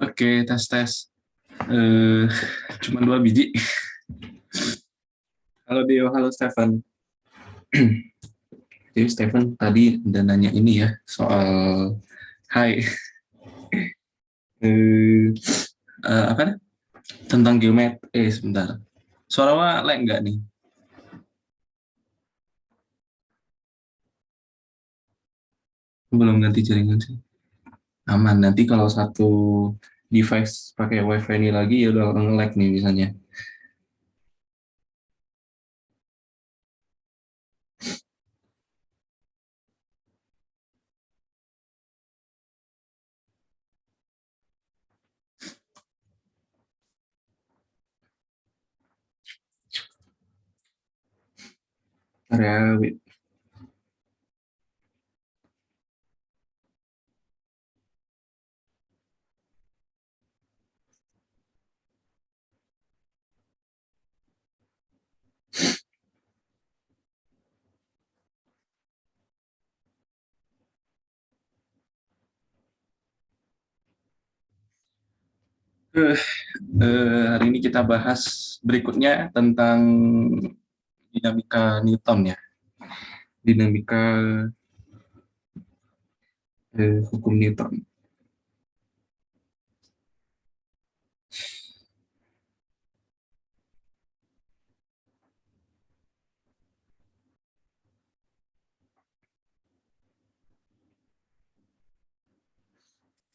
Oke, tes tes. Eh, cuma 2 biji. Halo Dio, halo Stefan. Jadi Stefan tadi udah nanya ini ya soal Hai, eh, apa nih? Tentang geometri. Sebentar. Suara wa lag nggak nih? Belum ganti jaringan sih. Aman. Nanti kalau satu device pakai WiFi ini lagi ya udah nge-lag nih misalnya. Area eh, hari ini kita bahas berikutnya tentang dinamika Newton ya. Dinamika hukum Newton.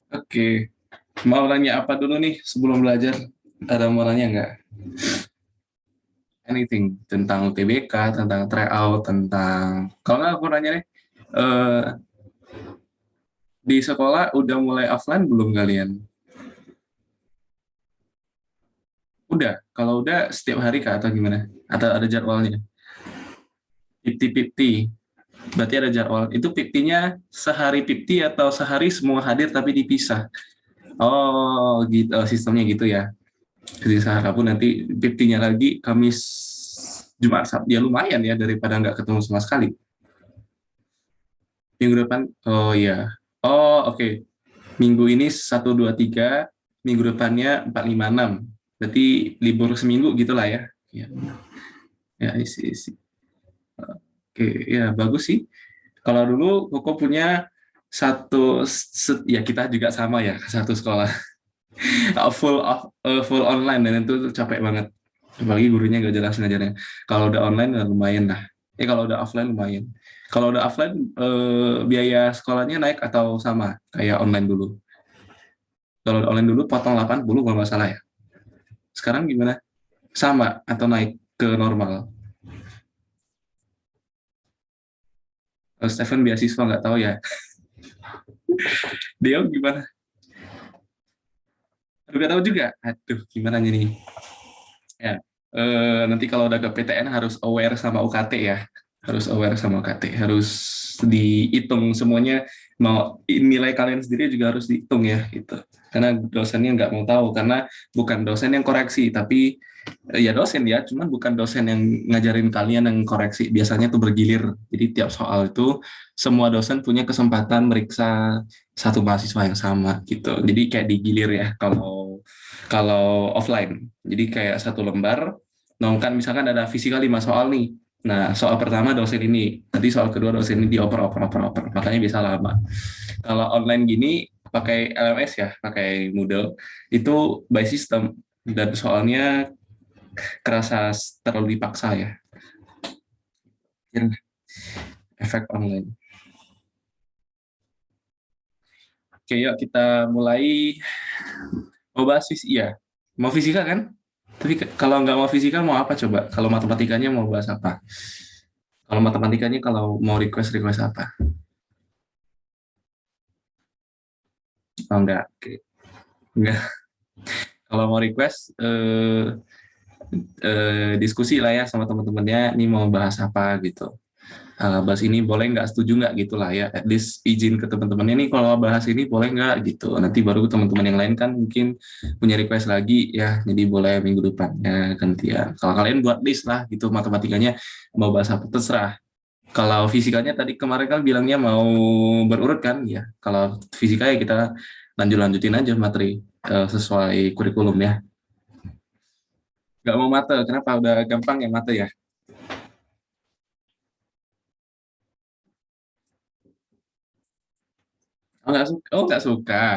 Oke, mau nanya apa dulu nih sebelum belajar? Ada mau nanya nggak? Anything tentang UTBK, tentang tryout, tentang kalau nggak aku nanya nih, eh, di sekolah udah mulai offline belum kalian? Udah. Kalau udah setiap hari kah atau gimana? Atau ada jadwalnya? 50-50. Berarti ada jadwal. Itu 50-nya sehari 50 atau sehari semua hadir tapi dipisah? Oh, gitu. Oh, sistemnya gitu ya. Jadi Selasa Rabu nanti 50-nya lagi Kamis Jumat Sabtu. Ya lumayan ya daripada nggak ketemu sama sekali. Minggu depan, oh iya. Oh, oke. Minggu ini 1, 2, 3, minggu depannya 4, 5, 6. Berarti libur seminggu gitulah ya. Ya, ya isi. Oke, ya bagus sih. Kalau dulu Koko punya ya kita juga sama ya, satu sekolah. Full online dan itu capek banget. Apalagi gurunya nggak jelas ngajarnya. Kalau udah online ya lumayan lah. Kalau udah offline lumayan. Kalau udah offline biaya sekolahnya naik atau sama kayak online dulu? Kalau udah online dulu potong 80 kalau nggak salah ya. Sekarang gimana? Sama atau naik ke normal? Stephen beasiswa nggak tahu ya. Dia gimana? Nggak tahu juga. Aduh, gimana nih? Ya, nanti kalau udah ke PTN harus aware sama UKT ya. Harus aware sama UKT. Harus dihitung semuanya. Mau nilai kalian sendiri juga harus dihitung ya gitu. Karena dosennya nggak mau tahu. Karena bukan dosen yang koreksi, tapi ya dosen ya. Cuman bukan dosen yang ngajarin kalian yang koreksi. Biasanya tuh bergilir. Jadi tiap soal itu semua dosen punya kesempatan meriksa satu mahasiswa yang sama gitu. Jadi kayak digilir ya kalau kalau offline. Jadi kayak satu lembar, nah kan misalkan ada fisika 5 soal nih. Nah, soal pertama dosen ini, nanti soal kedua dosen ini dioper. Makanya bisa lama. Kalau online gini, pakai LMS ya, pakai Moodle, itu by system. Dan soalnya kerasa terlalu dipaksa ya. Efek online. Oke, yuk kita mulai. Mau bahas fisika, iya. Mau fisika kan? Tapi kalau nggak mau fisika mau apa coba? Kalau matematikanya mau bahas apa? Kalau matematikanya kalau mau request apa? Oh enggak, oke. Enggak. Kalau mau request diskusi lah ya sama teman-temannya. Ini mau bahas apa gitu. Bahas ini boleh nggak, setuju nggak gitu lah ya. At least izin ke teman-temannya nih kalau bahas ini boleh nggak gitu. Nanti baru teman-teman yang lain kan mungkin punya request lagi ya. Jadi boleh minggu depannya gantian. Kalau kalian buat list lah gitu matematikanya mau bahas apa terserah. Kalau fisikanya tadi kemarin kan bilangnya mau berurut kan ya. Kalau fisika ya kita lanjutin aja materi. sesuai kurikulum ya. Nggak mau mate, kenapa? Udah gampang ya mate ya? Oh nggak suka, oh nggak suka.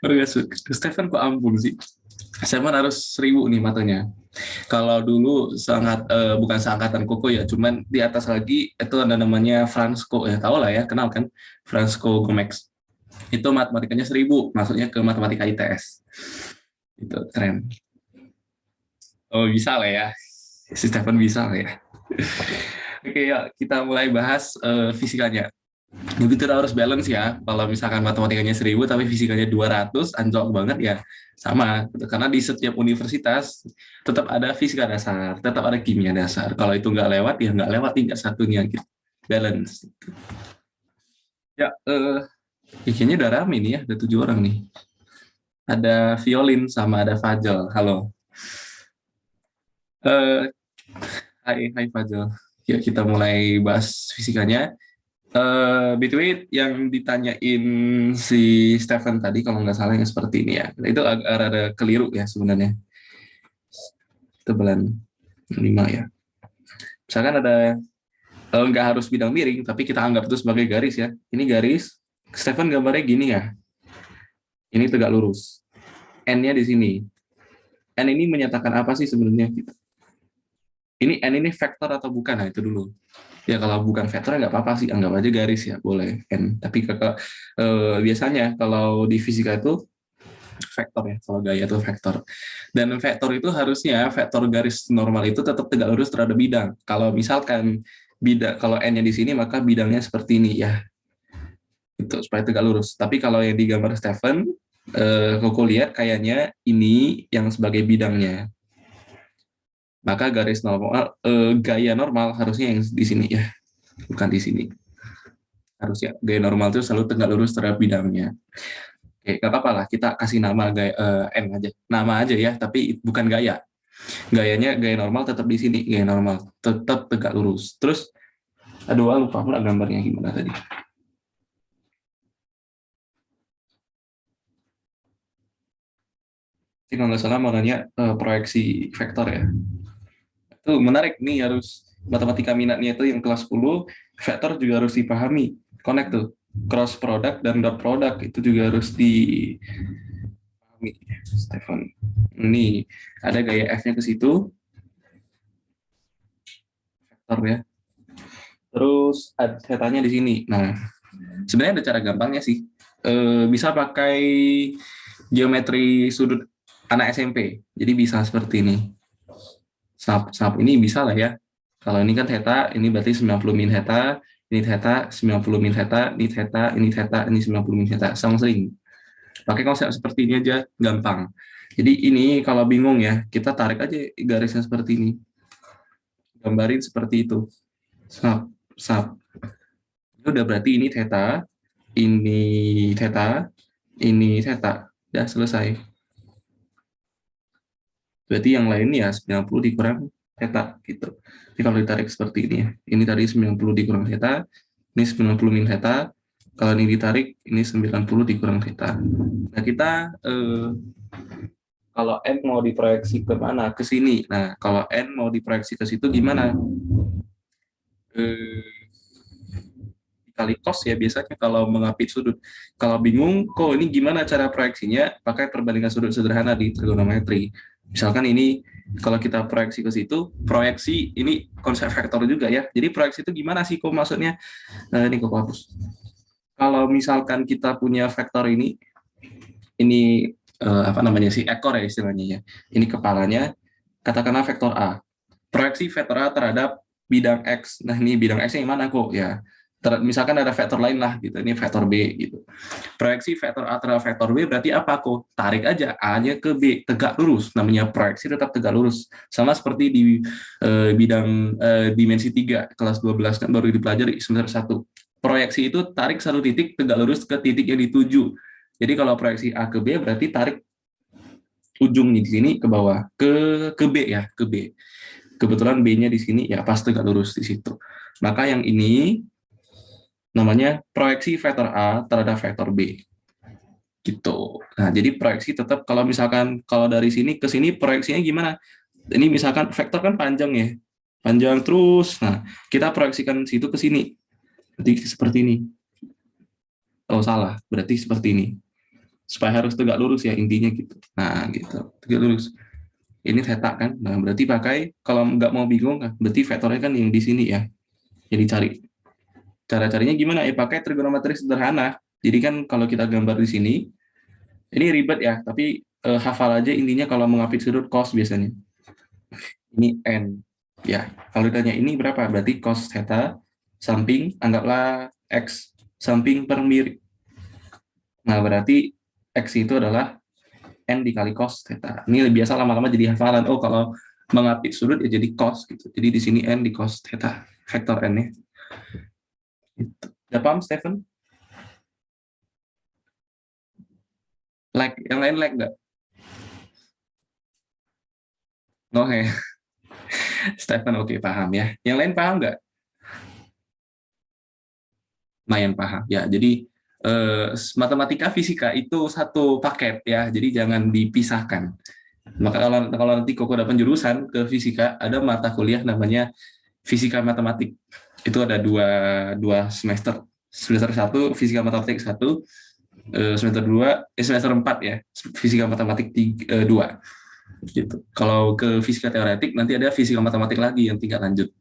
Oh, nggak suka. Stefan kok ampun sih. Stefan harus 1.000 nih matanya. Kalau dulu sangat bukan seangkatan Koko ya, cuman di atas lagi itu ada namanya Fransko ya, tahu lah ya, kenal kan? Fransko Gomex. Itu matematikanya 1.000, maksudnya ke matematika ITS. Itu keren. Oh bisa lah ya, si Stefan bisa lah ya. Oke ya, kita mulai bahas fisikanya. Jadi kita harus balance ya. Kalau misalkan matematikanya 1.000 tapi fisikanya 200, anjlok banget ya. Sama, gitu. Karena di setiap universitas tetap ada fisika dasar, tetap ada kimia dasar. Kalau itu nggak lewat, ya nggak lewat tingkat satunya gitu. Balance. Ya, kayaknya udah rame nih ya, ada 7 orang nih. Ada Violin sama ada Fajel. Halo. Eh, hai Fajel. Yuk kita mulai bahas fisikanya. BTW yang ditanyain si Stephen tadi kalau nggak salah yang seperti ini ya. Itu agak rada keliru ya sebenarnya. Tebalan 5 ya. Misalkan ada nggak harus bidang miring, tapi kita anggap itu sebagai garis ya. Ini garis, Stephen gambarnya gini ya. Ini tegak lurus. N-nya di sini. N ini menyatakan apa sih sebenarnya? Ini N ini vektor atau bukan? Nah itu dulu. Ya kalau bukan vektor nggak apa-apa sih, anggap aja garis ya, boleh N. Tapi biasanya kalau di fisika itu vektor ya, kalau gaya itu vektor. Dan vektor itu harusnya vektor garis normal itu tetap tegak lurus terhadap bidang. Kalau misalkan kalau n-nya di sini maka bidangnya seperti ini ya. Itu supaya tegak lurus. Tapi kalau yang digambar Stephen, Koko lihat kayaknya ini yang sebagai bidangnya. Maka garis normal, gaya normal harusnya yang di sini ya, bukan di sini. Harusnya gaya normal itu selalu tegak lurus terhadap bidangnya. Oke, gak apa-apa lah, kita kasih nama gaya N aja. Nama aja ya, tapi bukan gaya. Gayanya gaya normal tetap di sini, gaya normal tetap tegak lurus. Terus, aduh, lupa pula gambarnya gimana tadi. Jadi kalau nggak salah mau nanya proyeksi vektor ya. Itu menarik nih, harus matematika minatnya itu yang kelas 10, vektor juga harus dipahami. Connect tuh, cross product dan dot product itu juga harus dipahami. Stefan. Ini ada gaya F-nya ke situ, vektor ya. Terus ada datanya di sini. Nah, sebenarnya ada cara gampangnya sih. Bisa pakai geometri sudut anak SMP. Jadi bisa seperti ini. Sap ini bisa lah ya. Kalau ini kan theta, ini berarti 90 min theta, ini theta, 90 min theta, ini theta, ini theta, ini 90 min theta. Sama sering. Pakai konsep seperti ini aja, gampang. Jadi ini kalau bingung ya, kita tarik aja garisnya seperti ini. Gambarin seperti itu. Sap, sap. Ini udah berarti ini theta, ini theta, ini theta. Ya, selesai. Berarti yang lain ya 90 dikurang theta gitu. Jadi kalau ditarik seperti ini ya. Ini tadi 90 dikurang theta, ini 90 min theta. Kalau ini ditarik, ini 90 dikurang theta. Nah, kita kalau N mau diproyeksi ke mana? Ke sini. Nah, kalau N mau diproyeksi ke situ gimana? Kali cos ya biasanya kalau mengapit sudut. Kalau bingung, kok ini gimana cara proyeksinya? Pakai perbandingan sudut sederhana di trigonometri. Misalkan ini kalau kita proyeksi ke situ, proyeksi ini konsep vektor juga ya. Jadi proyeksi itu gimana sih kok maksudnya? Ini kok hapus. Kalau misalkan kita punya vektor ini apa namanya sih, ekor ya istilahnya ya. Ini kepalanya, katakanlah vektor A. Proyeksi vektor A terhadap bidang X. Nah ini bidang X yang mana kok ya? Misalkan ada vektor lain lah gitu, ini vektor B gitu. Proyeksi vektor A terhadap vektor B berarti apa kok? Tarik aja A-nya ke B, tegak lurus. Namanya proyeksi tetap tegak lurus. Sama seperti di bidang dimensi 3 kelas 12 kan baru dipelajari semester 1. Proyeksi itu tarik satu titik tegak lurus ke titik yang dituju. Jadi kalau proyeksi A ke B berarti tarik ujungnya di sini ke bawah, ke B ya, ke B. Kebetulan B-nya di sini ya pas tegak lurus di situ. Maka yang ini namanya proyeksi vektor A terhadap vektor B. Gitu. Nah, jadi proyeksi tetap kalau misalkan kalau dari sini ke sini proyeksinya gimana? Ini misalkan vektor kan panjang ya. Panjang terus. Nah, kita proyeksikan situ ke sini. Berarti seperti ini. Oh, salah. Berarti seperti ini. Supaya harus tegak lurus ya intinya gitu. Nah, gitu. Tegak lurus. Ini theta kan. Nah, berarti pakai kalau nggak mau bingung kan, berarti vektornya kan yang di sini ya. Jadi cari. Cara carinya gimana? Ya pakai trigonometri sederhana. Jadi kan kalau kita gambar di sini, ini ribet ya, tapi hafal aja intinya kalau mengapit sudut cos biasanya. Ini N. Ya, kalau ditanya ini berapa? Berarti cos theta samping, anggaplah X samping per miring. Nah, berarti X itu adalah N dikali cos theta. Ini lebih biasa lama-lama jadi hafalan. Oh, kalau mengapit sudut ya jadi cos gitu. Jadi di sini N di cos theta, vektor N nya. Gitu. Udah paham, Stephen? Like, yang lain like nggak? Oh, ya. Stephen oke, paham ya. Yang lain paham nggak? Lumayan paham. Ya, jadi matematika fisika itu satu paket ya. Jadi jangan dipisahkan. Maka kalau nanti Koko dapat jurusan ke fisika, ada mata kuliah namanya fisika matematik. Itu ada dua semester. Semester satu fisika matematik satu, semester dua, semester empat ya fisika matematik dua. Gitu. Kalau ke fisika teoretik nanti ada fisika matematik lagi yang tingkat lanjut.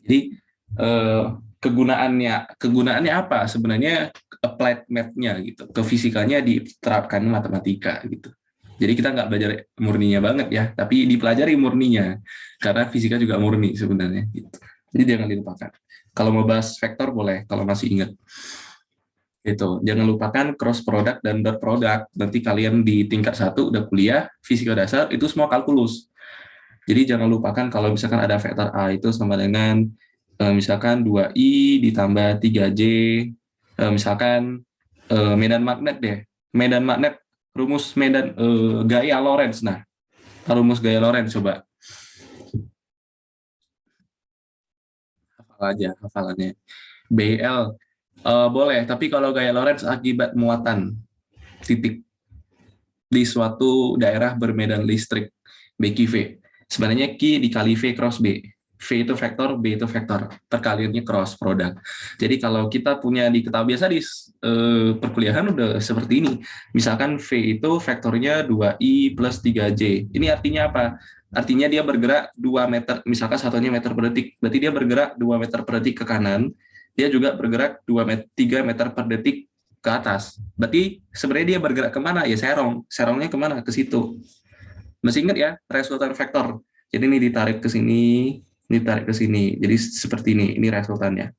Jadi eh, kegunaannya apa? Sebenarnya applied math-nya gitu. Ke fisikanya diterapkan matematika gitu. Jadi kita nggak belajar murninya banget ya, tapi dipelajari murninya karena fisika juga murni sebenarnya. Gitu. Jadi jangan dilupakan. Kalau mau bahas vektor boleh, kalau masih ingat. Gitu. Jangan lupakan cross product dan dot product. Nanti kalian di tingkat 1 udah kuliah fisika dasar itu semua kalkulus. Jadi jangan lupakan kalau misalkan ada vektor A itu sama dengan misalkan 2i ditambah 3j, misalkan medan magnet deh. Medan magnet, rumus medan gaya Lorentz. Nah, rumus gaya Lorentz coba hafal aja hafalannya. BL boleh, tapi kalau gaya Lorentz akibat muatan titik di suatu daerah bermedan listrik BQV. Sebenarnya Q dikali V cross B. V itu vektor, B itu vektor. Perkaliannya cross product. Jadi kalau kita punya diketahui biasa di perkuliahan udah seperti ini. Misalkan V itu vektornya 2i plus 3j. Ini artinya apa? Artinya dia bergerak 2 meter, misalkan satunya meter per detik. Berarti dia bergerak 2 meter per detik ke kanan. Dia juga bergerak 3 meter per detik ke atas. Berarti sebenarnya dia bergerak kemana? Ya serong. Serongnya kemana? Ke situ. Masih ingat ya, resultan vektor. Jadi ini ditarik ke sini, ini ditarik ke sini. Jadi seperti ini resultannya.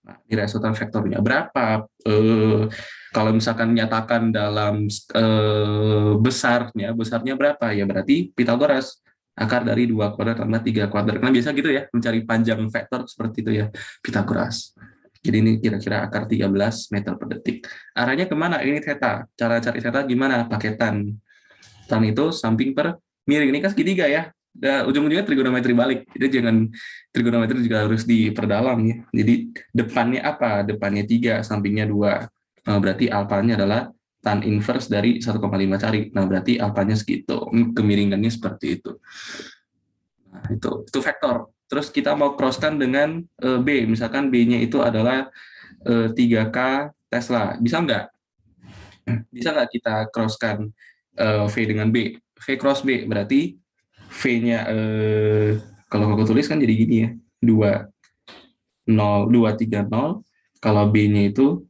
Nah, ini resultan vektornya. Berapa? Kalau misalkan menyatakan dalam besarnya berapa? Ya berarti Pitagoras. Akar dari 2 kuadrat tambah 3 kuadrat. Karena biasa gitu ya, mencari panjang vektor seperti itu ya, Pitagoras. Jadi ini kira-kira akar 13 meter per detik. Arahnya kemana? Ini theta. Cara cari theta gimana? Pakai tan. Tan itu samping per miring. Ini kan segitiga ya. Ujung-ujungnya trigonometri balik. Jadi jangan trigonometri juga harus diperdalam ya. Jadi depannya apa? Depannya 3, sampingnya 2. Nah, berarti alfanya adalah tan inverse dari 1,5 cari. Nah, berarti alfanya segitu. Kemiringannya seperti itu. Nah, itu vektor. Terus kita mau crosskan dengan B. Misalkan B-nya itu adalah 3K Tesla. Bisa nggak? Bisa nggak kita crosskan V dengan B? V cross B berarti V-nya kalau aku tulis kan jadi gini ya. 2,0,230. Kalau B-nya itu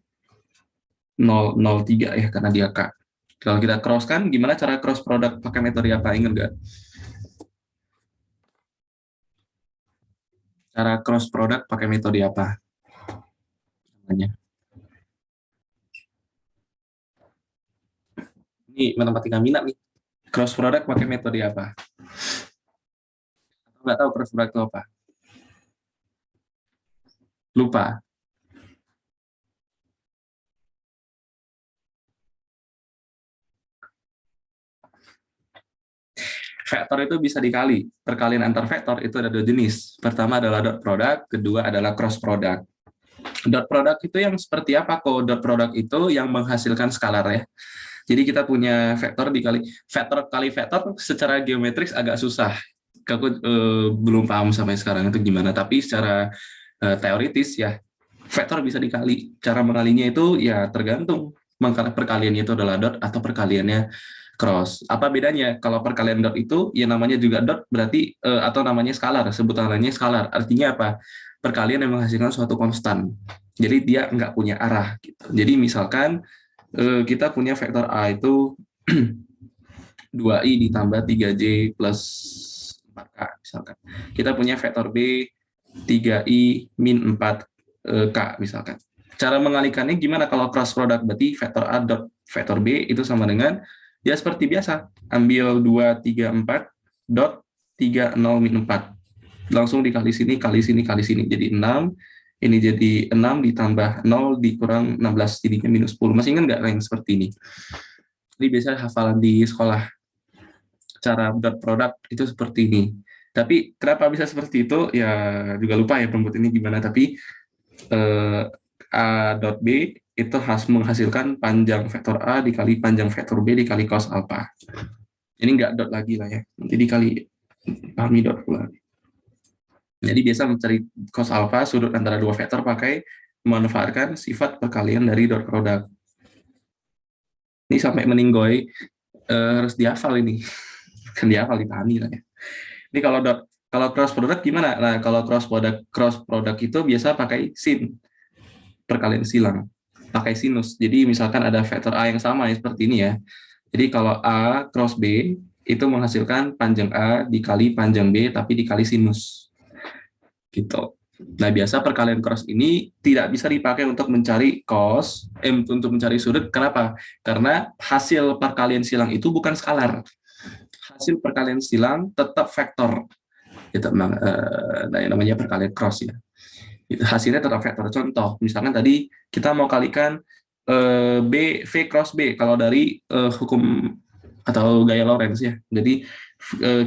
0,03 ya karena dia K. Kalau kita cross kan gimana cara cross product pakai metode apa? Ingat nggak? Cara cross product pakai metode apa? Namanya. Ini matematika minat nih. Cross product pakai metode apa? Nggak tahu cross product itu apa? Lupa. Vektor itu bisa dikali. Perkalian antar vektor itu ada dua jenis. Pertama adalah dot product, kedua adalah cross product. Dot product itu yang seperti apa kok? Dot product itu yang menghasilkan skalar ya. Jadi kita punya vektor kali vektor secara geometris agak susah. Aku belum paham sampai sekarang itu gimana. Tapi secara teoritis ya, vektor bisa dikali. Cara mengalinya itu ya tergantung perkaliannya itu adalah dot atau perkaliannya cross. Apa bedanya? Kalau perkalian dot itu ya namanya juga dot berarti atau namanya skalar, sebutannya skalar. Artinya apa? Perkalian yang menghasilkan suatu konstan. Jadi dia nggak punya arah gitu. Jadi misalkan kita punya vektor A itu 2i ditambah 3j plus 4k misalkan. Kita punya vektor B 3i min 4k misalkan. Cara mengalikannya gimana kalau cross product? Berarti vektor A dot vektor B itu sama dengan ya seperti biasa. Ambil 2, 3, 4 dot 3, 0, min 4. Langsung dikali sini, kali sini, kali sini. Jadi 6. Ini jadi 6 ditambah 0 dikurang 16, jadinya minus 10. Masih ingat nggak yang seperti ini? Ini biasanya hafalan di sekolah. Cara dot product itu seperti ini. Tapi kenapa bisa seperti itu? Ya juga lupa ya rumput ini gimana. Tapi A dot B itu menghasilkan panjang vektor A dikali panjang vektor B dikali cos alpha. Ini nggak dot lagi lah ya. Jadi dikali pahami dot pula. Jadi biasa mencari cos alpha sudut antara dua vektor pakai memanfaatkan sifat perkalian dari dot product. Ini sampai meninggoy harus dihafal ini. Kan dihafal, dipahami lah ya. Ini kalau cross product gimana? Nah, kalau cross product itu biasa pakai sin. Perkalian silang. Pakai sinus. Jadi misalkan ada vektor A yang sama ya, seperti ini ya. Jadi kalau A cross B itu menghasilkan panjang A dikali panjang B tapi dikali sinus. Gitu. Nah, biasa perkalian cross ini tidak bisa dipakai untuk mencari cos, untuk mencari sudut. Kenapa? Karena hasil perkalian silang itu bukan skalar. Hasil perkalian silang tetap vektor. Itu namanya perkalian cross ya. Itu hasilnya tetap vektor. Contoh, misalkan tadi kita mau kalikan V cross B kalau dari hukum atau gaya Lorentz ya. Jadi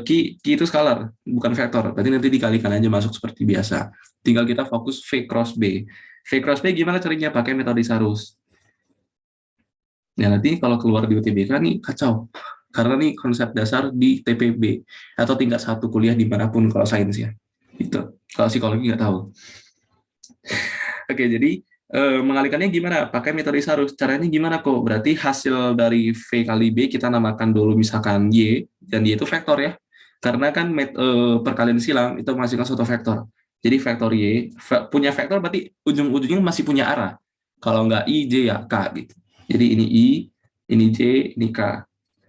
Q itu skalar, bukan vektor. Berarti nanti dikalikan aja masuk seperti biasa. Tinggal kita fokus V cross B. V cross B gimana caranya? Pakai metode Sarus. Ya nanti kalau keluar di UTBK nih kacau. Karena nih konsep dasar di TPB atau tingkat 1 kuliah dimanapun kalau sains ya. Itu. Kalau psikologi nggak tahu. Oke, jadi mengalikannya gimana? Pakai metode Sarus. Caranya gimana kok? Berarti hasil dari V kali B kita namakan dulu misalkan Y, dan Y itu vektor ya. Karena kan perkalian silang itu menghasilkan suatu vektor. Jadi vektor Y punya vektor berarti ujung-ujungnya masih punya arah. Kalau nggak I, J ya K gitu. Jadi ini I, ini J, ini K.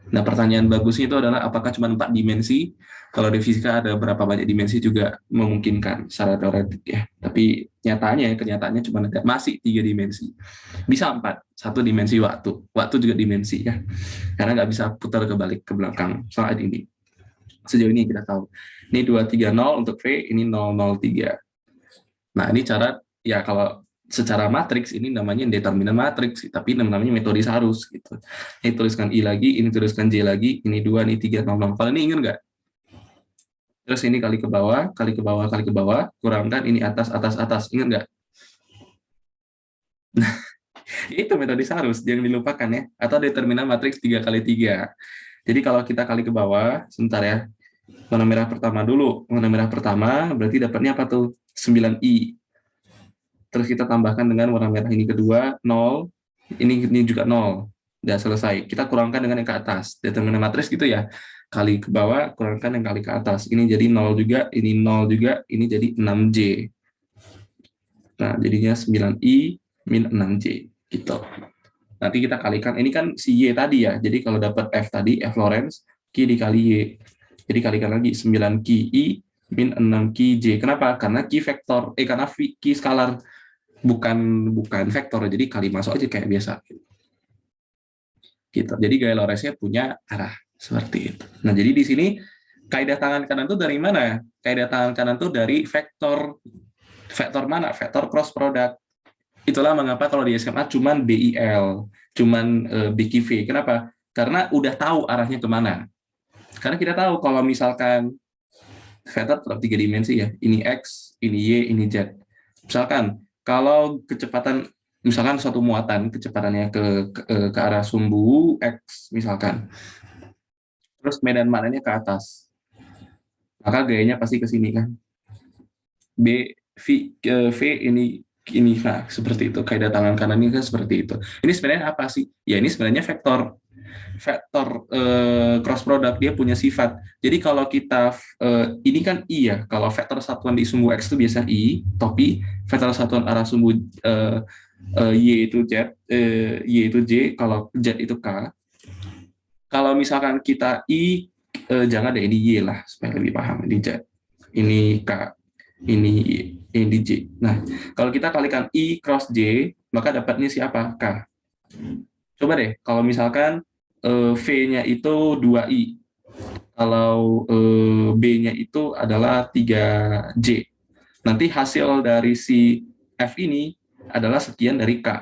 Nah, pertanyaan bagusnya itu adalah apakah cuma 4 dimensi? Kalau di fisika ada berapa banyak dimensi juga memungkinkan secara teoretik ya. Tapi kenyataannya cuma ada masih 3 dimensi. Bisa 4, 1 dimensi waktu. Waktu juga dimensi ya. Karena nggak bisa putar kebalik ke belakang saat ini. Sejauh ini kita tahu. Ini 230 untuk V, ini 003. Nah, ini cara ya kalau secara matriks ini namanya determinan matriks, tapi namanya metode Sarus gitu. Ini tuliskan I lagi, ini tuliskan J lagi, ini 2, ini 3, 0. Kalau ini ingat nggak? Terus ini kali ke bawah, kali ke bawah, kali ke bawah, kurangkan ini atas, atas, atas. Ingat nggak? Nah, itu metode Sarus, jangan dilupakan ya. Atau determinan matriks 3 kali 3. Jadi kalau kita kali ke bawah, sebentar ya. Warna merah pertama dulu. Warna merah pertama berarti dapatnya apa tuh? 9I. Terus kita tambahkan dengan warna merah ini kedua, 0, ini juga 0. Udah selesai. Kita kurangkan dengan yang ke atas. Determinan matriks gitu ya. Kali ke bawah, kurangkan yang kali ke atas. Ini jadi 0 juga, ini 0 juga, ini jadi 6J. Nah, jadinya 9I min 6J. Gitu. Nanti kita kalikan, ini kan si Y tadi ya. Jadi kalau dapat F tadi, F Lorentz, Q dikali Y. Jadi kalikan lagi, 9QI min 6QJ. Kenapa? Karena Q vektor, karena Q skalar. Bukan vektor, jadi kali masuk aja kayak biasa gitu. Jadi gaya Lorentz-nya punya arah seperti itu. Nah, jadi di sini kaidah tangan kanan tuh dari mana? Kaidah tangan kanan tuh dari vektor mana? Vektor cross product. Itulah mengapa kalau di SMA cuman BIL, cuman BQV. Kenapa? Karena udah tahu arahnya kemana. Karena kita tahu kalau misalkan vektor tetap 3 dimensi ya, ini X, ini Y, ini Z. Misalkan kalau kecepatan misalkan suatu muatan kecepatannya ke arah sumbu X misalkan, terus medan maknanya ke atas, maka gayanya pasti ke sini kan. B V ini nah seperti itu, kaidah tangan kanan ini kan seperti itu. Ini sebenarnya apa sih? Ya ini sebenarnya vektor cross product, dia punya sifat. Jadi kalau kita ini kan I ya, kalau vektor satuan di sumbu X itu biasa I, tapi vektor satuan arah sumbu Y itu Z, Y itu J, kalau Z itu K. Kalau misalkan kita I, jangan deh ini Y lah supaya lebih paham, ini Z, ini K, ini Y, ini J. Nah, kalau kita kalikan I cross J, maka dapatnya siapa? K. Coba deh, kalau misalkan V-nya itu 2I, kalau B-nya itu adalah 3J. Nanti hasil dari si F ini adalah sekian dari K.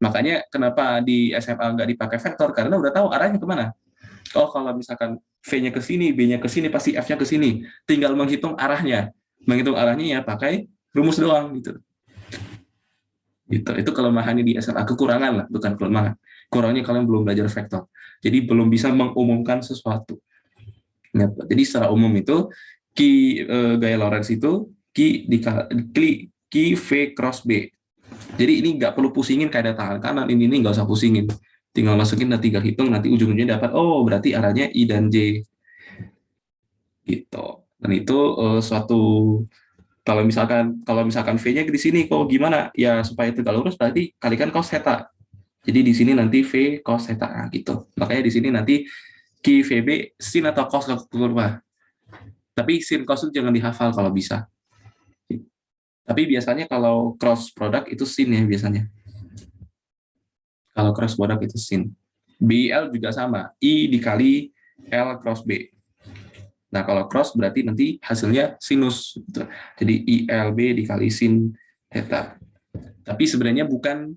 Makanya kenapa di SMA nggak dipakai vektor, karena udah tahu arahnya kemana. Oh, kalau misalkan V-nya ke sini, B-nya ke sini, pasti F-nya ke sini. Tinggal menghitung arahnya. Menghitung arahnya ya pakai rumus doang gitu. Gitu. Itu kelemahannya di SMA, kekurangan lah, bukan kelemahan. Kurangnya kalian belum belajar vektor. Jadi belum bisa mengumumkan sesuatu. Ya, jadi secara umum itu gaya Lorentz itu Q V cross B. Jadi ini nggak perlu pusingin kaidah tangan kanan, ini nggak usah pusingin. Tinggal masukin, nanti tinggal hitung, nanti ujung-ujungnya dapat, oh berarti arahnya I dan J. Gitu. Dan itu suatu, kalau misalkan V-nya di sini kok gimana? Ya supaya tegak lurus berarti kalikan cos theta. Jadi di sini nanti V cos theta gitu. Makanya di sini nanti Q VB sin atau cos kurva. Tapi sin cos itu jangan dihafal kalau bisa. Tapi biasanya kalau cross product itu sin ya biasanya. Kalau cross product itu sin. BL juga sama, I dikali L cross B. Nah, kalau cross berarti nanti hasilnya sinus. Gitu. Jadi ILB dikali sin theta. Tapi sebenarnya bukan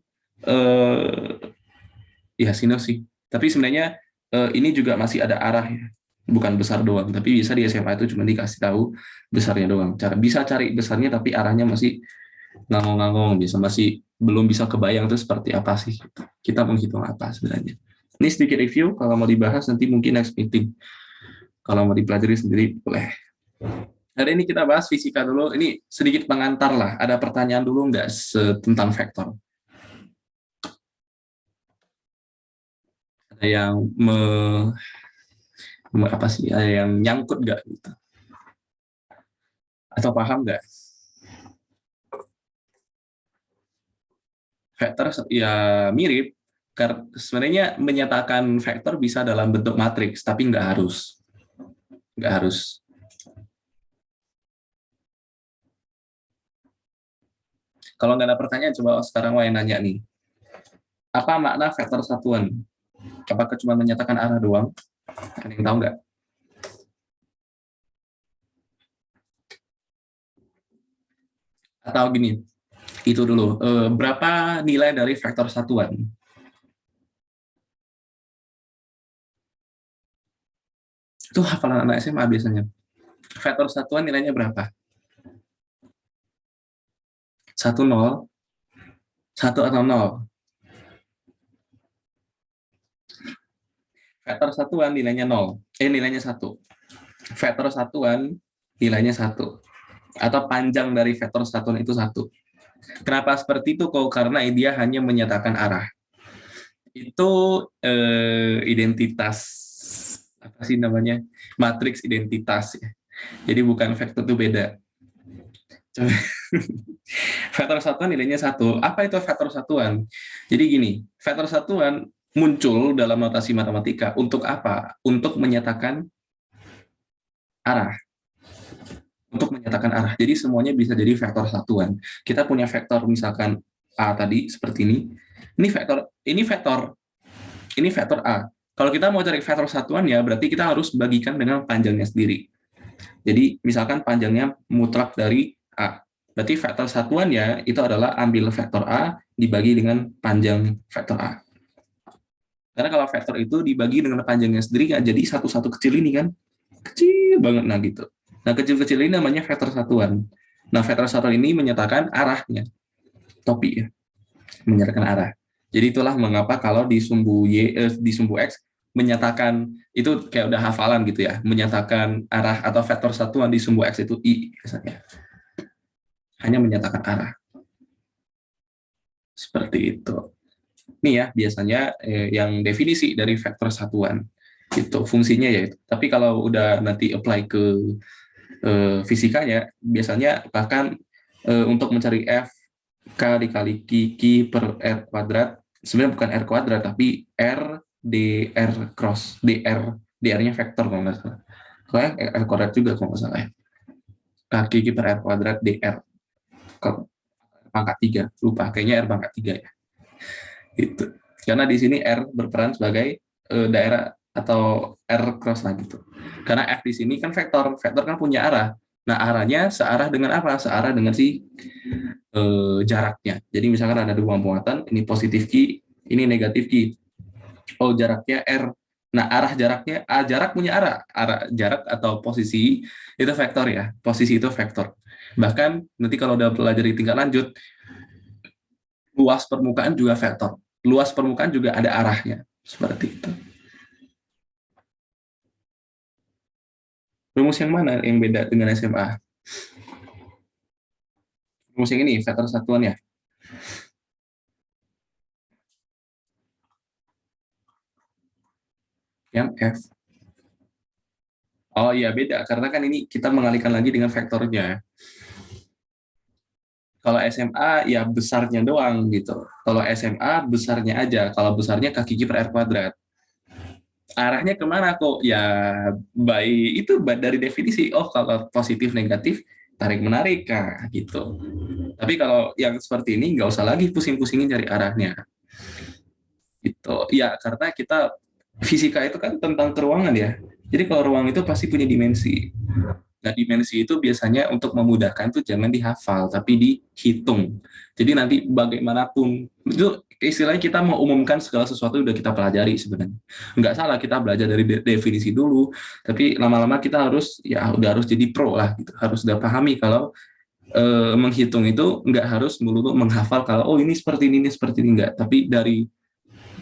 ya sinus sih. Tapi sebenarnya ini juga masih ada arah ya. Bukan besar doang, tapi bisa di SMA itu cuma dikasih tahu besarnya doang. Bisa cari besarnya tapi arahnya masih ngangong-ngangong, masih belum bisa kebayang itu seperti apa sih. Kita menghitung apa sebenarnya. Ini sedikit review, kalau mau dibahas nanti mungkin next meeting. Kalau mau dipelajari sendiri boleh. Hari ini kita bahas fisika dulu. Ini sedikit pengantar lah. Ada pertanyaan dulu nggak tentang vektor? Ada yang apa sih? Ada yang nyangkut nggak gitu? Atau paham nggak? Vektor ya mirip. Sebenarnya menyatakan vektor bisa dalam bentuk matriks, tapi nggak harus. Nggak harus. Kalau nggak ada pertanyaan, coba sekarang Wai nanya nih. Apa makna vektor satuan? Apakah cuma menyatakan arah doang? Ada yang tahu nggak? Atau gini, itu dulu. Berapa nilai dari vektor satuan? Itu hafalan anak SMA biasanya. Vektor satuan nilainya berapa? 1, 0, 1 atau 0? Vektor satuan nilainya 0. Nilainya 1. Vektor satuan nilainya 1. Atau panjang dari vektor satuan itu 1. Kenapa seperti itu kok? Karena dia hanya menyatakan arah. Itu identitas, apa sih namanya? Matriks identitas ya. Jadi bukan vektor, itu beda. Vektor satuan nilainya 1. Apa itu vektor satuan? Jadi gini, vektor satuan muncul dalam notasi matematika untuk apa? Untuk menyatakan arah. Untuk menyatakan arah. Jadi semuanya bisa jadi vektor satuan. Kita punya vektor misalkan A tadi seperti ini. Ini vektor A. Kalau kita mau cari vektor satuan ya berarti kita harus bagikan dengan panjangnya sendiri. Jadi misalkan panjangnya mutlak dari A. Berarti vektor satuannya itu adalah ambil vektor A dibagi dengan panjang vektor A. Karena kalau vektor itu dibagi dengan panjangnya sendiri nggak jadi satu-satu kecil ini kan. Kecil banget, nah gitu. Nah kecil-kecil ini namanya vektor satuan. Nah, vektor satu ini menyatakan arahnya, topi ya, menyatakan arah. Jadi itulah mengapa kalau di sumbu di sumbu X menyatakan itu kayak udah hafalan gitu ya, menyatakan arah atau vektor satuan di sumbu X itu I biasanya. Hanya menyatakan arah. Seperti itu. Ini ya biasanya yang definisi dari vektor satuan. Itu fungsinya ya. Tapi kalau udah nanti apply ke fisikanya, biasanya bahkan untuk mencari F K dikali Q per R kuadrat, sebenarnya bukan R kuadrat, tapi R dr cross, dr-nya vektor kalau nggak salah. Soalnya R kuadrat juga kalau nggak salah ya. Q per R kuadrat dr, pangkat 3, lupa, kayaknya R pangkat 3 ya. Gitu. Karena di sini R berperan sebagai daerah atau R cross lah gitu. Karena F di sini kan vektor, vektor kan punya arah. Nah, arahnya searah dengan apa? Searah dengan si jaraknya. Jadi misalkan ada dua muatan, ini positif Q, ini negatif Q. Oh, jaraknya R. Nah, arah jaraknya, jarak punya arah jarak atau posisi itu vektor ya. Posisi itu vektor. Bahkan nanti kalau udah belajar di tingkat lanjut, luas permukaan juga vektor. Luas permukaan juga ada arahnya. Seperti itu. Rumus yang mana yang beda dengan SMA? Rumus yang ini, vektor satuan ya. Yang F. Oh iya, beda. Karena kan ini kita mengalihkan lagi dengan vektornya. Kalau SMA ya besarnya doang gitu. Kalau SMA besarnya aja. Kalau besarnya kaki Q per R kuadrat. Arahnya kemana kok? Ya by itu dari definisi. Oh, kalau positif negatif tarik menarik kah gitu. Tapi kalau yang seperti ini nggak usah lagi pusing-pusingin cari arahnya. Gitu. Ya karena kita fisika itu kan tentang keruangan ya. Jadi kalau ruang itu pasti punya dimensi. Nah, dimensi itu biasanya untuk memudahkan tuh jangan dihafal, tapi dihitung. Jadi nanti bagaimanapun, itu istilahnya kita mau umumkan segala sesuatu udah kita pelajari sebenarnya. Nggak salah kita belajar dari definisi dulu, tapi lama-lama kita harus, ya udah harus jadi pro lah, gitu. Harus udah pahami kalau menghitung itu nggak harus melulu menghafal kalau, oh ini seperti ini, nggak. Tapi dari,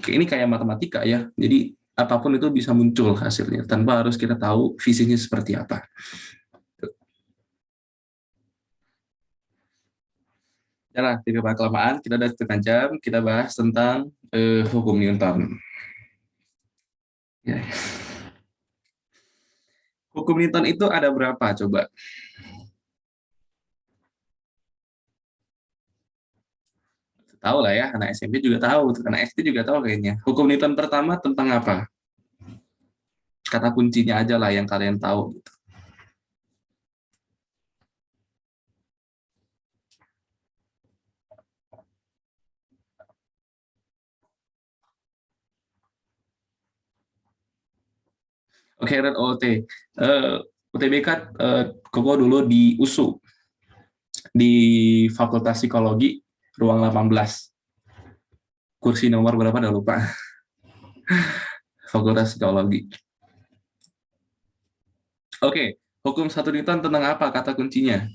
ini kayak matematika ya, jadi apapun itu bisa muncul hasilnya, tanpa harus kita tahu fisiknya seperti apa. Ya lah, tidak kelamaan, kita udah setengah jam, kita bahas tentang hukum Newton. Ya. Hukum Newton itu ada berapa coba? Tahu lah ya, anak SMP juga tahu, anak SD juga tahu kayaknya. Hukum Newton pertama tentang apa? Kata kuncinya aja lah yang kalian tahu. Oke, Red OT. UTBK, Koko dulu di USU, di Fakultas Psikologi, ruang 18. Kursi nomor berapa, udah lupa. Fakultas Psikologi. Oke, hukum satu Newton tentang apa kata kuncinya?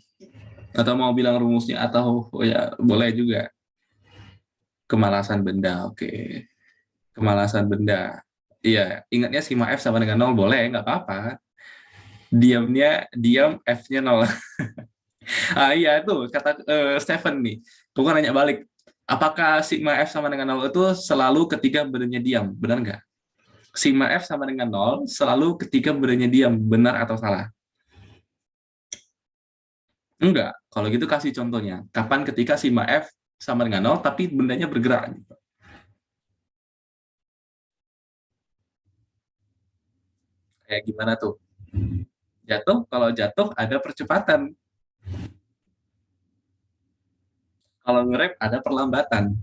Atau mau bilang rumusnya, atau oh ya boleh juga. Kemalasan benda, oke. Kemalasan benda. Iya, ingatnya sigma F sama dengan 0 boleh, nggak apa-apa. Diam F-nya 0. Iya itu kata Stephen nih. Bukan nanya balik. Apakah sigma F sama dengan 0 itu selalu ketika bendanya diam? Benar nggak? Sigma F sama dengan 0 selalu ketika bendanya diam. Benar atau salah? Enggak. Kalau gitu kasih contohnya. Kapan ketika sigma F sama dengan 0 tapi bendanya bergerak? Kayak gimana tuh? Jatuh, kalau jatuh ada percepatan. Kalau ngerem ada perlambatan.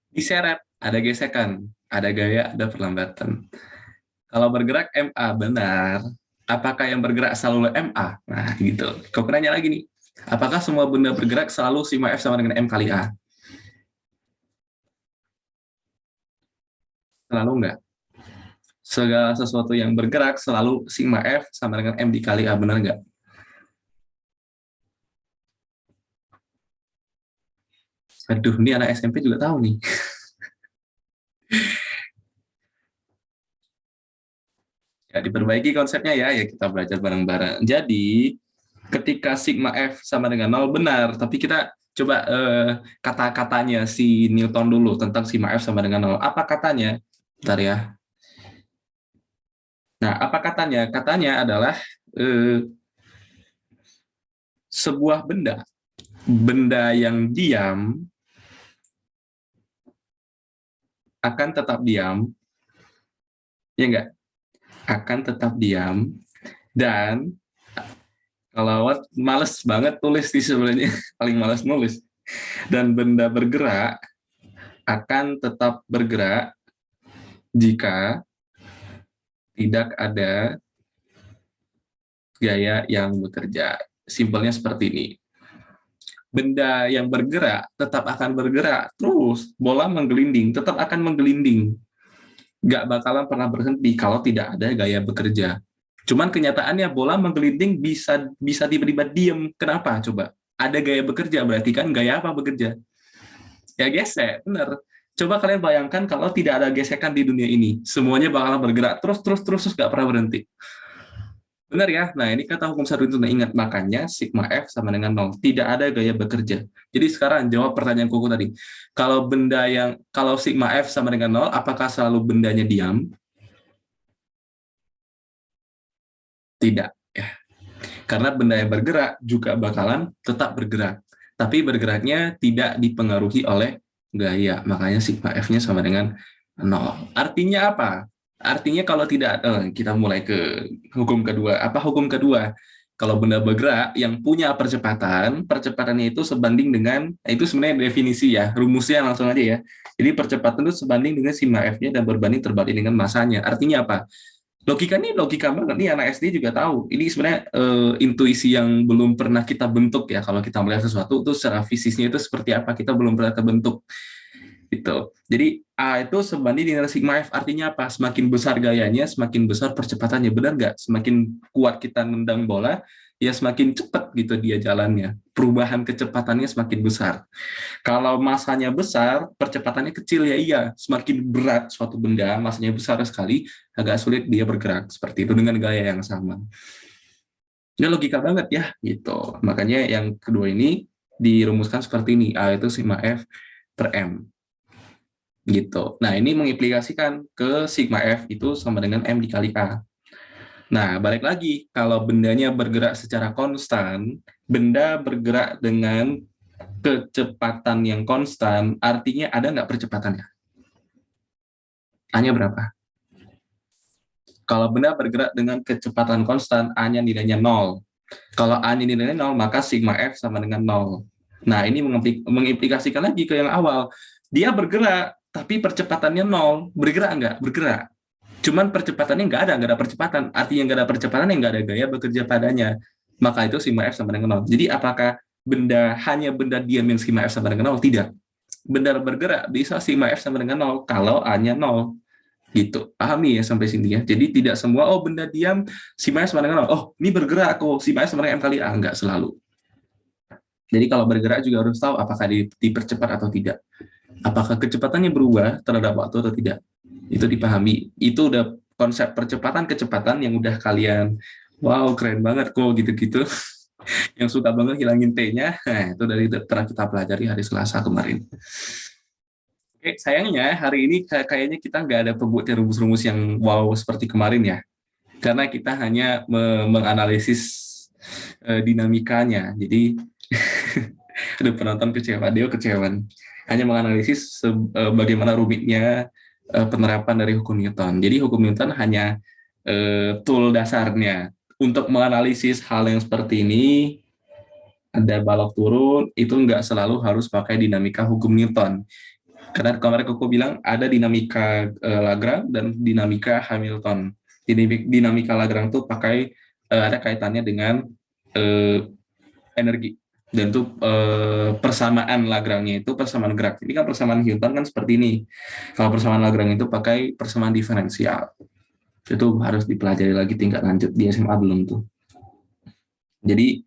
Diseret, ada gesekan. Ada gaya, ada perlambatan. Kalau bergerak MA, benar. Apakah yang bergerak selalu MA? Nah, gitu. Kau nanya lagi nih. Apakah semua benda bergerak selalu sigma F sama dengan M kali A? Selalu enggak. Segala sesuatu yang bergerak selalu sigma F sama dengan M dikali A, benar enggak? Aduh, ini anak SMP juga tahu nih. Ya, diperbaiki konsepnya ya, ya kita belajar bareng-bareng. Jadi, ketika sigma F sama dengan nol benar, tapi kita coba kata-katanya si Newton dulu tentang sigma F sama dengan nol. Apa katanya? Bentar ya. Nah, apa katanya? Katanya adalah sebuah benda yang diam akan tetap diam, ya enggak? Akan tetap diam, dan kalau males banget tulis di sebenarnya, paling males nulis. Dan benda bergerak akan tetap bergerak jika tidak ada gaya yang bekerja. Simpelnya seperti ini. Benda yang bergerak tetap akan bergerak terus, bola menggelinding tetap akan menggelinding, nggak bakalan pernah berhenti kalau tidak ada gaya bekerja. Cuman kenyataannya bola menggelinding bisa bisa tiba-tiba diem. Kenapa? Coba. Ada gaya bekerja, berarti kan gaya apa bekerja? Ya gesek, bener. Coba kalian bayangkan kalau tidak ada gesekan di dunia ini, semuanya bakalan bergerak terus nggak pernah berhenti. Benar ya? Nah, ini kata hukum satu itu. Nah, ingat, makanya sigma F sama dengan nol. Tidak ada gaya bekerja. Jadi sekarang jawab pertanyaan kuku tadi. Kalau sigma F sama dengan nol, apakah selalu bendanya diam? Tidak. Ya. Karena benda yang bergerak juga bakalan tetap bergerak. Tapi bergeraknya tidak dipengaruhi oleh gaya. Makanya sigma F-nya sama dengan nol. Artinya apa? Artinya kalau tidak, kita mulai ke hukum kedua. Apa hukum kedua? Kalau benda bergerak yang punya percepatan, percepatannya itu sebanding dengan, itu sebenarnya definisi ya, rumusnya langsung aja ya. Jadi percepatan itu sebanding dengan sigma F-nya dan berbanding terbalik dengan masanya. Artinya apa? Logika ini logika banget nih, anak SD juga tahu. Ini sebenarnya intuisi yang belum pernah kita bentuk ya. Kalau kita melihat sesuatu itu secara fisiknya itu seperti apa, kita belum pernah kebentuk. Gitu. Jadi A itu sebanding dengan sigma F, artinya apa? Semakin besar gayanya, semakin besar percepatannya. Benar nggak? Semakin kuat kita nendang bola, ya semakin cepat gitu dia jalannya. Perubahan kecepatannya semakin besar. Kalau masanya besar, percepatannya kecil, ya iya. Semakin berat suatu benda, masanya besar sekali, agak sulit dia bergerak. Seperti itu dengan gaya yang sama. Ini logika banget ya, gitu. Makanya yang kedua ini dirumuskan seperti ini. A itu sigma F per M. Gitu. Nah, ini mengimplikasikan ke sigma F itu sama dengan M dikali A. Nah, balik lagi, kalau bendanya bergerak secara konstan, benda bergerak dengan kecepatan yang konstan, artinya ada nggak percepatannya? A-nya berapa? Kalau benda bergerak dengan kecepatan konstan, A-nya nilainya 0. Kalau A-nya nilainya 0, maka sigma F sama dengan 0. Nah, ini mengimplikasikan lagi ke yang awal. Dia bergerak, tapi percepatannya 0. Bergerak nggak? Bergerak. Cuman percepatannya nggak ada percepatan. Artinya nggak ada percepatan, yang nggak ada gaya bekerja padanya. Maka itu sigma F sama dengan 0. Jadi apakah hanya benda diam yang sigma F sama dengan 0? Tidak. Benda bergerak bisa sigma F sama dengan 0 kalau A-nya 0. Gitu. Pahami ya sampai sini ya. Jadi tidak semua, oh benda diam sigma F sama dengan 0. Oh, ini bergerak kok, sigma F sama dengan M kali A. Enggak selalu. Jadi kalau bergerak juga harus tahu apakah dipercepat atau tidak. Apakah kecepatannya berubah terhadap waktu atau tidak. Itu dipahami. Itu udah konsep kecepatan yang udah kalian, wow keren banget kok gitu-gitu. Yang suka banget hilangin T-nya, nah itu dari pernah kita pelajari hari Selasa kemarin. Oke, sayangnya hari ini kayaknya kita nggak ada pembuatan rumus-rumus yang wow seperti kemarin ya. Karena kita hanya menganalisis dinamikanya. Jadi ada penonton kecewa, dia kecewa. Hanya menganalisis bagaimana rumitnya penerapan dari hukum Newton. Jadi hukum Newton hanya tool dasarnya. Untuk menganalisis hal yang seperti ini, ada balok turun, itu nggak selalu harus pakai dinamika hukum Newton. Karena kemarin aku bilang ada dinamika Lagrange dan dinamika Hamilton. Dinamika Lagrange itu pakai ada kaitannya dengan energi, dan itu persamaan Lagrange-nya itu persamaan gerak. Ini kan persamaan Newton kan seperti ini. Kalau persamaan Lagrange itu pakai persamaan diferensial. Itu harus dipelajari lagi tingkat lanjut, di SMA belum tuh. Jadi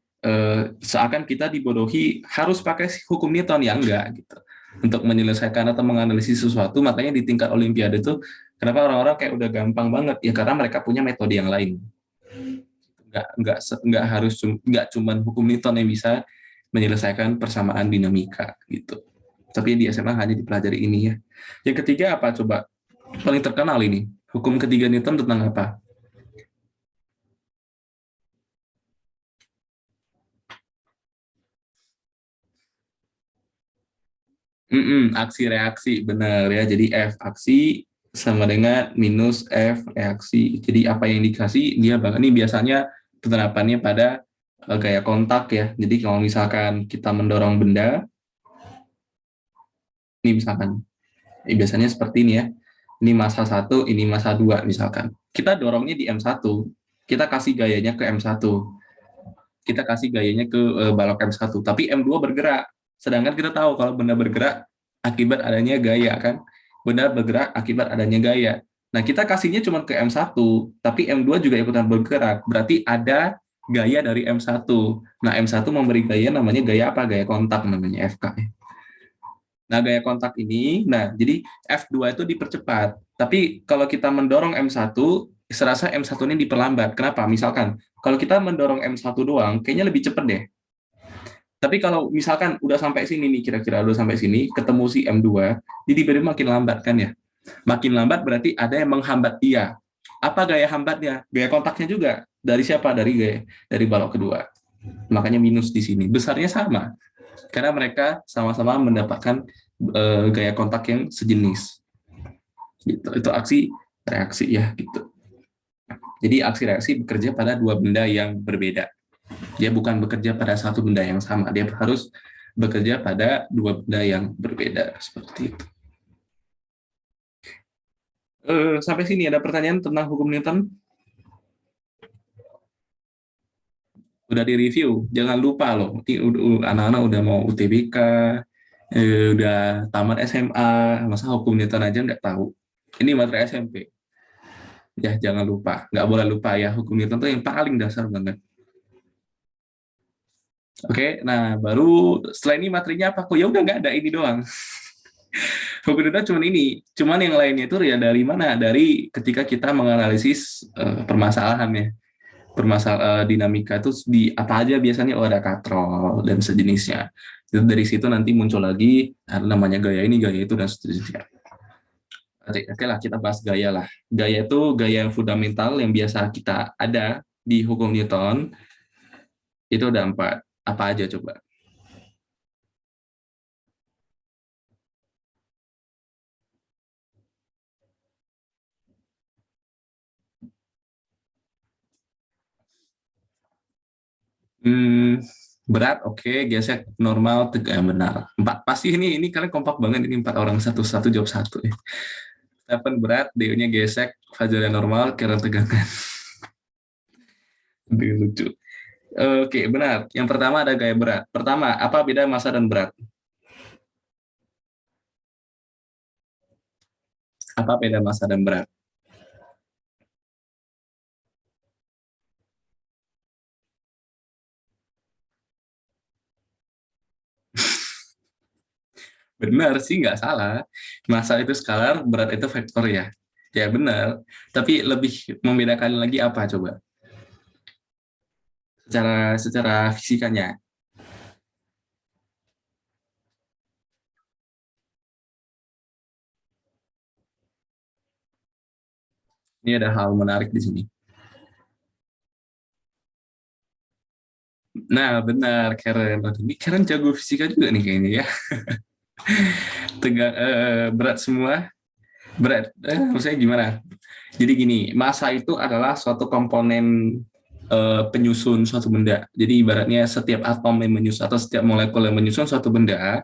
seakan kita dibodohi harus pakai hukum Newton, ya enggak gitu. untuk menyelesaikan atau menganalisis sesuatu. Makanya di tingkat olimpiade itu kenapa orang-orang kayak udah gampang banget ya, karena mereka punya metode yang lain. Nggak harus nggak cuman hukum Newton yang bisa menyelesaikan persamaan dinamika gitu. Tapi di SMA hanya dipelajari ini ya. Yang ketiga apa coba? Paling terkenal ini. Hukum ketiga Newton tentang apa? Aksi reaksi benar ya. Jadi F aksi sama dengan minus F reaksi. Jadi apa yang dikasih dia bakal ini biasanya penerapannya pada gaya kontak ya. Jadi kalau misalkan kita mendorong benda, ini misalkan biasanya seperti ini ya. Ini massa 1, ini massa 2 misalkan. Kita dorongnya di M1. Kita kasih gayanya ke M1. Kita kasih gayanya ke balok M1, tapi M2 bergerak. Sedangkan kita tahu kalau benda bergerak akibat adanya gaya kan. Benda bergerak akibat adanya gaya. Nah, kita kasihnya cuma ke M1, tapi M2 juga ikutan bergerak. Berarti ada gaya dari M1. Nah, M1 memberi gaya namanya gaya apa? Gaya kontak namanya FK. Nah, gaya kontak ini, nah jadi F2 itu dipercepat. Tapi kalau kita mendorong M1, serasa M1 ini diperlambat. Kenapa? Misalkan, kalau kita mendorong M1 doang, kayaknya lebih cepat deh. Tapi kalau misalkan udah sampai sini nih, kira-kira udah sampai sini, ketemu si M2, jadi tiba-tiba makin lambat kan ya. Makin lambat berarti ada yang menghambat dia. Apa gaya hambatnya? Gaya kontaknya juga. Dari siapa? Dari balok kedua. Makanya minus di sini. Besarnya sama. Karena mereka sama-sama mendapatkan gaya kontak yang sejenis. Gitu. Itu aksi reaksi ya gitu. Jadi aksi reaksi bekerja pada dua benda yang berbeda. Dia bukan bekerja pada satu benda yang sama, dia harus bekerja pada dua benda yang berbeda seperti itu. Sampai sini ada pertanyaan tentang hukum Newton? Udah di-review, jangan lupa loh, anak-anak udah mau UTBK, udah tamat SMA, masa hukum Newton aja nggak tahu. Ini materi SMP. Ya, jangan lupa. Nggak boleh lupa ya, hukum Newton itu yang paling dasar banget. Oke, nah baru setelah ini materinya apa? Kok ya udah nggak ada ini doang. Hukum Newton cuma ini. Cuman yang lainnya itu ya dari mana? Dari ketika kita menganalisis permasalahan ya. Dinamika itu di apa aja biasanya, oh ada katrol dan sejenisnya. Dari situ nanti muncul lagi namanya gaya ini, gaya itu dan seterusnya. Oke lah, kita bahas gaya lah. Gaya itu gaya yang fundamental yang biasa kita ada di hukum Newton. Itu ada 4. Apa aja coba? Berat, oke. Gesek, normal, tegak, benar. 4 pasti ini kalian kompak banget, ini 4 orang satu jawab satu ya. Stephen berat, Deo-nya gesek, Fajarnya normal, Karen tegangan. Lucu. Oke, benar. Yang pertama ada gaya berat. Pertama, apa beda massa dan berat? Apa beda massa dan berat? Benar sih, nggak salah. Massa itu skalar, berat itu vektor ya. Ya benar. Tapi lebih membedakan lagi apa coba? Secara fisikanya. Ini ada hal menarik di sini. Nah, benar, Karen. Ini Karen jago fisika juga nih kayaknya ya. Berat semua. Berat, maksudnya gimana? Jadi gini, massa itu adalah suatu komponen penyusun suatu benda. Jadi ibaratnya setiap atom yang menyusun atau setiap molekul yang menyusun suatu benda,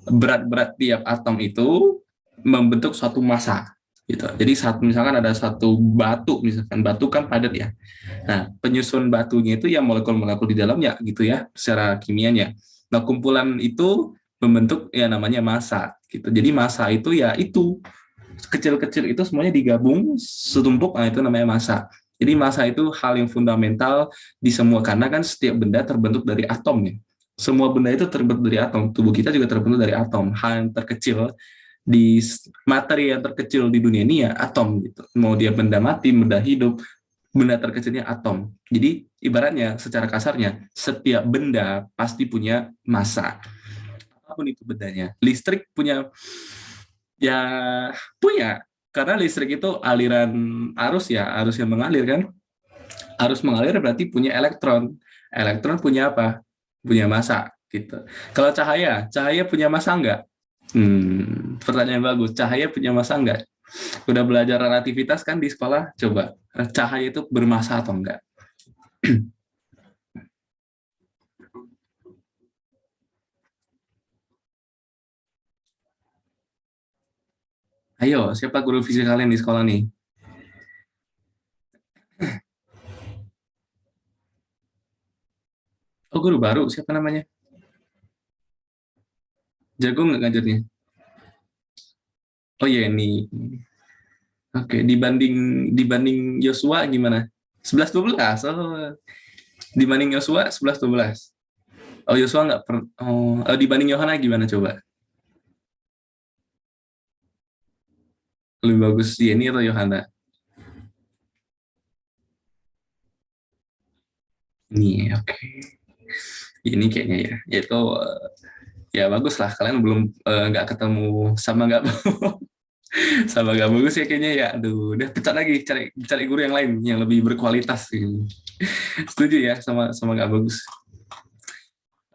berat-berat tiap atom itu membentuk suatu massa. Gitu. Jadi misalkan ada satu batu, misalkan batu kan padat ya. Nah, penyusun batunya itu ya molekul-molekul di dalamnya gitu ya, secara kimianya. Nah, kumpulan itu membentuk ya namanya massa gitu. Jadi massa itu ya itu kecil-kecil itu semuanya digabung setumpuk, nah itu namanya massa. Jadi massa itu hal yang fundamental di semua, karena kan setiap benda terbentuk dari atom ya. Semua benda itu terbentuk dari atom. Tubuh kita juga terbentuk dari atom. Hal yang terkecil di materi yang terkecil di dunia ini ya atom gitu. Mau dia benda mati, benda hidup, benda terkecilnya atom. Jadi ibaratnya secara kasarnya setiap benda pasti punya massa. Apapun itu bendanya. Listrik punya ya punya karena listrik itu aliran arus ya, arus yang mengalir kan. Arus mengalir berarti punya elektron. Elektron punya apa? Punya massa gitu. Kalau cahaya, cahaya punya massa enggak? Pertanyaan bagus. Cahaya punya massa enggak? Udah belajar relativitas kan di sekolah? Coba, cahaya itu bermassa atau enggak? Ayo, siapa guru fisika kalian di sekolah nih? Oh, guru baru. Siapa namanya? Jago nggak ngajarnya? Oh, iya, ini. Oke, dibanding dibanding Joshua gimana? 11-12. Oh, dibanding Joshua 11-12. Oh, Joshua nggak dibanding Yohana gimana coba? Lebih bagus Yeni atau Yohana? Ini oke. Ini kayaknya ya. Yaitu ya bagus lah. Kalian belum nggak ketemu sama nggak sama nggak bagus ya kayaknya ya. Aduh, udah pecat lagi cari cari guru yang lain yang lebih berkualitas. Setuju ya sama sama nggak bagus.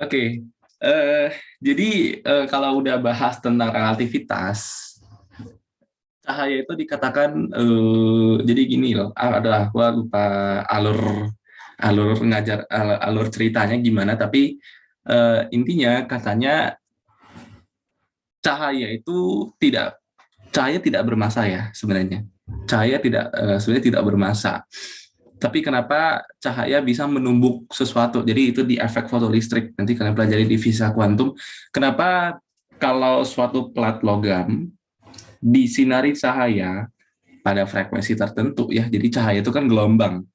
Oke. Eh, jadi kalau udah bahas tentang relativitas, cahaya itu dikatakan jadi gini loh, adalah gua lupa alur alur ngajar alur ceritanya gimana, tapi intinya katanya cahaya itu cahaya tidak bermassa ya sebenarnya. Cahaya tidak sebenarnya tidak bermassa. Tapi kenapa cahaya bisa menumbuk sesuatu? Jadi itu di efek fotolistrik. Nanti kalian pelajari di fisika kuantum. Kenapa kalau suatu plat logam disinari cahaya pada frekuensi tertentu ya. Jadi cahaya itu kan gelombang.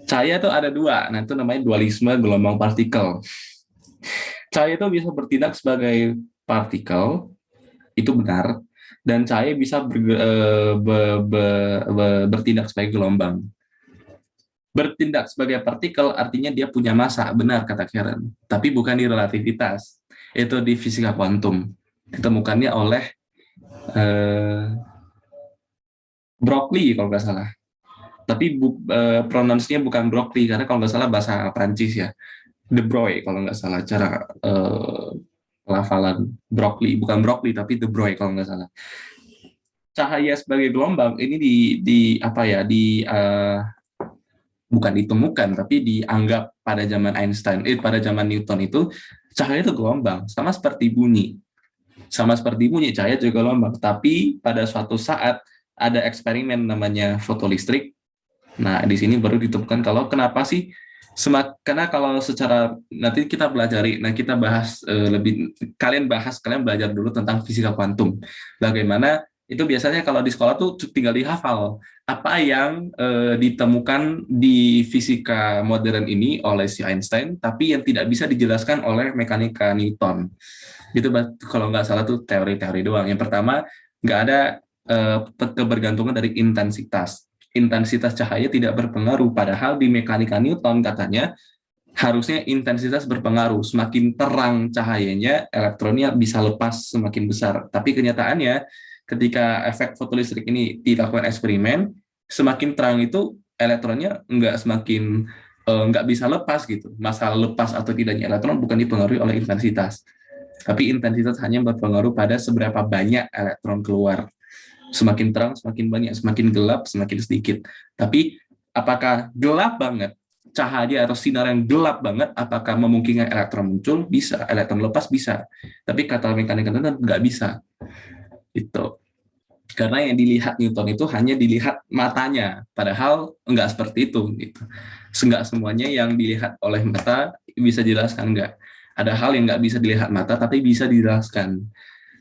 Cahaya itu ada dua, nah itu namanya dualisme gelombang partikel. Cahaya itu bisa bertindak sebagai partikel, itu benar, dan cahaya bisa bertindak sebagai gelombang. Bertindak sebagai partikel artinya dia punya massa, benar kata Karen. Tapi bukan di relativitas, itu di fisika kuantum. Ditemukannya oleh eh, Broglie kalau nggak salah. Tapi pronounce-nya bukan Broglie, karena kalau nggak salah bahasa Prancis ya. De Broglie kalau nggak salah, cara pelafalan Broglie. Bukan Broglie, tapi De Broglie kalau nggak salah. Cahaya sebagai gelombang ini di apa ya, bukan ditemukan, tapi dianggap pada zaman Einstein, pada zaman Newton itu, cahaya itu gelombang, sama seperti bunyi. Sama seperti bunyi, cahaya juga gelombang. Tapi pada suatu saat ada eksperimen namanya fotolistrik. Nah, di sini baru ditemukan kalau kenapa sih karena kalau secara nanti kita pelajari, nah kita bahas kalian belajar dulu tentang fisika kuantum. Bagaimana itu biasanya kalau di sekolah tuh tinggal dihafal apa yang ditemukan di fisika modern ini oleh si Einstein, tapi yang tidak bisa dijelaskan oleh mekanika Newton. Itu kalau nggak salah tuh teori-teori doang. Yang pertama, nggak ada kebergantungan dari intensitas. Intensitas cahaya tidak berpengaruh, padahal di mekanika Newton katanya harusnya intensitas berpengaruh. Semakin terang cahayanya, elektronnya bisa lepas semakin besar. Tapi kenyataannya, ketika efek fotolistrik ini dilakukan eksperimen, semakin terang itu elektronnya nggak bisa lepas gitu. Masalah lepas atau tidaknya elektron bukan dipengaruhi oleh intensitas, tapi intensitas hanya berpengaruh pada seberapa banyak elektron keluar. Semakin terang, semakin banyak, semakin gelap, semakin sedikit. Tapi apakah gelap banget, cahaya atau sinar yang gelap banget, apakah memungkinkan elektron muncul? Bisa, elektron lepas bisa. Tapi kata mekanika Newton nggak bisa. Itu. Karena yang dilihat Newton itu hanya dilihat matanya, padahal nggak seperti itu. Gitu. Nggak semuanya yang dilihat oleh mata bisa dijelaskan, nggak. Ada hal yang nggak bisa dilihat mata, tapi bisa dijelaskan.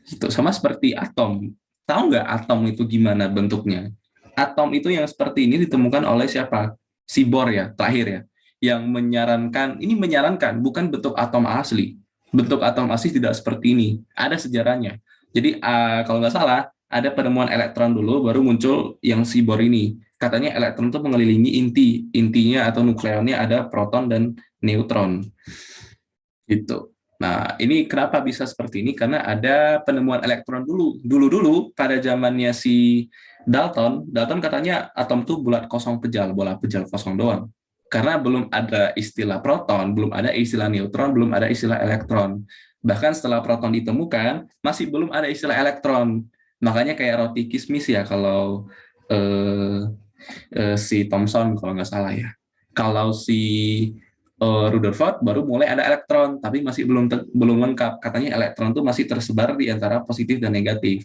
Itu sama seperti atom. Tahu nggak atom itu gimana bentuknya? Atom itu yang seperti ini ditemukan oleh siapa? Si Bohr ya, terakhir ya. Yang menyarankan, ini menyarankan, bukan bentuk atom asli. Bentuk atom asli tidak seperti ini. Ada sejarahnya. Jadi kalau nggak salah, ada penemuan elektron dulu, baru muncul yang si Bohr ini. Katanya elektron itu mengelilingi intinya atau nukleonnya ada proton dan neutron. Gitu. Nah, ini kenapa bisa seperti ini? Karena ada penemuan elektron dulu. Dulu-dulu pada zamannya si Dalton, Dalton katanya atom itu bulat kosong pejal, bola pejal kosong doang. Karena belum ada istilah proton, belum ada istilah neutron, belum ada istilah elektron. Bahkan setelah proton ditemukan, masih belum ada istilah elektron. Makanya kayak roti kismis ya kalau eh, si Thomson kalau nggak salah ya. Kalau si Rutherford baru mulai ada elektron, tapi masih belum lengkap. Katanya elektron tuh masih tersebar di antara positif dan negatif.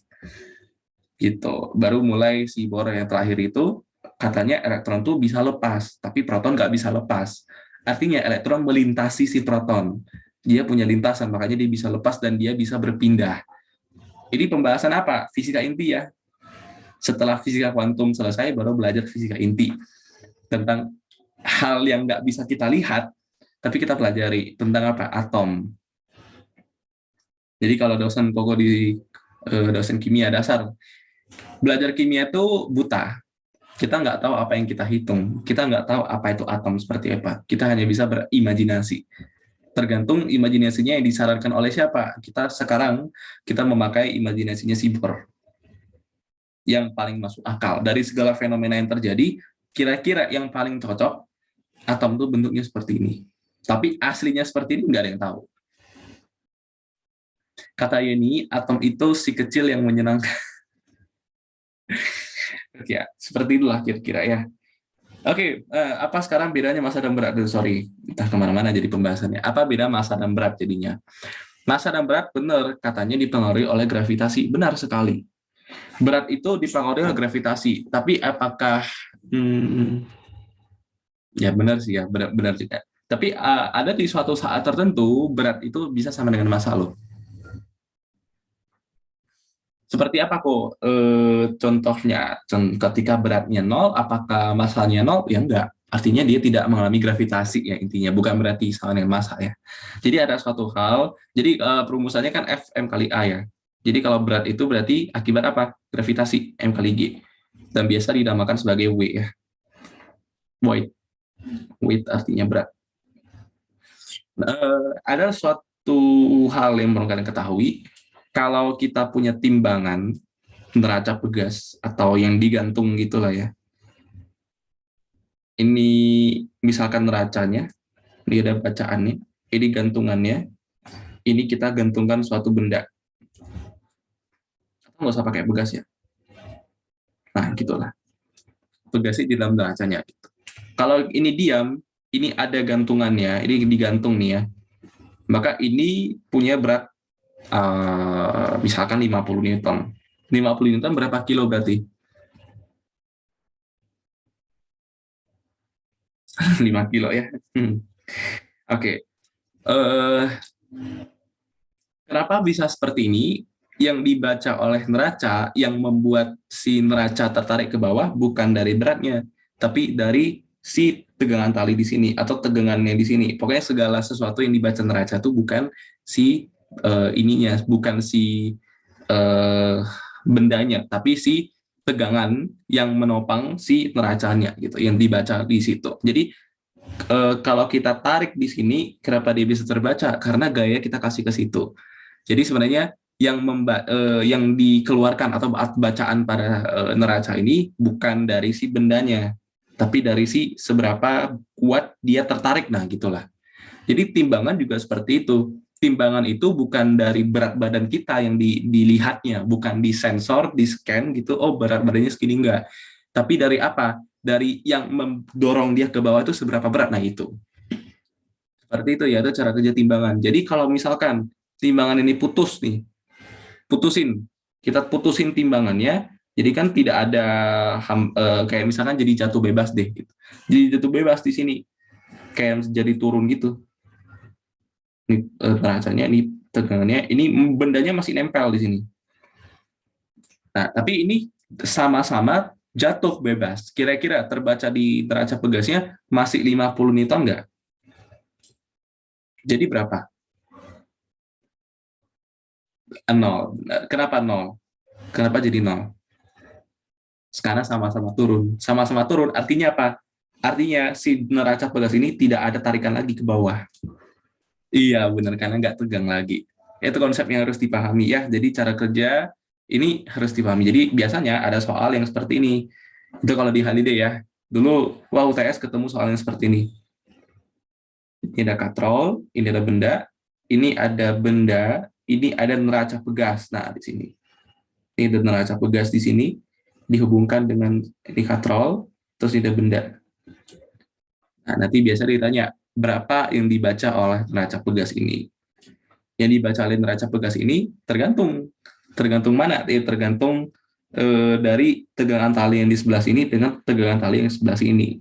Gitu. Baru mulai si Bohr yang terakhir itu katanya elektron tuh bisa lepas, tapi proton nggak bisa lepas. Artinya elektron melintasi si proton. Dia punya lintasan, makanya dia bisa lepas dan dia bisa berpindah. Ini pembahasan apa? Fisika inti ya. Setelah fisika kuantum selesai, baru belajar fisika inti tentang hal yang nggak bisa kita lihat, tapi kita pelajari tentang apa? Atom. Jadi kalau dosen Koko di dosen kimia dasar, belajar kimia itu buta. Kita nggak tahu apa yang kita hitung. Kita nggak tahu apa itu atom seperti apa. Kita hanya bisa berimajinasi. Tergantung imajinasinya yang disarankan oleh siapa. Kita sekarang kita memakai imajinasinya si Bohr yang paling masuk akal. Dari segala fenomena yang terjadi, kira-kira yang paling cocok atom itu bentuknya seperti ini. Tapi aslinya seperti ini nggak ada yang tahu. Kata Yeni, atom itu si kecil yang menyenangkan. Ya, seperti itulah kira-kira ya. Oke, apa sekarang bedanya massa dan berat? Sorry, entah kemana-mana jadi pembahasannya. Apa beda massa dan berat jadinya? Massa dan berat benar katanya dipengaruhi oleh gravitasi. Benar sekali. Berat itu dipengaruhi oleh gravitasi. Tapi apakah... ya benar sih ya, benar juga. Tapi ada di suatu saat tertentu, berat itu bisa sama dengan massa loh. Seperti apa kok contohnya? Ketika beratnya nol, apakah massanya nol? Ya enggak. Artinya dia tidak mengalami gravitasi ya intinya, bukan berarti sama dengan massa ya. Jadi ada suatu hal, jadi perumusannya kan Fm kali A ya. Jadi kalau berat itu berarti akibat apa? Gravitasi M kali G. Dan biasa dinamakan sebagai W ya. Weight. Weight artinya berat. Ada suatu hal yang perlu kalian ketahui, kalau kita punya timbangan neraca pegas atau yang digantung gitulah ya. Ini misalkan neracanya, ini ada bacaannya, ini gantungannya, ini kita gantungkan suatu benda. Nggak usah pakai pegas ya. Nah, gitulah. Pegasnya di dalam neracanya. Gitu. Kalau ini diam, ini ada gantungannya, ini digantung nih ya. Maka ini punya berat misalkan 50 Newton. 50 Newton berapa kilo berarti? 5 kilo ya. Oke. Kenapa bisa seperti ini? Yang dibaca oleh neraca yang membuat si neraca tertarik ke bawah bukan dari beratnya, tapi dari si tegangan tali di sini atau tegangannya di sini. Pokoknya segala sesuatu yang dibaca neraca itu bukan si ininya, bukan si bendanya, tapi si tegangan yang menopang si neracanya gitu, yang dibaca di situ. Jadi kalau kita tarik di sini, kenapa dia bisa terbaca? Karena gaya kita kasih ke situ. Jadi sebenarnya yang dikeluarkan atau bacaan pada neraca ini bukan dari si bendanya, tapi dari si seberapa kuat dia tertarik. Nah, gitulah. Jadi timbangan juga seperti itu. Timbangan itu bukan dari berat badan kita yang dilihatnya, bukan di sensor, di scan gitu, oh berat badannya segini enggak. Tapi dari apa? Dari yang mendorong dia ke bawah itu seberapa berat. Nah, itu. Seperti itu ya, itu cara kerja timbangan. Jadi kalau misalkan timbangan ini putus nih, kita putusin timbangannya, jadi kan tidak ada kayak misalkan jadi jatuh bebas deh gitu. Jadi jatuh bebas di sini kayak jadi turun gitu. Ini neracanya, ini tegangannya, ini bendanya masih nempel di sini. Nah, tapi ini sama-sama jatuh bebas. Kira-kira terbaca di neraca pegasnya masih 50 Newton enggak? Jadi berapa? Nol. Kenapa nol? Kenapa jadi nol? Karena sama-sama turun. Sama-sama turun artinya apa? Artinya si neraca pegas ini tidak ada tarikan lagi ke bawah. Iya benar, karena nggak tegang lagi. Itu konsep yang harus dipahami ya. Jadi cara kerja ini harus dipahami. Jadi biasanya ada soal yang seperti ini. Itu kalau di Holiday ya. Dulu wah UTS ketemu soal yang seperti ini. Ini ada katrol, ini ada benda, ini ada neraca pegas. Nah, di sini. Ini ada neraca pegas di sini dihubungkan dengan ini katrol, terus ini ada benda. Nah, nanti biasa ditanya berapa yang dibaca oleh neraca pegas ini. Yang dibaca oleh neraca pegas ini tergantung mana? Tergantung dari tegangan tali yang di sebelah sini dengan tegangan tali yang di sebelah sini.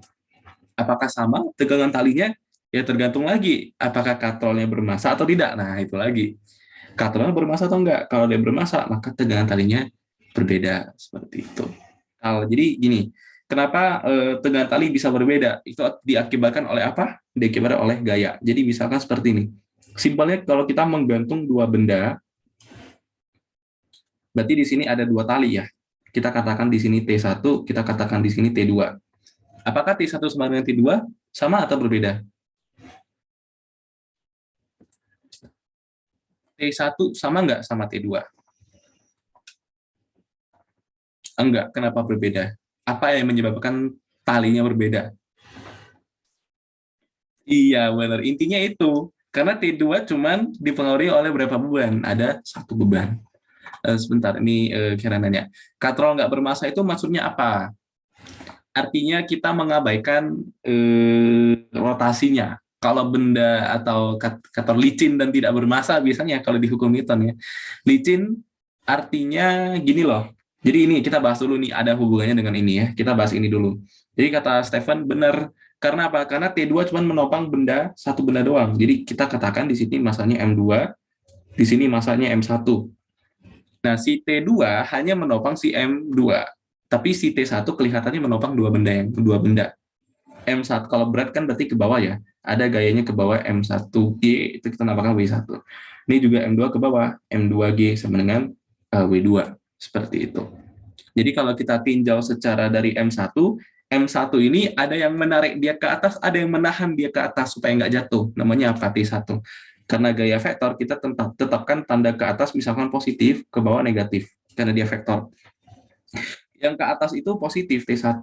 Apakah sama tegangan talinya? Ya tergantung lagi apakah katrolnya bermassa atau tidak. Nah, itu lagi. Katrolnya bermassa atau enggak? Kalau dia bermassa, maka tegangan talinya berbeda seperti itu. Jadi gini, kenapa tegangan tali bisa berbeda? Itu diakibatkan oleh apa? Diakibatkan oleh gaya. Jadi misalkan seperti ini. Simpelnya kalau kita menggantung dua benda, berarti di sini ada dua tali ya. Kita katakan di sini T1, kita katakan di sini T2. Apakah T1 sama dengan T2? Sama atau berbeda? T1 sama nggak sama T2? Enggak. Kenapa berbeda? Apa yang menyebabkan talinya berbeda? Iya, benar. Intinya itu. Karena T2 cuman dipengaruhi oleh berapa beban? Ada satu beban. Sebentar, ini kira nanya. Katrol nggak bermassa itu maksudnya apa? Artinya kita mengabaikan rotasinya. Kalau benda atau katrol licin dan tidak bermassa biasanya kalau di hukum Newton ya. Licin artinya gini loh. Jadi ini kita bahas dulu nih, ada hubungannya dengan ini ya. Kita bahas ini dulu. Jadi kata Stephen benar. Karena apa? Karena T2 cuma menopang satu benda doang. Jadi kita katakan di sini masanya M2, di sini masanya M1. Nah, si T2 hanya menopang si M2. Tapi si T1 kelihatannya menopang dua benda. M1 kalau berat kan berarti ke bawah ya. Ada gayanya ke bawah M1G, itu kita namakan W1. Ini juga M2 ke bawah, M2G sama dengan W2. Seperti itu. Jadi kalau kita tinjau secara dari M1 ini ada yang menarik dia ke atas, ada yang menahan dia ke atas supaya nggak jatuh. Namanya apa? T1. Karena gaya vektor, kita tetapkan tanda ke atas misalkan positif, ke bawah negatif. Karena dia vektor. Yang ke atas itu positif, T1.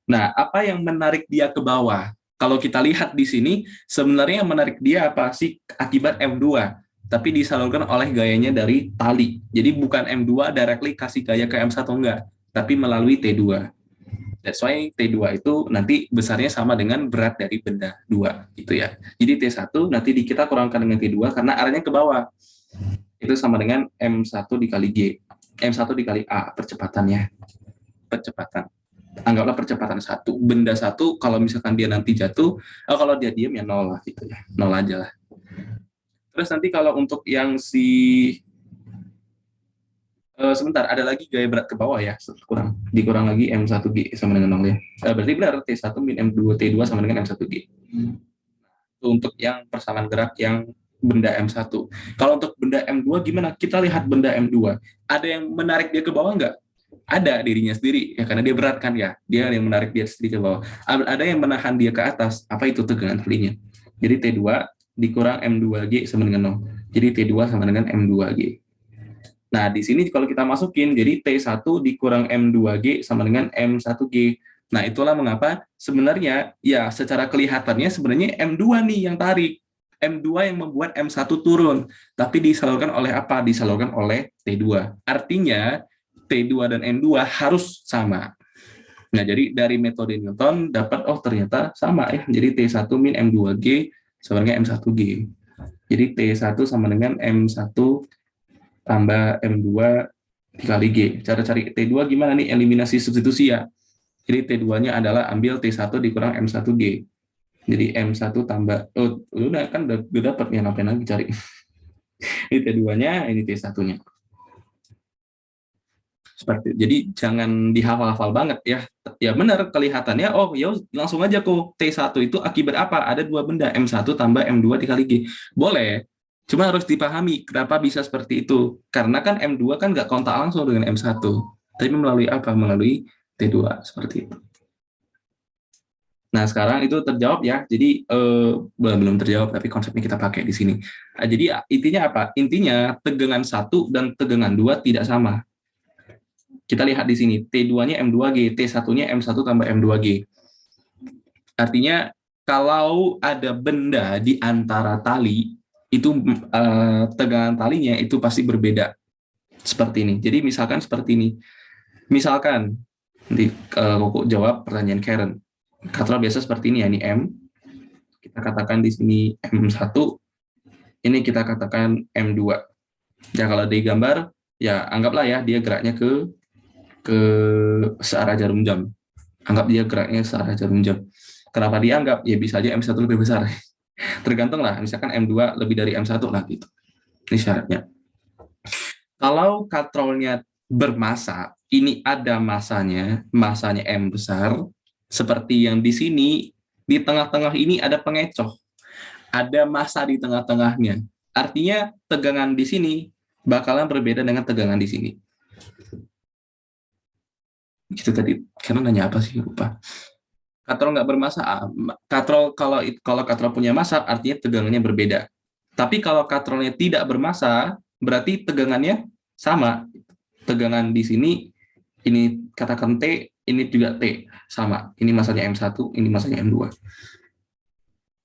Nah, apa yang menarik dia ke bawah? Kalau kita lihat di sini, sebenarnya yang menarik dia apa sih? Akibat M2. Tapi disalurkan oleh gayanya dari tali. Jadi bukan M2 directly kasih gaya ke M1 enggak, tapi melalui T2. That's why T2 itu nanti besarnya sama dengan berat dari benda 2 gitu ya. Jadi T1 nanti kita kurangkan dengan T2 karena arahnya ke bawah. Itu sama dengan M1 dikali G. M1 dikali A percepatannya. Percepatan. Anggaplah percepatan 1. Benda 1 kalau misalkan dia nanti jatuh, kalau dia diam ya 0 lah gitu ya. 0 aja lah. Terus nanti kalau untuk yang sebentar, ada lagi gaya berat ke bawah ya, dikurang lagi M1G sama dengan 0 ya. Berarti benar T1 min M2 T2 sama dengan M1G. Untuk yang persamaan gerak yang benda M1. Kalau untuk benda M2 gimana? Kita lihat benda M2. Ada yang menarik dia ke bawah nggak? Ada dirinya sendiri, ya karena dia berat kan ya. Dia yang menarik dia sendiri ke bawah. Ada yang menahan dia ke atas. Apa itu tegangan talinya? Jadi T2 dikurang M2G sama dengan 0. Jadi T2 sama dengan M2G. Nah, di sini kalau kita masukin, jadi T1 dikurang M2G sama dengan M1G. Nah, itulah mengapa sebenarnya, ya secara kelihatannya sebenarnya M2 nih yang tarik. M2 yang membuat M1 turun. Tapi disalurkan oleh apa? Disalurkan oleh T2. Artinya, T2 dan M2 harus sama. Nah, jadi dari metode Newton dapat, oh ternyata sama ya. Jadi T1 min M2G sama dengan M1G. Jadi T1 sama dengan M1 tambah M2 dikali G. Cara cari T2 gimana nih? Eliminasi substitusi ya. Jadi T2-nya adalah ambil T1 dikurang M1G. Jadi M1 tambah, udah kan udah dapat ya, ngapain lagi cari. Ini T2-nya, ini T1-nya. Seperti jadi jangan dihafal-hafal banget ya. Ya benar kelihatannya, oh ya langsung aja kok T1 itu akibat apa? Ada dua benda, M1 tambah M2 dikali G. Boleh. Cuma harus dipahami kenapa bisa seperti itu. Karena kan M2 kan nggak kontak langsung dengan M1. Tapi melalui apa? Melalui T2, seperti itu. Nah, sekarang itu terjawab ya. Jadi, belum terjawab, tapi konsepnya kita pakai di sini. Nah, jadi intinya apa? Intinya tegangan 1 dan tegangan 2 tidak sama. Kita lihat di sini, T2-nya M2G, T1-nya M1 tambah M2G. Artinya, kalau ada benda di antara tali, itu tegangan talinya itu pasti berbeda. Seperti ini. Jadi misalkan seperti ini. Misalkan, nanti Koko jawab pertanyaan Karen. Katrol biasa seperti ini ya, ini M. Kita katakan di sini M1, ini kita katakan M2. Ya kalau di gambar, ya anggaplah ya dia geraknya ke searah jarum jam. Anggap dia geraknya searah jarum jam. Kenapa dianggap? Ya bisa aja M1 lebih besar. Tergantung lah, misalkan M2 lebih dari M1 lah gitu. Ini syaratnya. Kalau katrolnya bermasa, ini ada masanya M besar, seperti yang di sini, di tengah-tengah ini ada pengecoh, ada massa di tengah-tengahnya. Artinya tegangan di sini bakalan berbeda dengan tegangan di sini. Gitu tadi, karena nanya apa sih, lupa. Katrol nggak bermassa, katrol kalau katrol punya massa, artinya tegangannya berbeda. Tapi kalau katrolnya tidak bermassa, berarti tegangannya sama. Tegangan di sini, ini katakan T, ini juga T, sama. Ini masanya M1, ini masanya M2.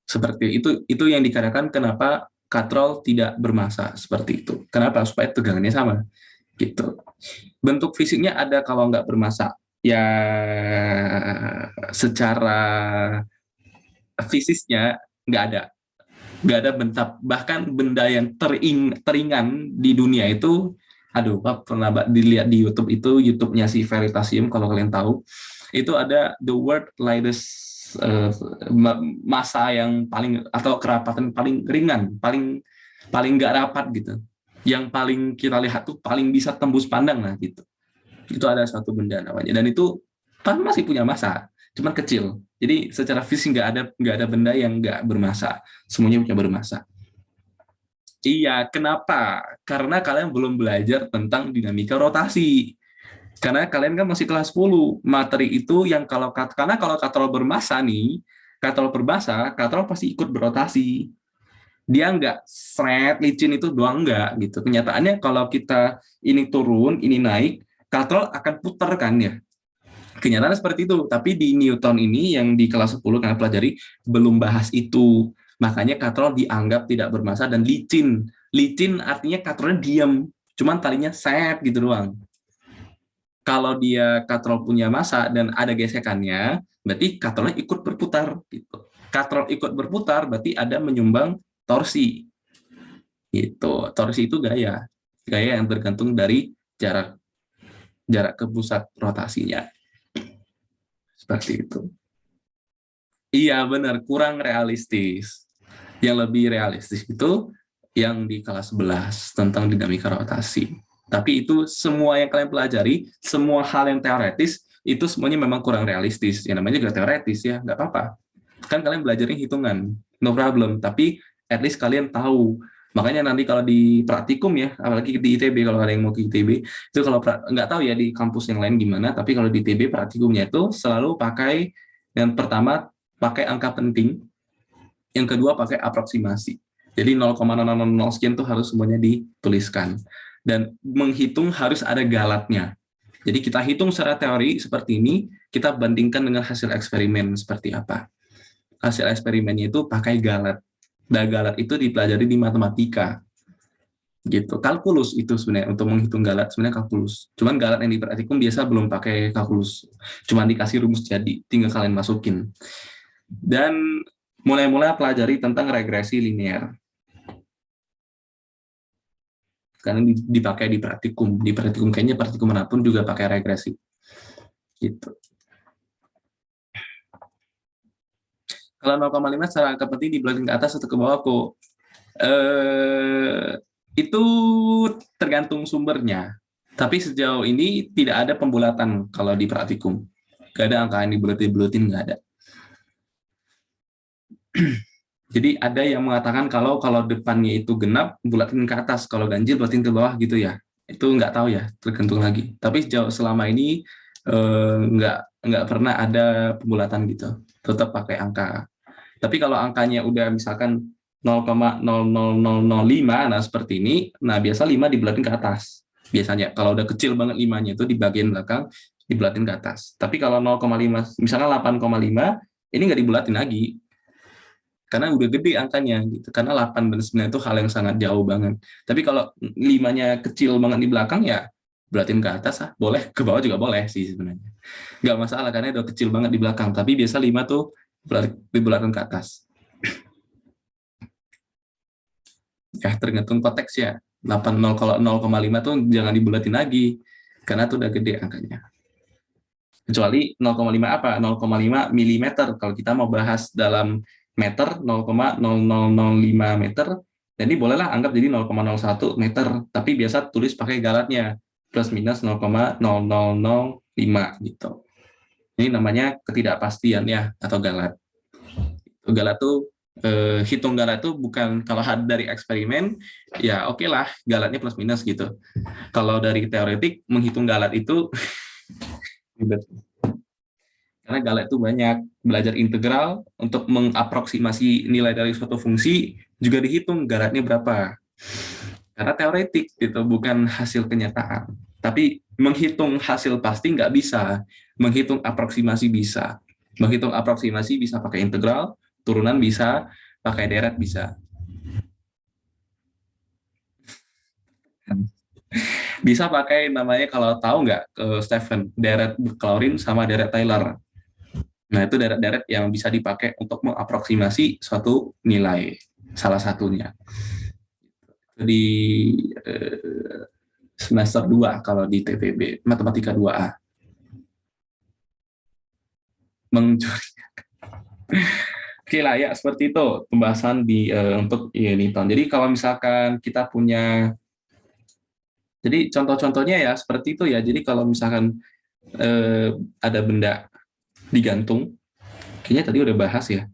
Seperti itu yang dikarenakan kenapa katrol tidak bermassa seperti itu. Kenapa? Supaya tegangannya sama. Gitu. Bentuk fisiknya ada kalau nggak bermassa. Ya secara fisiknya nggak ada. Nggak ada bentak. Bahkan benda yang teringan di dunia itu, aduh, Pak, pernah dilihat di YouTube itu, YouTube-nya si Veritasium, kalau kalian tahu, itu ada the world lightest massa yang paling, atau kerapatan paling ringan, paling nggak rapat gitu. Yang paling kita lihat tuh paling bisa tembus pandang lah gitu. Itu ada satu benda namanya, dan itu kan masih punya massa, cuman kecil. Jadi secara fisik nggak ada benda yang nggak bermassa, semuanya punya bermassa. Iya, kenapa? Karena kalian belum belajar tentang dinamika rotasi. Karena kalian kan masih kelas 10. Materi itu yang karena kalau katrol bermassa nih, katrol berbasa, katrol pasti ikut berotasi. Dia nggak licin itu doang, nggak gitu. Kenyataannya kalau kita ini turun, ini naik, katrol akan putar kan ya. Kenyataannya seperti itu. Tapi di Newton ini yang di kelas 10 kalian pelajari belum bahas itu. Makanya katrol dianggap tidak bermassa dan licin. Licin artinya katrolnya diam, cuman talinya set gitu doang. Kalau dia katrol punya massa dan ada gesekannya, berarti katrolnya ikut berputar gitu. Katrol ikut berputar berarti ada menyumbang torsi. Gitu. Torsi itu gaya yang tergantung dari jarak ke pusat rotasinya. Seperti itu. Iya benar, kurang realistis. Yang lebih realistis itu yang di kelas 11 tentang dinamika rotasi. Tapi itu semua yang kalian pelajari, semua hal yang teoretis, itu semuanya memang kurang realistis. Yang namanya juga teoretis ya, nggak apa-apa. Kan kalian belajarnya hitungan, no problem. Tapi at least kalian tahu. Makanya nanti kalau di praktikum ya, apalagi di ITB, kalau ada yang mau ke ITB, itu kalau nggak tahu ya di kampus yang lain gimana, tapi kalau di ITB praktikumnya itu selalu pakai, yang pertama pakai angka penting, yang kedua pakai aproksimasi. Jadi 0,000 sekian tuh harus semuanya dituliskan. Dan menghitung harus ada galatnya. Jadi kita hitung secara teori seperti ini, kita bandingkan dengan hasil eksperimen seperti apa. Hasil eksperimennya itu pakai galat. Dan galat itu dipelajari di matematika. Gitu. Kalkulus itu sebenarnya untuk menghitung galat, sebenarnya kalkulus. Cuman galat yang di praktikum biasa belum pakai kalkulus. Cuman dikasih rumus jadi, tinggal kalian masukin. Dan mulai-mulai pelajari tentang regresi linear. Karena dipakai di praktikum. Di praktikum kayaknya praktikum manapun juga pakai regresi. Gitu. Kalau 0,5 secara angka penting di ke atas atau ke bawah kok. Itu tergantung sumbernya. Tapi sejauh ini tidak ada pembulatan kalau di praktikum. Gak ada angka yang dibuletin, nggak ada. Jadi ada yang mengatakan kalau depannya itu genap, bulatin ke atas, kalau ganjil bulatin ke bawah gitu ya. Itu nggak tahu ya, tergantung lagi. Tapi sejauh selama ini nggak pernah ada pembulatan gitu. Tetap pakai angka. Tapi kalau angkanya udah misalkan 0,00005, nah seperti ini, nah biasa 5 dibulatin ke atas. Biasanya kalau udah kecil banget 5-nya itu di bagian belakang dibulatin ke atas. Tapi kalau 0,5, misalkan 8,5, ini nggak dibulatin lagi karena udah gede angkanya gitu. Karena 8 dan 9 itu hal yang sangat jauh banget. Tapi kalau 5-nya kecil banget di belakang ya bulatin ke atas boleh, ke bawah juga boleh sih sebenarnya. Nggak masalah karena udah kecil banget di belakang. Tapi biasa 5 tuh dibulatin ke atas. Ya tergantung konteks ya. 80 kalau 0,5 tuh jangan dibulatin lagi karena tuh udah gede angkanya. Kecuali 0,5 apa? 0,5 milimeter. Kalau kita mau bahas dalam meter 0,0005 meter, jadi bolehlah anggap jadi 0,01 meter. Tapi biasa tulis pakai galatnya plus minus 0,0005 gitu. Ini namanya ketidakpastian ya atau galat. Galat tuh hitung galat tuh bukan kalau dari eksperimen ya oke lah galatnya plus minus gitu. Kalau dari teoretik menghitung galat itu karena galet itu banyak belajar integral untuk mengaproksimasi nilai dari suatu fungsi juga dihitung galetnya berapa karena teoretik itu bukan hasil kenyataan tapi menghitung hasil pasti nggak bisa menghitung aproksimasi bisa pakai integral turunan bisa pakai deret bisa pakai namanya kalau tahu nggak Stephen deret Claurin sama deret Taylor. Nah, itu deret-deret yang bisa dipakai untuk mengaproksimasi suatu nilai, salah satunya. Di semester 2 kalau di TPB, Matematika 2A. Mencuri. Oke lah ya, seperti itu pembahasan di untuk Newton. Jadi kalau misalkan kita punya, jadi contoh-contohnya ya seperti itu ya. Jadi kalau misalkan ada benda digantung, kayaknya tadi udah bahas ya.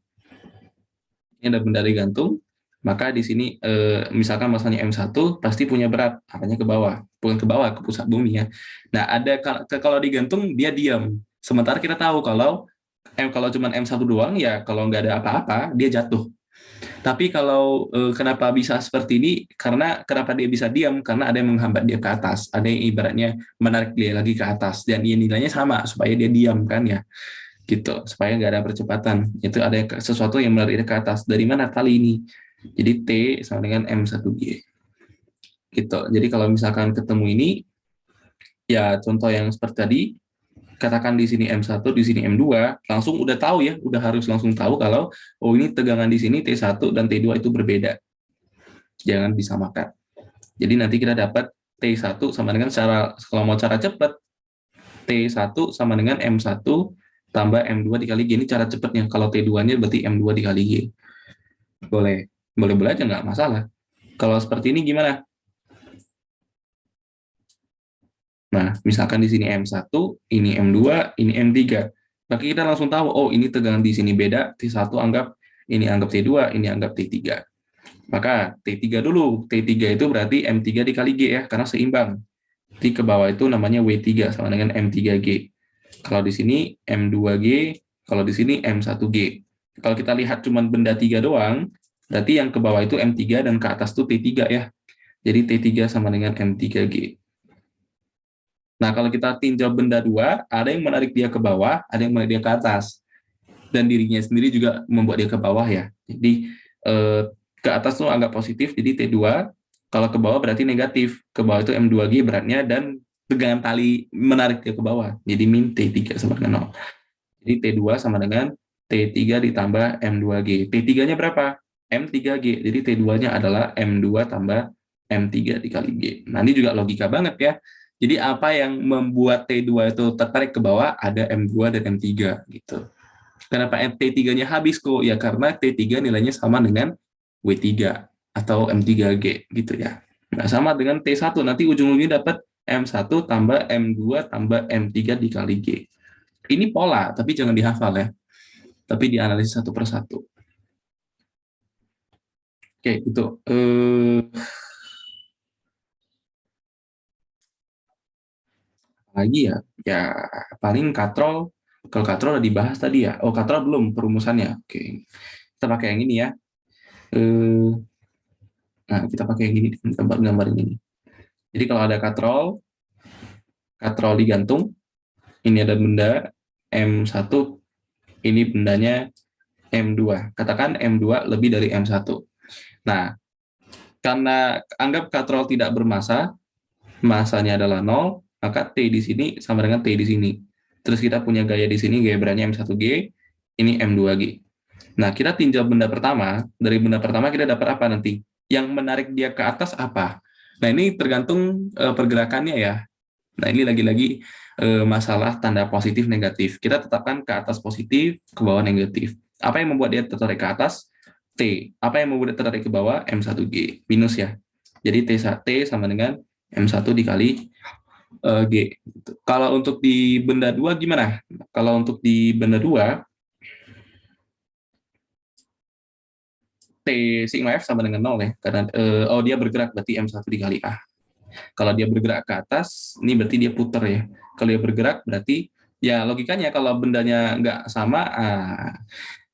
Ini ada benda digantung, maka di sini misalkan masanya M1 pasti punya berat, arahnya ke bawah, bukan ke bawah, ke pusat bumi ya. Nah, ada kalau digantung dia diam. Sementara kita tahu kalau cuma M1 doang ya kalau nggak ada apa-apa dia jatuh. Tapi kalau kenapa bisa seperti ini? Karena kenapa dia bisa diam? Karena ada yang menghambat dia ke atas, ada yang ibaratnya menarik dia lagi ke atas dan dia nilainya sama supaya dia diam kan ya gitu supaya nggak ada percepatan itu ada sesuatu yang menarik ke atas dari mana tali ini jadi T sama dengan M1G gitu jadi kalau misalkan ketemu ini ya contoh yang seperti tadi katakan di sini M1 di sini M2 langsung udah tahu ya udah harus langsung tahu kalau oh ini tegangan di sini T1 dan T2 itu berbeda jangan disamakan jadi nanti kita dapat T1 sama dengan kalau mau cara cepat T1 sama dengan M1 tambah M2 dikali G. Ini cara cepatnya. Kalau T2-nya berarti M2 dikali G. Boleh. Boleh-boleh aja, nggak masalah. Kalau seperti ini gimana? Nah, misalkan di sini M1, ini M2, ini M3. Maka kita langsung tahu, oh ini tegangan di sini beda, T1 anggap T2, ini anggap T3. Maka T3 dulu. T3 itu berarti M3 dikali G ya, karena seimbang. Di ke bawah itu namanya W3 sama dengan M3G. Kalau di sini M2G, kalau di sini M1G. Kalau kita lihat cuma benda 3 doang, berarti yang ke bawah itu M3 dan ke atas itu T3 ya. Jadi T3 sama dengan M3G. Nah, kalau kita tinjau benda 2, ada yang menarik dia ke bawah, ada yang menarik dia ke atas. Dan dirinya sendiri juga membuat dia ke bawah ya. Jadi ke atas tuh agak positif, jadi T2. Kalau ke bawah berarti negatif. Ke bawah itu M2G beratnya dan tegangan tali menarik dia ke bawah. Jadi min T3 sama dengan 0. Jadi T2 sama dengan T3 ditambah M2G. T3-nya berapa? M3G. Jadi T2-nya adalah M2 tambah M3 dikali G. Nah, ini juga logika banget ya. Jadi apa yang membuat T2 itu tertarik ke bawah ada M2 dan M3 gitu. Kenapa T3-nya habis kok? Ya karena T3 nilainya sama dengan W3 atau M3G gitu ya. Nah, sama dengan T1 nanti ujung-ujungnya dapat M1 tambah M2 tambah M3 dikali G. Ini pola, tapi jangan dihafal ya. Tapi dianalisis satu persatu. Oke, itu. Lagi ya, ya paling katrol. Kalau katrol udah dibahas tadi ya. Oh, katrol belum perumusannya. Oke, kita pakai yang ini ya. Eh, nah, kita pakai yang ini, gambar-gambar ini. Jadi kalau ada katrol, katrol digantung, ini ada benda M1, ini bendanya M2. Katakan M2 lebih dari M1. Nah, karena anggap katrol tidak bermasa, masanya adalah 0, maka T di sini sama dengan T di sini. Terus kita punya gaya di sini, gaya berannya M1G, ini M2G. Nah, kita tinjau benda pertama, dari benda pertama kita dapat apa nanti? Yang menarik dia ke atas apa? Nah, ini tergantung pergerakannya ya. Nah, ini lagi-lagi masalah tanda positif negatif. Kita tetapkan ke atas positif, ke bawah negatif. Apa yang membuat dia tertarik ke atas? T. Apa yang membuat dia tertarik ke bawah? M1G. Minus ya. Jadi T sama dengan M1 dikali G. Kalau untuk di benda 2 gimana? Kalau untuk di benda 2, T sigma F sama dengan 0 ya. Karena oh dia bergerak berarti M1 dikali A. Kalau dia bergerak ke atas, ini berarti dia putar ya. Kalau dia bergerak berarti ya logikanya kalau bendanya nggak sama,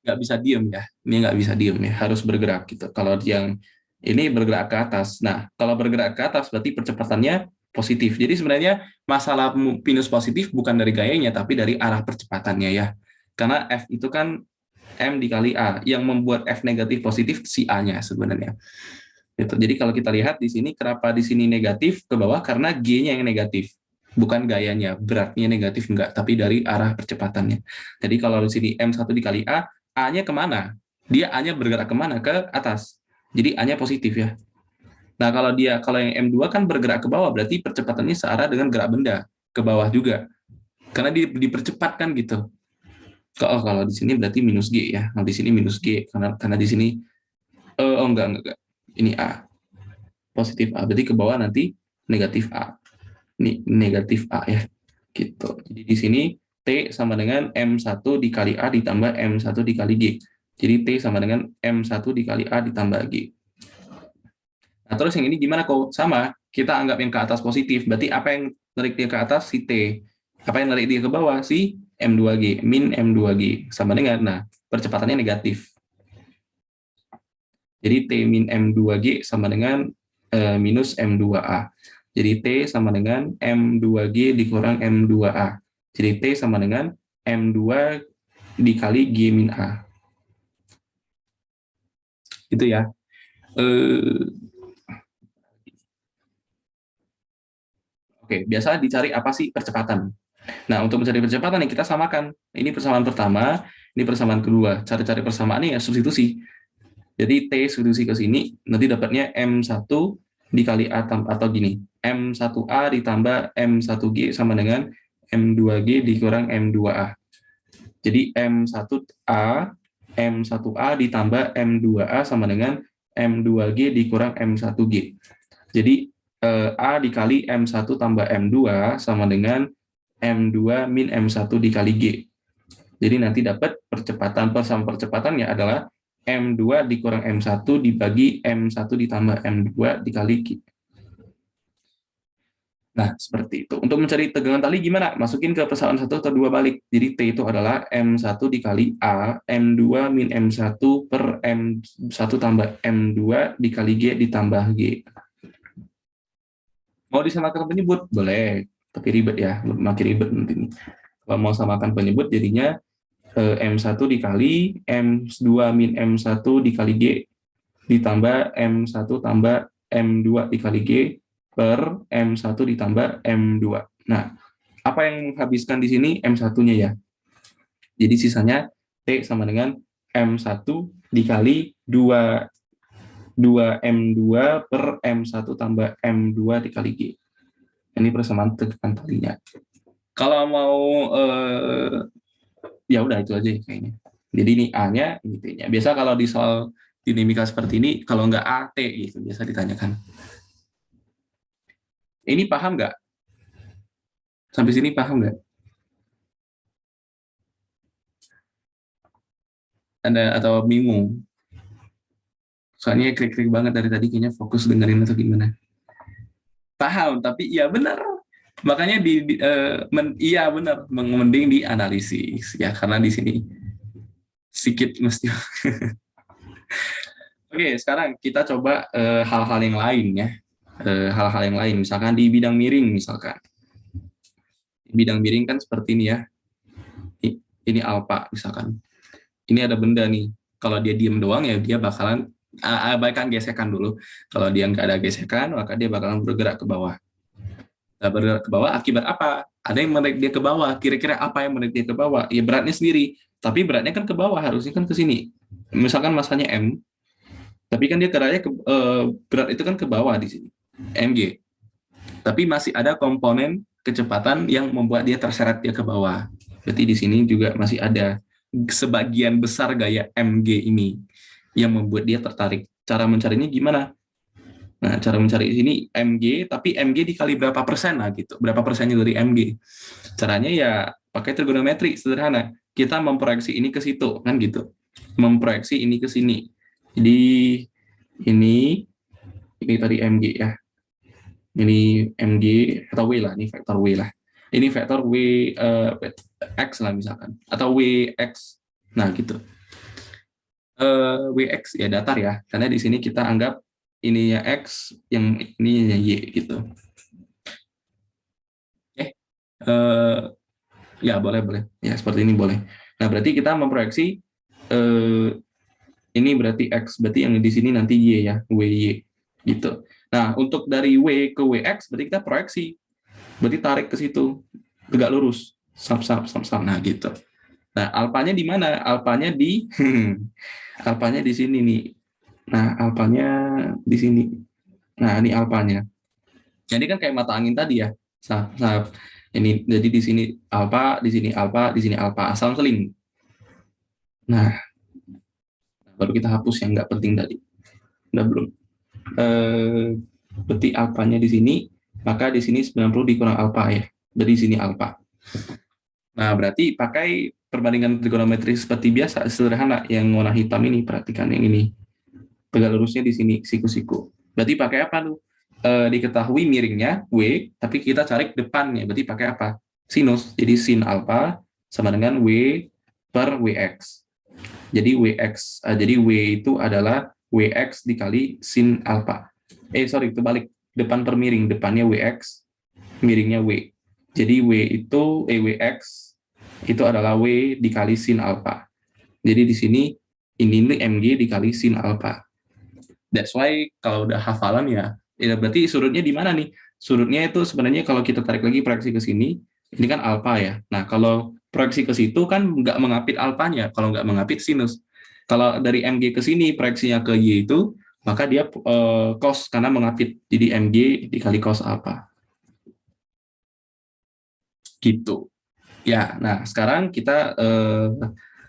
nggak bisa diem ya. Ini nggak bisa diem ya, harus bergerak gitu. Kalau yang ini bergerak ke atas. Nah, kalau bergerak ke atas berarti percepatannya positif. Jadi sebenarnya masalah pinus positif bukan dari gayanya, tapi dari arah percepatannya ya. Karena F itu kan M dikali A, yang membuat F negatif positif si A-nya sebenarnya. Gitu. Jadi kalau kita lihat di sini, kenapa di sini negatif ke bawah? Karena G-nya yang negatif, bukan gayanya, beratnya negatif enggak, tapi dari arah percepatannya. Jadi kalau di sini M1 dikali A, A-nya kemana? Dia A-nya bergerak kemana? Ke atas. Jadi A-nya positif ya. Nah kalau yang M2 kan bergerak ke bawah, berarti percepatannya searah dengan gerak benda, ke bawah juga. Karena dipercepat kan gitu. Kalau di sini berarti minus G ya. Nah di sini minus G, karena di sini, oh enggak. Ini A. Positif A. Berarti ke bawah nanti negatif A. Ini negatif A ya. Gitu. Jadi di sini T sama dengan M1 dikali A ditambah M1 dikali G. Jadi T sama dengan M1 dikali A ditambah G. Nah, terus yang ini gimana kok? Sama, kita anggap yang ke atas positif. Berarti apa yang narik dia ke atas? Si T. Apa yang narik dia ke bawah? Si M2G. Min M2G. Sama dengan, nah, percepatannya negatif. Jadi T min M2G sama dengan minus M2A. Jadi T sama dengan M2G dikurang M2A. Jadi T sama dengan M2 dikali G min A. Gitu ya. Oke, biasa dicari apa sih percepatan. Nah, untuk mencari percepatan yang kita samakan. Ini persamaan pertama, ini persamaan kedua. Cari-cari persamaan ini ya substitusi. Jadi T substitusi ke sini, nanti dapatnya M1 dikali A atau gini. M1A ditambah M1G sama dengan M2G dikurang M2A. Jadi M1A ditambah M2A sama dengan M2G dikurang M1G. Jadi A dikali M1 tambah M2 sama dengan M2 min M1 dikali G. Jadi nanti dapat persamaan percepatannya adalah M2 dikurang M1 dibagi M1 ditambah M2 dikali G. Nah, seperti itu. Untuk mencari tegangan tali gimana? Masukin ke persamaan 1 atau 2 balik. Jadi T itu adalah M1 dikali A, M2 min M1 per M1 tambah M2 dikali G ditambah G. Mau disamakan penyebut? Boleh. Tapi ribet ya, makin ribet nanti. Kalau mau samakan penyebut jadinya M1 dikali M2 min M1 dikali G ditambah M1 tambah M2 dikali G per M1 ditambah M2. Nah, apa yang menghabiskan di sini M1-nya ya. Jadi sisanya T sama dengan M1 dikali 2 per M1 tambah M2 dikali G. Ini persamaan tegangan talinya. Kalau mau ya udah itu aja kayaknya. Jadi ini A-nya, ini T-nya. Biasa kalau di soal dinamika seperti ini, kalau nggak A, T gitu, biasa ditanyakan. Ini paham nggak? Sampai sini paham nggak? Ada atau bingung? Soalnya krik-krik banget dari tadi, kayaknya fokus dengerin atau gimana. Paham, tapi iya benar. Makanya iya benar, mending dianalisis ya, karena di sini sedikit mesti. Oke, sekarang kita coba hal-hal yang lain ya. Hal-hal yang lain, misalkan di bidang miring misalkan. Di bidang miring kan seperti ini ya. Ini alpha misalkan. Ini ada benda nih. Kalau dia diem doang ya dia bakalan abaikan gesekan dulu. Kalau dia nggak ada gesekan, maka dia bakalan bergerak ke bawah. Nah, bergerak ke bawah akibat apa? Ada yang menarik dia ke bawah. Kira-kira apa yang menarik dia ke bawah? Ya beratnya sendiri. Tapi beratnya kan ke bawah, harusnya kan ke sini. Misalkan masanya M, tapi kan dia geraknya berat itu kan ke bawah di sini. mg. Tapi masih ada komponen kecepatan yang membuat dia terseret dia ke bawah. Berarti di sini juga masih ada sebagian besar gaya mg ini yang membuat dia tertarik. Cara mencarinya gimana? Nah, cara mencari ini mg, tapi mg dikali berapa persen lah gitu. Berapa persennya dari mg? Caranya ya pakai trigonometri sederhana. Kita memproyeksi ini ke situ kan gitu. Memproyeksi ini ke sini. Jadi ini tadi mg ya. Ini mg atau w lah, ini vektor w lah. Ini vektor w x lah misalkan, atau wx. Nah gitu. Wx ya datar ya, karena di sini kita anggap ininya x, yang ininya y gitu. Ya boleh ya, seperti ini boleh. Nah berarti kita memproyeksi ini berarti x, berarti yang di sini nanti y ya, wy gitu. Nah untuk dari w ke wx berarti kita proyeksi, berarti tarik ke situ tegak lurus, sap. Nah gitu. Nah alpanya di mana? Alpanya di alpanya di sini nih. Nah alpanya di sini. Nah ini alpanya. Jadi kan kayak mata angin tadi ya. Sap. Ini jadi di sini alpa, di sini alpa, di sini alpa, asal seling. Nah baru kita hapus yang nggak penting tadi. Udah belum? Berarti alpanya di sini, maka di sini 90 dikurang alpa ya. Dari sini alpa. Nah, berarti pakai perbandingan trigonometri seperti biasa, sederhana. Yang warna hitam ini, perhatikan yang ini. Tegak lurusnya di sini, siku-siku. Berarti pakai apa tuh? Diketahui miringnya, W, tapi kita cari depannya. Berarti pakai apa? Sinus. Jadi sin alpha sama dengan W per WX. Jadi jadi W itu adalah WX dikali sin alpha. Sorry, itu balik. Depan per miring. Depannya WX, miringnya W. Jadi W itu WX itu adalah W dikali sin alpha. Jadi di sini ini mg dikali sin alpha. That's why kalau udah hafalan ya berarti sudutnya di mana nih? Sudutnya itu sebenarnya kalau kita tarik lagi proyeksi ke sini, ini kan alpha ya. Nah kalau proyeksi ke situ kan nggak mengapit alpanya, kalau nggak mengapit sinus. Kalau dari mg ke sini proyeksinya ke y itu, maka dia cos karena mengapit. Jadi mg dikali cos alpha. Gitu. Ya, nah sekarang kita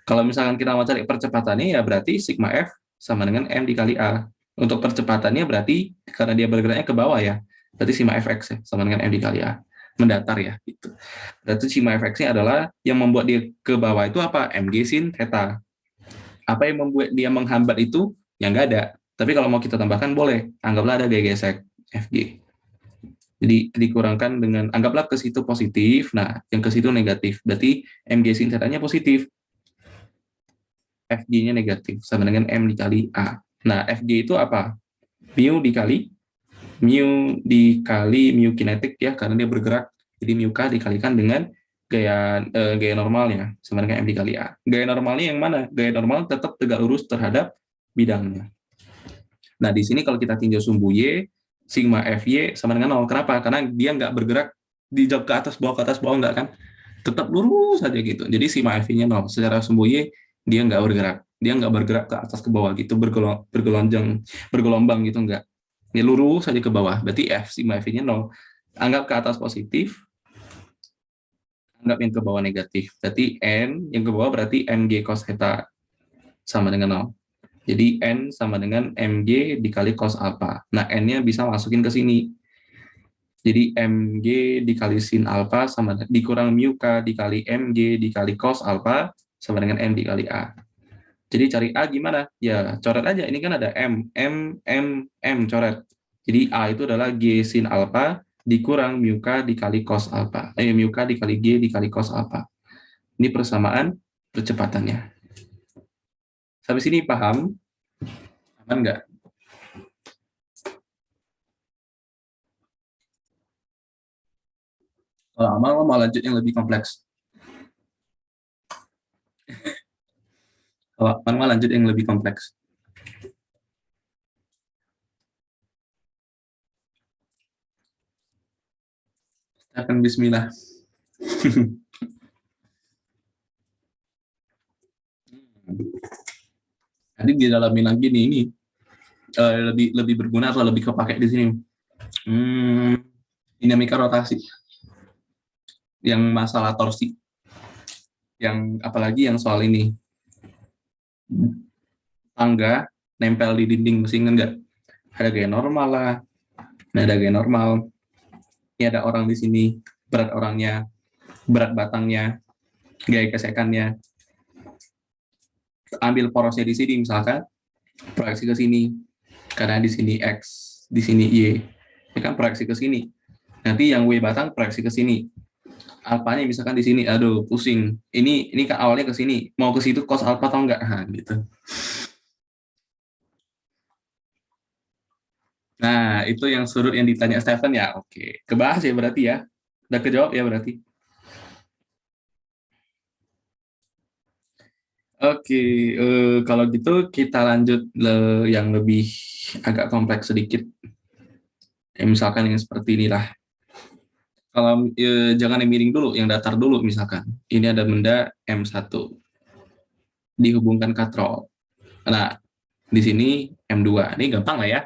kalau misalkan kita mau cari percepatannya ya berarti sigma F sama dengan M dikali A. Untuk percepatannya berarti karena dia bergeraknya ke bawah ya, berarti sigma Fx ya sama dengan M dikali A. Mendatar ya gitu. Berarti sigma Fx-nya adalah yang membuat dia ke bawah itu apa? Mg sin theta. Apa yang membuat dia menghambat itu? Yang nggak ada. Tapi kalau mau kita tambahkan boleh. Anggaplah ada gaya gesek Fg. Jadi dikurangkan dengan, anggaplah ke situ positif, nah yang ke situ negatif. Berarti mg sin theta-nya positif. Fg-nya negatif, sama dengan M dikali A. Nah, Fg itu apa? Mu dikali mu kinetik ya, karena dia bergerak. Jadi mu K dikalikan dengan gaya normalnya, sama dengan M dikali A. Gaya normalnya yang mana? Gaya normal tetap tegak lurus terhadap bidangnya. Nah, di sini kalau kita tinjau sumbu Y, sigma Fy sama dengan 0. Kenapa? Karena dia nggak bergerak di jauh ke atas bawah nggak kan? Tetap lurus saja gitu. Jadi sigma Fy-nya 0. Secara sumbu Y, dia nggak bergerak. Dia nggak bergerak ke atas ke bawah gitu, bergelombang gitu nggak. Dia lurus saja ke bawah. Berarti sigma Fy-nya 0. Anggap ke atas positif, anggap yang ke bawah negatif. Berarti N yang ke bawah berarti Mg cos theta sama dengan 0. Jadi N sama dengan Mg dikali cos alpha. Nah, N-nya bisa masukin ke sini. Jadi Mg dikali sin alpha sama dikurang mu K dikali Mg dikali cos alpha sama dengan M dikali A. Jadi cari A gimana? Ya, coret aja. Ini kan ada M, coret. Jadi A itu adalah G sin alfa dikurang mu K dikali cos alfa. Mu K dikali G dikali cos alfa. Ini persamaan percepatannya. Sampai sini paham? Aman nggak? Kalau aman, mau lanjut yang lebih kompleks. Kalau aman, mau lanjut yang lebih kompleks. Akan bismillah. Jadi didalamin lagi nih, ini lebih berguna atau lebih kepake di sini. Dinamika rotasi. Yang masalah torsi. Yang apalagi yang soal ini. Tangga nempel di dinding, masih ingat nggak? Ada gaya normal lah. Nah, ada gaya normal. Ini ada orang di sini, berat orangnya, berat batangnya, gaya gesekannya. Ambil porosnya di sini misalkan, proyeksi ke sini. Karena di sini X, di sini Y. Ini kan proyeksi ke sini. Nanti yang W batang proyeksi ke sini. Alfanya misalkan di sini, aduh pusing. Ini kan awalnya ke sini, mau ke situ cos alfa atau enggak? Nah, gitu. Nah, itu yang sudut yang ditanya Stephen ya. Oke, kebahas ya berarti ya. Udah kejawab ya berarti. Oke, kalau gitu kita lanjut yang lebih agak kompleks sedikit. Misalkan yang seperti inilah. Kalau jangan yang miring dulu, yang datar dulu misalkan. Ini ada benda M1 dihubungkan katrol. Nah, di sini M2. Ini gampang lah ya.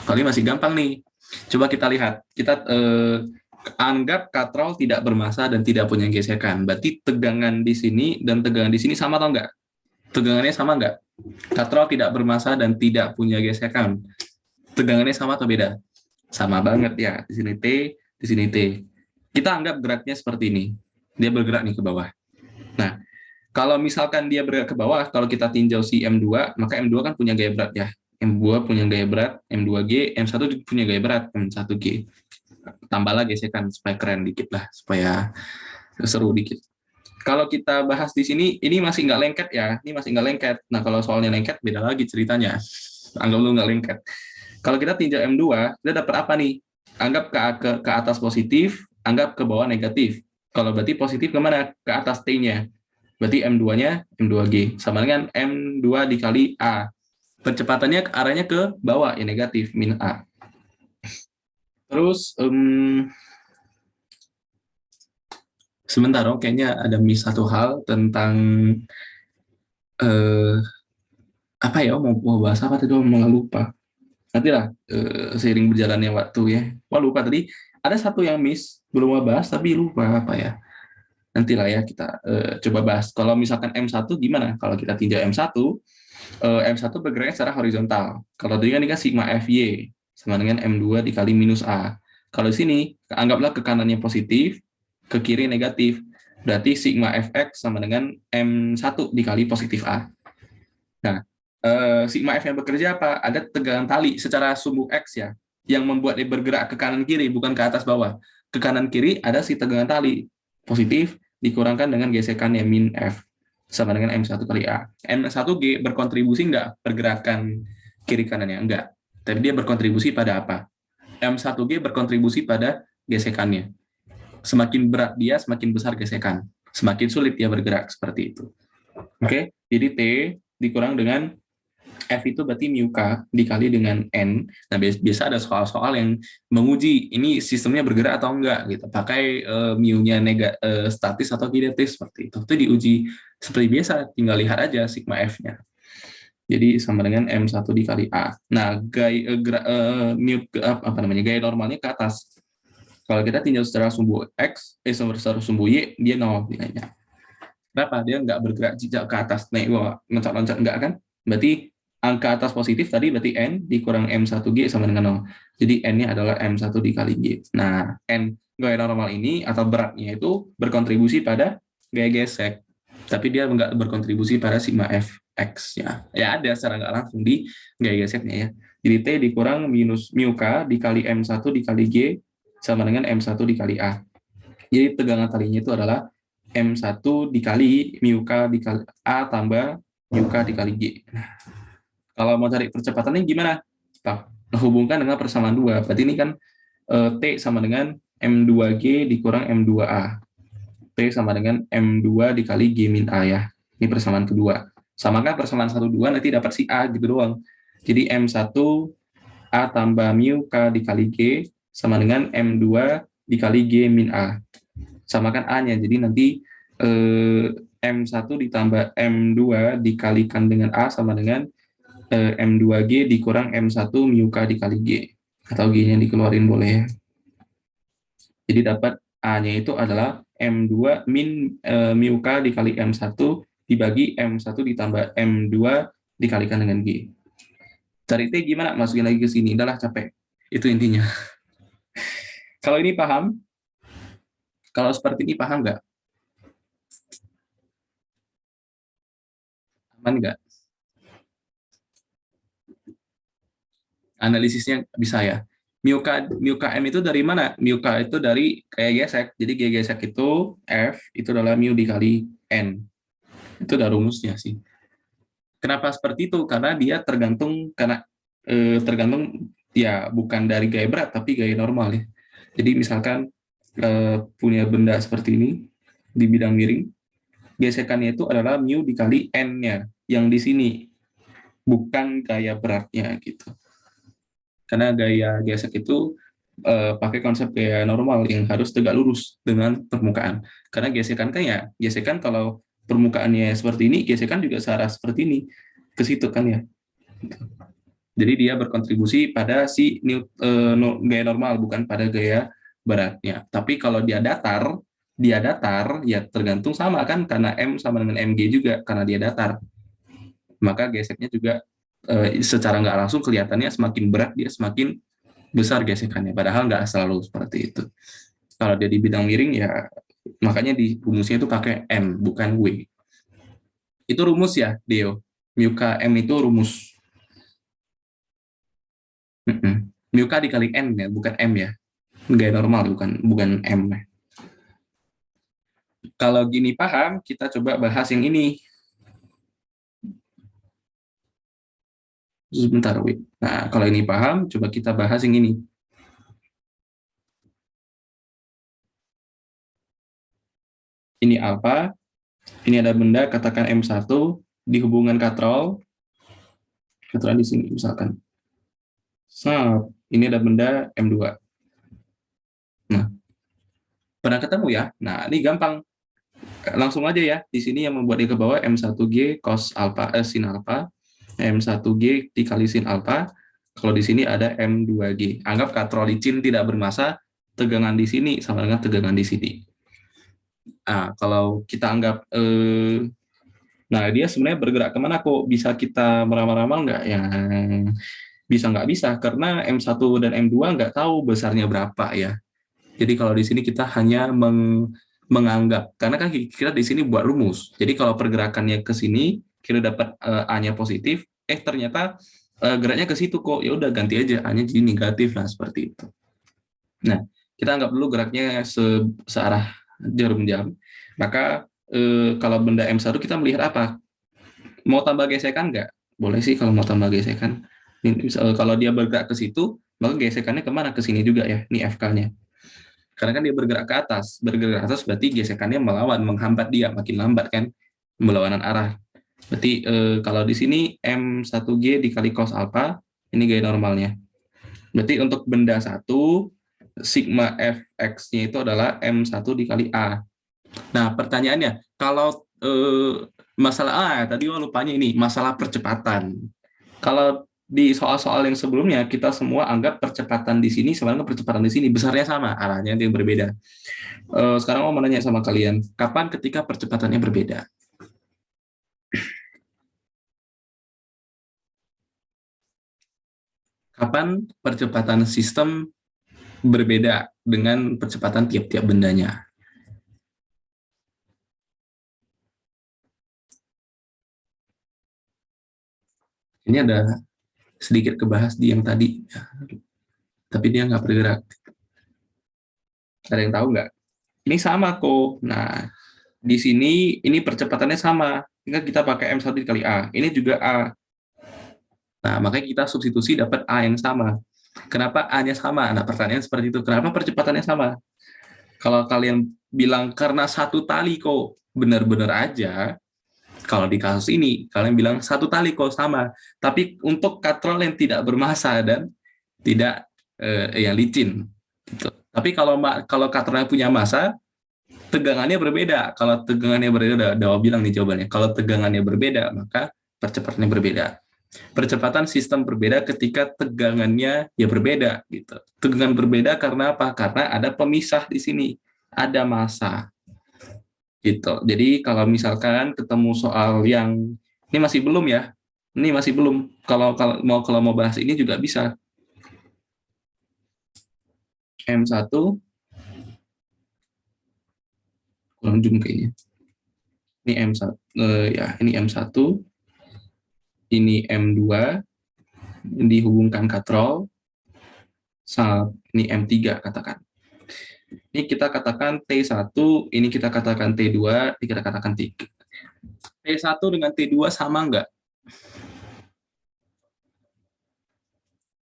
Kalau ini masih gampang nih. Coba kita lihat. Kita anggap katrol tidak bermassa dan tidak punya gesekan. Berarti tegangan di sini dan tegangan di sini sama atau enggak? Tegangannya sama enggak? Katrol tidak bermassa dan tidak punya gesekan. Tegangannya sama atau beda? Sama banget ya. Di sini T, di sini T. Kita anggap geraknya seperti ini. Dia bergerak nih ke bawah. Nah, kalau misalkan dia bergerak ke bawah, kalau kita tinjau si M2, maka M2 kan punya gaya berat ya. M2 punya gaya berat, M2G, M1 punya gaya berat, M1G. Tambahlah gesekan supaya keren dikit lah, supaya seru dikit. Kalau kita bahas di sini, ini masih nggak lengket ya, ini masih nggak lengket. Nah, kalau soalnya lengket, beda lagi ceritanya. Anggap lu nggak lengket. Kalau kita tinjau M2, kita dapat apa nih? Anggap ke atas positif, anggap ke bawah negatif. Kalau berarti positif kemana? Ke atas T-nya. Berarti M2-nya M2G. Sama dengan M2 dikali A. Percepatannya arahnya ke bawah, ya negatif, min A. Terus, sebentar, kayaknya ada miss satu hal tentang eh, apa ya, mau bahas apa tadi, mau lupa. Nantilah seiring berjalannya waktu ya. Wah, lupa tadi. Ada satu yang miss, belum mau bahas, tapi lupa apa ya. Nantilah ya kita coba bahas. Kalau misalkan M1 gimana? Kalau kita tinjau M1, M1 bergeraknya secara horizontal. Kalau tadi kan ini kan sigma FY sama dengan M2 dikali minus A. Kalau di sini, anggaplah ke kanannya positif, ke kiri negatif. Berarti sigma Fx sama dengan M1 dikali positif A. Nah, sigma F yang bekerja apa? Ada tegangan tali secara sumbu X ya, yang membuat dia bergerak ke kanan kiri, bukan ke atas bawah. Ke kanan kiri ada si tegangan tali positif dikurangkan dengan gesekannya min F sama dengan M1 kali A. M1G berkontribusi enggak pergerakan kiri kanannya? Enggak. Tapi dia berkontribusi pada apa? M1G berkontribusi pada gesekannya. Semakin berat dia, semakin besar gesekan. Semakin sulit dia bergerak, seperti itu. Oke, jadi T dikurang dengan F itu berarti mu K dikali dengan N. Nah, biasa ada soal-soal yang menguji ini sistemnya bergerak atau enggak gitu. Pakai mu-nya statis atau kinetis seperti itu. Itu diuji seperti biasa, tinggal lihat aja sigma F-nya. Jadi sama dengan M1 dikali A. Nah, gaya normalnya ke atas. Kalau kita tinjau secara sumbu X, secara sumbu Y, dia 0 nilainya. Kenapa? Dia nggak bergerak jejak ke atas, naik loncat-loncat enggak kan? Berarti angka atas positif tadi berarti N dikurang M1G sama dengan 0. Jadi N-nya adalah M1 dikali G. Nah, N gaya normal ini atau beratnya itu berkontribusi pada gaya gesek. Tapi dia nggak berkontribusi pada sigma fx ya. Ya ada secara nggak langsung di gaya geseknya ya. Jadi T dikurang minus mu K dikali M1 dikali G sama dengan M1 dikali A. Jadi tegangan talinya itu adalah M1 dikali mu K dikali A tambah mu K dikali G. Nah, kalau mau cari percepatannya gimana? Kita hubungkan dengan persamaan 2. Berarti ini kan T sama dengan M2G dikurang M2A. T sama dengan M2 dikali G min A ya. Ini persamaan kedua. Samakan persamaan 1, 2, nanti dapat si A gitu doang. Jadi M1 A tambah mu K dikali G sama dengan M2 dikali G min A. Samakan A-nya, jadi nanti M1 ditambah M2 dikalikan dengan A sama dengan M2G dikurang M1 mu K dikali G. Atau G-nya dikeluarin boleh ya. Jadi dapat A-nya itu adalah M2 min mu K dikali M1 dibagi M1 ditambah M2 dikalikan dengan G. Cari T gimana? Masukin lagi ke sini. Udahlah capek. Itu intinya. Kalau ini paham? Kalau seperti ini paham nggak? Aman nggak? Analisisnya bisa ya. Mu KM itu dari mana? Mu K itu dari gaya gesek. Jadi gaya gesek itu F itu adalah mu dikali N. Itu udah rumusnya sih. Kenapa seperti itu? Karena dia tergantung ya bukan dari gaya berat tapi gaya normal ya. Jadi misalkan punya benda seperti ini di bidang miring, gesekannya itu adalah mu dikali N-nya yang di sini, bukan gaya beratnya gitu. Karena gaya gesek itu pakai konsep gaya normal yang harus tegak lurus dengan permukaan. Karena gesekan kan ya, gesekan kalau permukaannya seperti ini, gesekan juga searah seperti ini ke situ kan ya. Jadi dia berkontribusi pada si gaya normal bukan pada gaya beratnya. Tapi kalau dia datar ya tergantung sama kan karena M sama dengan mg juga karena dia datar. Maka geseknya juga secara nggak langsung kelihatannya semakin berat dia semakin besar gesekannya. Padahal nggak selalu seperti itu. Kalau dia di bidang miring ya makanya di rumusnya itu pakai M bukan W. Itu rumus ya, Deo. Mu K M itu rumus. Mu K dikali N ya, bukan M ya. Gaya normal bukan M. Kalau gini paham, kita coba bahas yang ini. Sebentar, wait. Nah, kalau ini paham, coba kita bahas yang ini. Ini alfa, ini ada benda, katakan M1, di hubungan katrol di sini misalkan. Ini ada benda M2. Nah, pernah ketemu ya? Nah, ini gampang. Langsung aja ya. Di sini yang membuat dia ke bawah M1G cos alpha, sin alpha, M1G dikali sin alpha. Kalau di sini ada M2G. Anggap katrolicin tidak bermassa, tegangan di sini sama dengan tegangan di sini. Nah, kalau kita anggap, nah dia sebenarnya bergerak kemana kok? Bisa kita meramal-ramal nggak? Ya, bisa nggak bisa, karena M1 dan M2 nggak tahu besarnya berapa ya. Jadi kalau di sini kita hanya menganggap, karena kan kita di sini buat rumus. Jadi kalau pergerakannya ke sini, kita dapat A-nya positif, ternyata geraknya ke situ kok. Ya udah ganti aja A-nya jadi negatif lah seperti itu. Nah, kita anggap dulu geraknya searah jarum jam. Maka kalau benda M1 kita melihat apa? Mau tambah gesekan nggak? Boleh sih kalau mau tambah gesekan. Kalau dia bergerak ke situ, maka gesekannya kemana? Ke sini juga ya. Ini FK-nya. Karena kan dia bergerak ke atas. Bergerak ke atas berarti gesekannya melawan, menghambat dia. Makin lambat kan berlawanan arah. Berarti kalau di sini M1G dikali cos alpha, ini gaya normalnya. Berarti untuk benda satu, sigma fx-nya itu adalah M1 dikali A. Nah, pertanyaannya, kalau masalah tadi lupanya ini, masalah percepatan. Kalau di soal-soal yang sebelumnya, kita semua anggap percepatan di sini sama dengan percepatan di sini, besarnya sama, arahnya yang berbeda. Sekarang mau nanya sama kalian, kapan ketika percepatannya berbeda? Kapan percepatan sistem berbeda dengan percepatan tiap-tiap bendanya? Ini ada sedikit kebahas di yang tadi, tapi dia nggak bergerak. Ada yang tahu nggak? Ini sama kok. Nah, di sini ini percepatannya sama. Tinggal kita pakai M1 dikali A. Ini juga A. Nah, makanya kita substitusi dapat A yang sama. Kenapa A-nya sama? Nah, pertanyaan seperti itu. Kenapa percepatannya sama? Kalau kalian bilang karena satu tali kok, benar-benar aja. Kalau di kasus ini, kalian bilang satu tali kok sama. Tapi untuk katrol yang tidak bermassa dan tidak yang licin. Gitu. Tapi kalau katrolnya punya massa, tegangannya berbeda. Kalau tegangannya berbeda, udah bilang nih jawabannya. Kalau tegangannya berbeda, maka percepatannya berbeda. Percepatan sistem berbeda ketika tegangannya ya berbeda gitu. Tegangan berbeda karena apa? Karena ada pemisah di sini, ada massa gitu. Jadi kalau misalkan ketemu soal yang ini masih belum ya, ini masih belum. Kalau mau bahas ini juga bisa. M1 kurang zoom kayaknya. Ini M1 ya, ini M1, ini M2 dihubungkan katrol, ini M3 katakan. Ini kita katakan T1, ini kita katakan T2, ini kita katakan T. T1 dengan T2 sama enggak?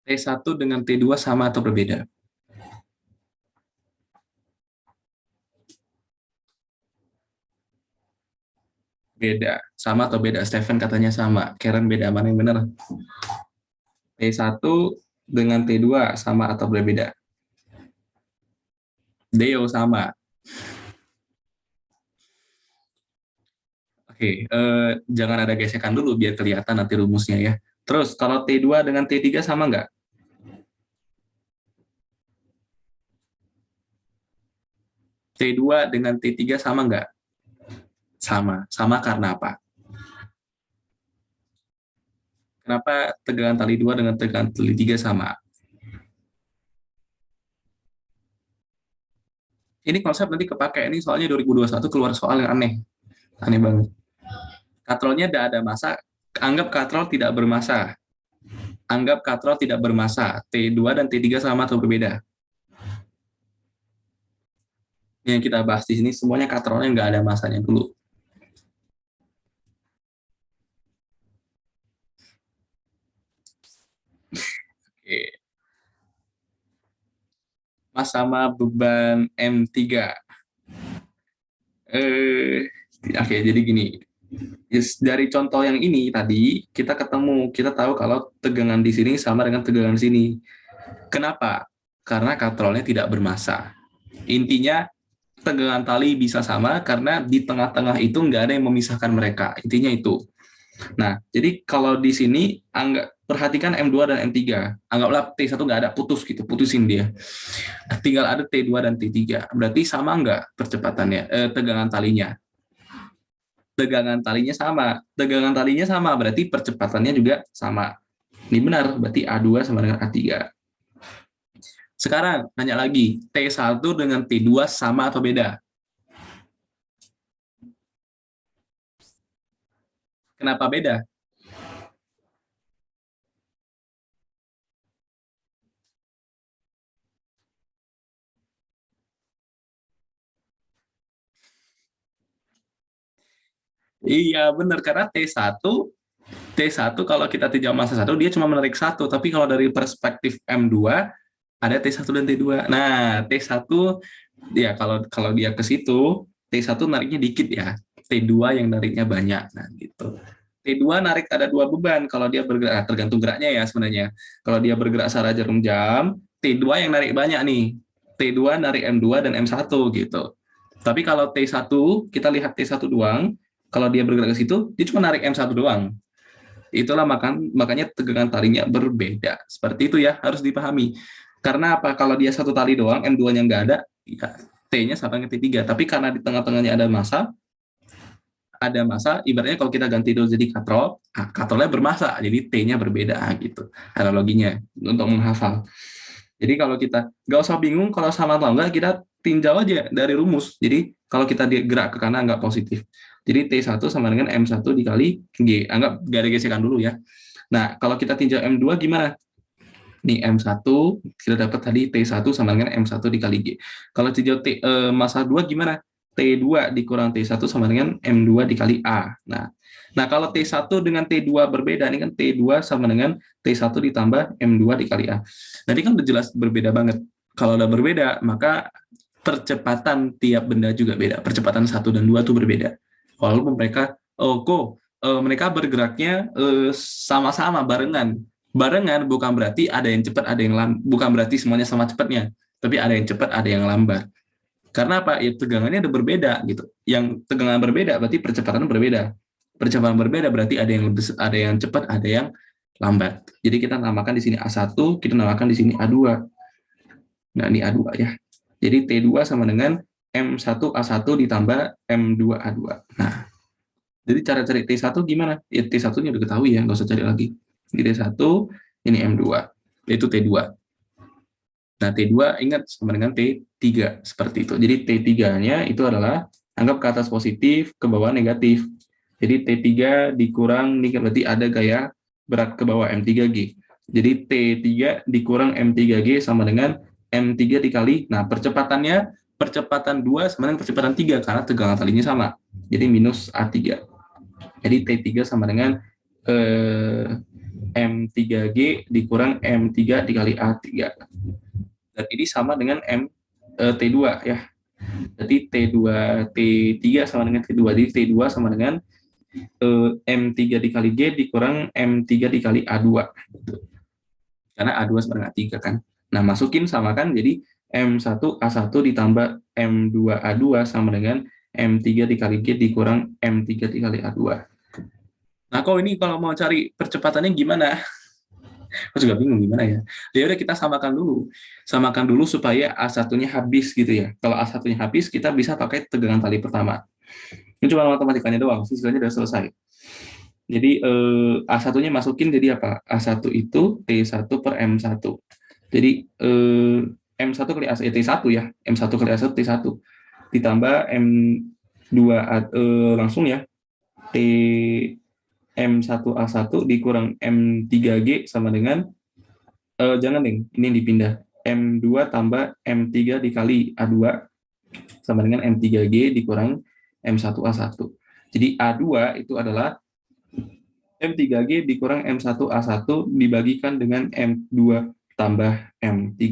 T1 dengan T2 sama atau berbeda? Beda. Sama atau beda? Stephen katanya sama. Karen beda. Mana yang benar? T1 dengan T2 sama atau berbeda? Deo sama. Oke, jangan ada gesekan dulu biar kelihatan nanti rumusnya ya. Terus kalau T2 dengan T3 sama nggak? T2 dengan T3 sama nggak? Sama. Sama karena apa? Kenapa tegangan tali 2 dengan tegangan tali 3 sama? Ini konsep nanti kepake, ini soalnya 2021 keluar soal yang aneh. Aneh banget. Katrolnya tidak ada massa, anggap katrol tidak bermassa. Anggap katrol tidak bermassa. T2 dan T3 sama atau berbeda? Yang kita bahas di sini semuanya katrolnya nggak ada massanya dulu. Oke. Mas sama beban M3. Oke, jadi gini. Dari contoh yang ini tadi, kita tahu kalau tegangan di sini sama dengan tegangan di sini. Kenapa? Karena katrolnya tidak bermassa. Intinya tegangan tali bisa sama karena di tengah-tengah itu nggak ada yang memisahkan mereka. Intinya itu. Nah, jadi kalau di sini perhatikan M2 dan M3. Anggaplah T1 nggak ada, putus gitu, putusin dia. Tinggal ada T2 dan T3. Berarti sama nggak percepatannya, tegangan talinya? Tegangan talinya sama. Tegangan talinya sama, berarti percepatannya juga sama. Ini benar, berarti A2 sama dengan A3. Sekarang, nanya lagi, T1 dengan T2 sama atau beda? Kenapa beda? Iya, benar. Karena T1 kalau kita tinjau massa 1, dia cuma menarik satu. Tapi kalau dari perspektif M2, ada T1 dan T2. Nah, T1, ya kalau dia ke situ, T1 nariknya dikit ya. T2 yang nariknya banyak. Nah, gitu. T2 narik ada dua beban kalau dia bergerak, tergantung geraknya ya sebenarnya. Kalau dia bergerak secara jarum jam, T2 yang narik banyak nih. T2 narik M2 dan M1 gitu. Tapi kalau T1, kita lihat T1 doang, kalau dia bergerak ke situ, dia cuma narik M1 doang. Itulah makanya tegangan talinya berbeda. Seperti itu ya, harus dipahami. Karena apa? Kalau dia satu tali doang, M2-nya nggak ada, ya T-nya sama dengan T3. Tapi karena di tengah-tengahnya ada massa, ibaratnya kalau kita ganti dulu jadi katrol, katrolnya bermassa, jadi T-nya berbeda gitu. Analoginya untuk menghafal. Jadi kalau kita nggak usah bingung kalau sama atau enggak, kita tinjau aja dari rumus. Jadi kalau kita gerak ke kanan nggak positif. Jadi T1 sama dengan M1 dikali G. Anggap gak ada gesekan dulu ya. Nah, kalau kita tinjau M2 gimana? Nih M1 kita dapat tadi T1 sama dengan M1 dikali G. Kalau tinjau massa 2 gimana? T2 dikurang T1 sama dengan M2 dikali A. Nah, kalau T1 dengan T2 berbeda, ini kan T2 sama dengan T1 ditambah M2 dikali A. Nanti kan udah jelas berbeda banget. Kalau udah berbeda, maka percepatan tiap benda juga beda. Percepatan 1 dan 2 itu berbeda. Walaupun mereka bergeraknya sama-sama barengan. Barengan bukan berarti ada yang cepat, ada yang lambat. Bukan berarti semuanya sama cepatnya, tapi ada yang cepat, ada yang lambat. Karena apa? Ya tegangannya udah berbeda gitu. Yang tegangan berbeda berarti percepatan berbeda. Percepatan berbeda berarti ada yang cepat, ada yang lambat. Jadi kita namakan di sini A1, kita namakan di sini A2. Nah, ini A2 ya. Jadi T2 sama dengan M1A1 ditambah M2A2. Nah, jadi cara cari T1 gimana? Ya, T1 ini udah ketahui ya, nggak usah cari lagi. Ini T1, ini M2, yaitu T2. Nah, T2 ingat sama dengan T3, seperti itu. Jadi T3-nya itu adalah, anggap ke atas positif, ke bawah negatif. Jadi T3 dikurang, ini berarti ada gaya berat ke bawah M3G. Jadi T3 dikurang M3G sama dengan M3 dikali, nah percepatan 2 sama dengan percepatan 3, karena tegangan talinya sama. Jadi minus A3. Jadi T3 sama dengan M3G dikurang M3 dikali A3. Dan ini sama dengan T2 ya. Jadi T3 sama dengan T2. Jadi T2 sama dengan M3 dikali G dikurang M3 dikali A2. Karena A2 sama dengan A3 kan. Nah, masukin sama kan, jadi M1A1 ditambah M2A2 sama dengan M3 dikali G dikurang M3 dikali A2. Nah, kok ini kalau mau cari percepatannya gimana? Aku juga bingung gimana ya. Ya udah kita samakan dulu. Samakan dulu supaya A1-nya habis gitu ya. Kalau A1-nya habis, kita bisa pakai tegangan tali pertama. Ini cuma matematikanya doang, sisanya udah selesai. Jadi A1-nya masukin jadi apa? A1 itu T1 per M1. Jadi M1 kali A1, T1 ya. M1 kali A1 T1. Ditambah M2 langsung ya. T M1A1 dikurang M3G sama dengan jangan deh, ini dipindah. M2 tambah M3 dikali A2 sama dengan M3G dikurang M1A1. Jadi A2 itu adalah M3G dikurang M1A1 dibagikan dengan M2 tambah M3.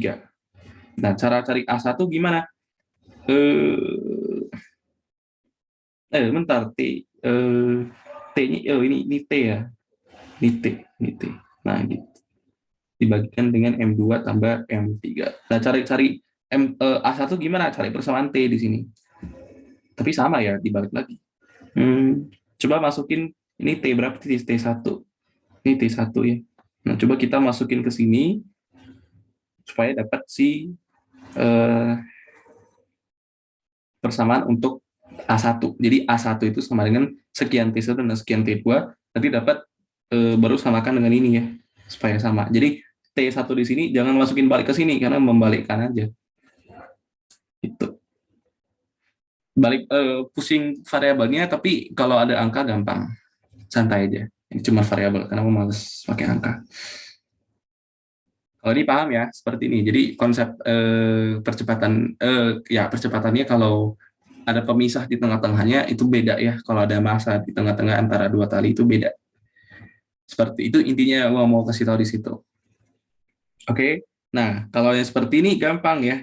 Nah, cara cari A1 gimana? Bentar, T-nya, ini T ya. Ini T. Nah, gitu. Dibagikan dengan M2 tambah M3. Nah, cari A1 gimana? Cari persamaan T di sini. Tapi sama ya, dibalik lagi. Coba masukin, ini T berapa? T1. Ini T1 ya. Nah, coba kita masukin ke sini, supaya dapat si persamaan untuk A1. Jadi A1 itu sama dengan sekian T1 dan sekian T2, nanti dapat baru samakan dengan ini ya, supaya sama. Jadi T1 di sini jangan masukin balik ke sini, karena membalikkan aja. Itu. Balik pusing variabelnya, tapi kalau ada angka gampang. Santai aja. Ini cuma variabel, karena aku males pakai angka. Kalau ini paham ya, seperti ini. Jadi konsep percepatannya kalau ada pemisah di tengah-tengahnya itu beda ya. Kalau ada massa di tengah-tengah antara dua tali itu beda. Seperti itu intinya gua mau kasih tahu di situ. Oke. Nah, kalau yang seperti ini gampang ya.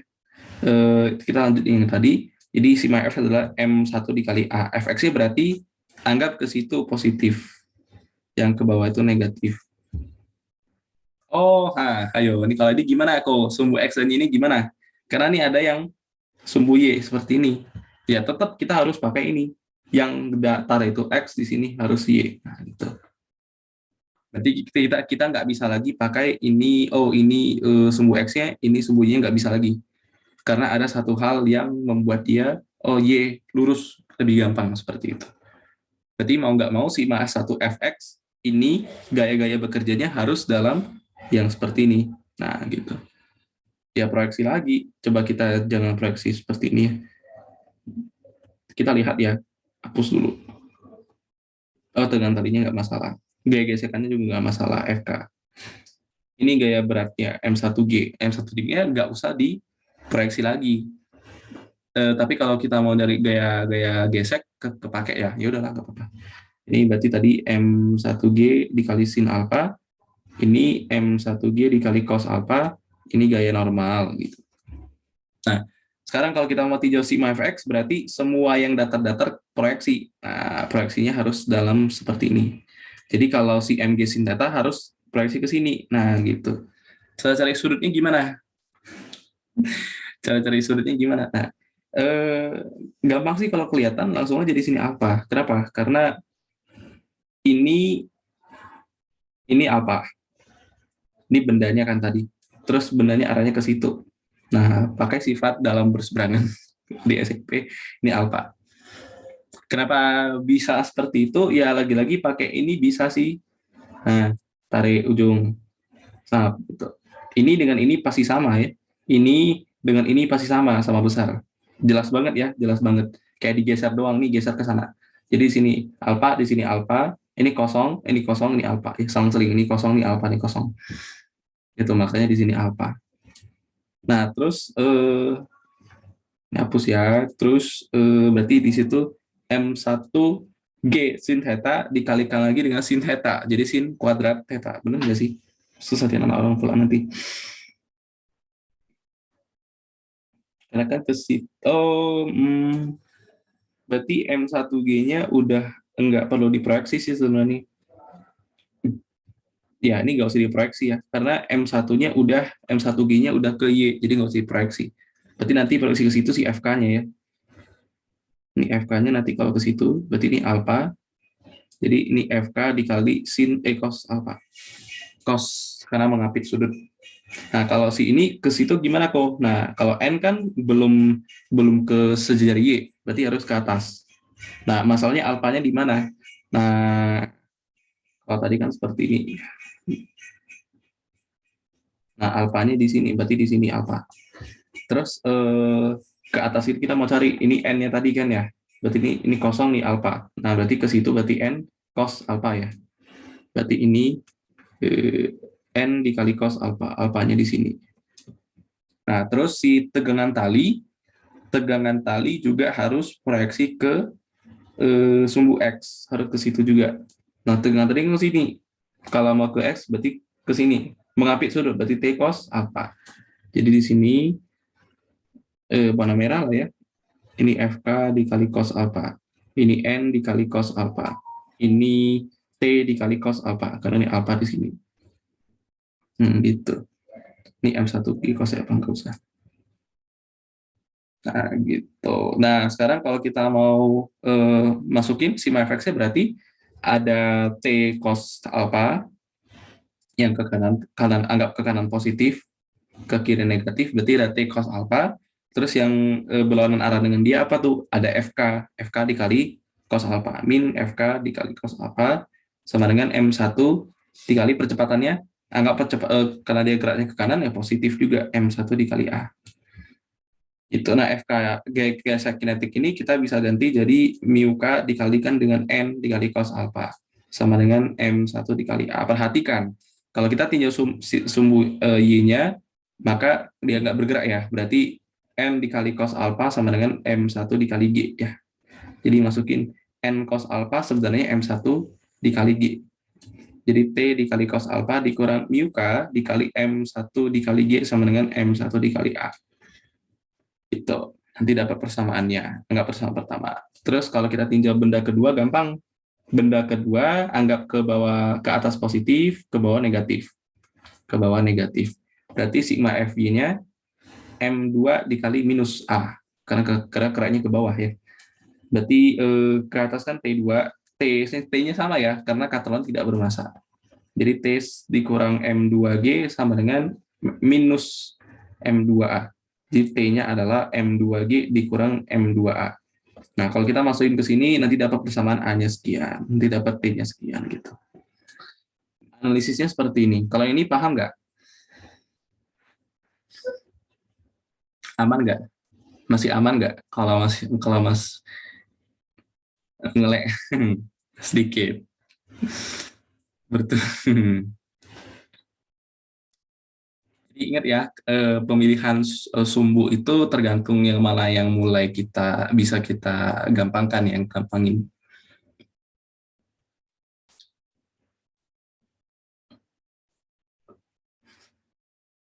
Kita lanjut yang tadi. Jadi sigma F adalah M1 dikali A. Fx-nya berarti anggap ke situ positif. Yang ke bawah itu negatif. Oh, ayo. Ini kalau ini gimana kok? Sumbu X dan ini gimana? Karena ini ada yang sumbu Y seperti ini. Ya, tetap kita harus pakai ini. Yang datar itu X, di sini harus Y. Nah, gitu. Berarti kita nggak bisa lagi pakai ini, ini sumbu X-nya, ini sumbu Y-nya nggak bisa lagi. Karena ada satu hal yang membuat dia, Y lurus, lebih gampang seperti itu. Berarti mau nggak mau sigma 1 Fx ini gaya-gaya bekerjanya harus dalam yang seperti ini. Nah, gitu. Ya, proyeksi lagi. Coba kita jangan proyeksi seperti ini. Kita lihat ya. Hapus dulu. Tegangan talinya nggak masalah. Gaya gesekannya juga nggak masalah FK. Ini gaya beratnya M1G. M1G-nya nggak usah diproyeksi lagi. Tapi kalau kita mau dari gaya gesek kepake ya, ya udahlah nggak apa-apa. Ini berarti tadi M1G dikali sin alpha, ini M1G dikali cos alpha, ini gaya normal gitu. Nah, sekarang kalau kita mau tinjau sigma fx, berarti semua yang datar-datar proyeksi. Nah, proyeksinya harus dalam seperti ini. Jadi kalau si MG sin theta harus proyeksi ke sini. Nah, gitu. Cara cari sudutnya gimana? Cara cari sudutnya gimana? Nah, eh, gampang sih kalau kelihatan langsung aja di sini apa. Kenapa? Karena ini apa? Ini bendanya kan tadi. Terus bendanya arahnya ke situ. Nah, pakai sifat dalam berseberangan di SMP ini alpha. Kenapa bisa seperti itu? Ya lagi-lagi pakai ini bisa sih. Nah, tarik ujung sap gitu. Ini dengan ini pasti sama ya. Ini dengan ini pasti sama, sama besar. Jelas banget ya, jelas banget. Kayak digeser doang nih, geser ke sana. Jadi di sini alpha, di sini alpha, ini kosong, ini alpha. Ya, seling ini kosong, ini alpha, ini kosong. Itu makanya di sini alpha. Nah, terus ini hapus ya. Terus berarti di situ M1G sin theta dikalikan lagi dengan sin theta. Jadi sin kuadrat theta. Benar nggak sih? Susah ya anak orang pula nanti. Karena kan ke situ, berarti M1G-nya udah enggak perlu diproyeksi sih sebenarnya. Ya, ini nggak usah diproyeksi ya. Karena M1-nya udah, M1G-nya udah ke Y, jadi nggak usah diproyeksi. Berarti nanti proyeksi ke situ si FK-nya ya. Ini FK-nya nanti kalau ke situ, berarti ini alpha. Jadi ini FK dikali sin cos alpha. Cos, karena mengapit sudut. Nah, kalau si ini ke situ gimana kok? Nah, kalau N kan belum ke sejajar Y, berarti harus ke atas. Nah, masalahnya alfanya di mana? Nah, kalau tadi kan seperti ini. Nah, alfanya di sini, berarti di sini alfa. Terus ke atas itu kita mau cari ini N-nya tadi kan ya. Berarti ini kosong nih alfa. Nah, berarti ke situ berarti N cos alfa ya. Berarti ini N dikali cos alfa, alfanya di sini. Nah, terus si tegangan tali juga harus proyeksi ke sumbu X, harus ke situ juga. Nah, tegangan tali ke sini. Kalau mau ke X, berarti ke sini. Mengapit sudut, berarti T cos alfa. Jadi di sini warna merah lah ya. Ini FK dikali cos alfa. Ini N dikali cos alfa. Ini T dikali cos alfa, karena ini alfa di sini. Gitu. Ini M1 di cos alfa, nggak usah. Nah, gitu. Nah, sekarang kalau kita mau masukin sigma fx-nya berarti ada T cos alpha yang ke kanan anggap ke kanan positif, ke kiri negatif, berarti ada T cos alpha. Terus yang berlawanan arah dengan dia apa tuh? Ada FK dikali cos alpha, min FK dikali cos alpha sama dengan M1 dikali percepatannya, anggap karena dia geraknya ke kanan ya positif juga, M1 dikali A. Itu nah FK gaya kinetik ini kita bisa ganti jadi mu k dikalikan dengan n dikali cos alpha sama dengan m1 dikali a. Perhatikan kalau kita tinjau sumbu y-nya maka dia nggak bergerak ya, berarti n dikali cos alpha sama dengan m1 dikali g ya. Jadi masukin n cos alpha sebenarnya m1 dikali g. Jadi T dikali cos alpha dikurang mu k dikali m1 dikali g sama dengan m1 dikali a. Itu nanti dapat persamaannya, anggap persamaan pertama. Terus kalau kita tinjau benda kedua gampang. Benda kedua anggap ke bawah, ke atas positif, ke bawah negatif. Ke bawah negatif. Berarti sigma FY-nya M2 dikali minus A. Karena keraknya ke bawah ya. Berarti ke atas kan T2, T-nya sama ya, karena katron tidak bermassa. Jadi T dikurang M2G sama dengan minus M2A. Jadi T-nya adalah M2G dikurang M2A. Nah, kalau kita masukin ke sini, nanti dapat persamaan A-nya sekian. Nanti dapat T-nya sekian, gitu. Analisisnya seperti ini. Kalau ini paham nggak? Aman nggak? Masih aman nggak? Kalau mas ngelek sedikit. Betul. Jadi ingat ya, pemilihan sumbu itu tergantung yang mana yang mulai kita bisa kita gampangkan, yang gampangin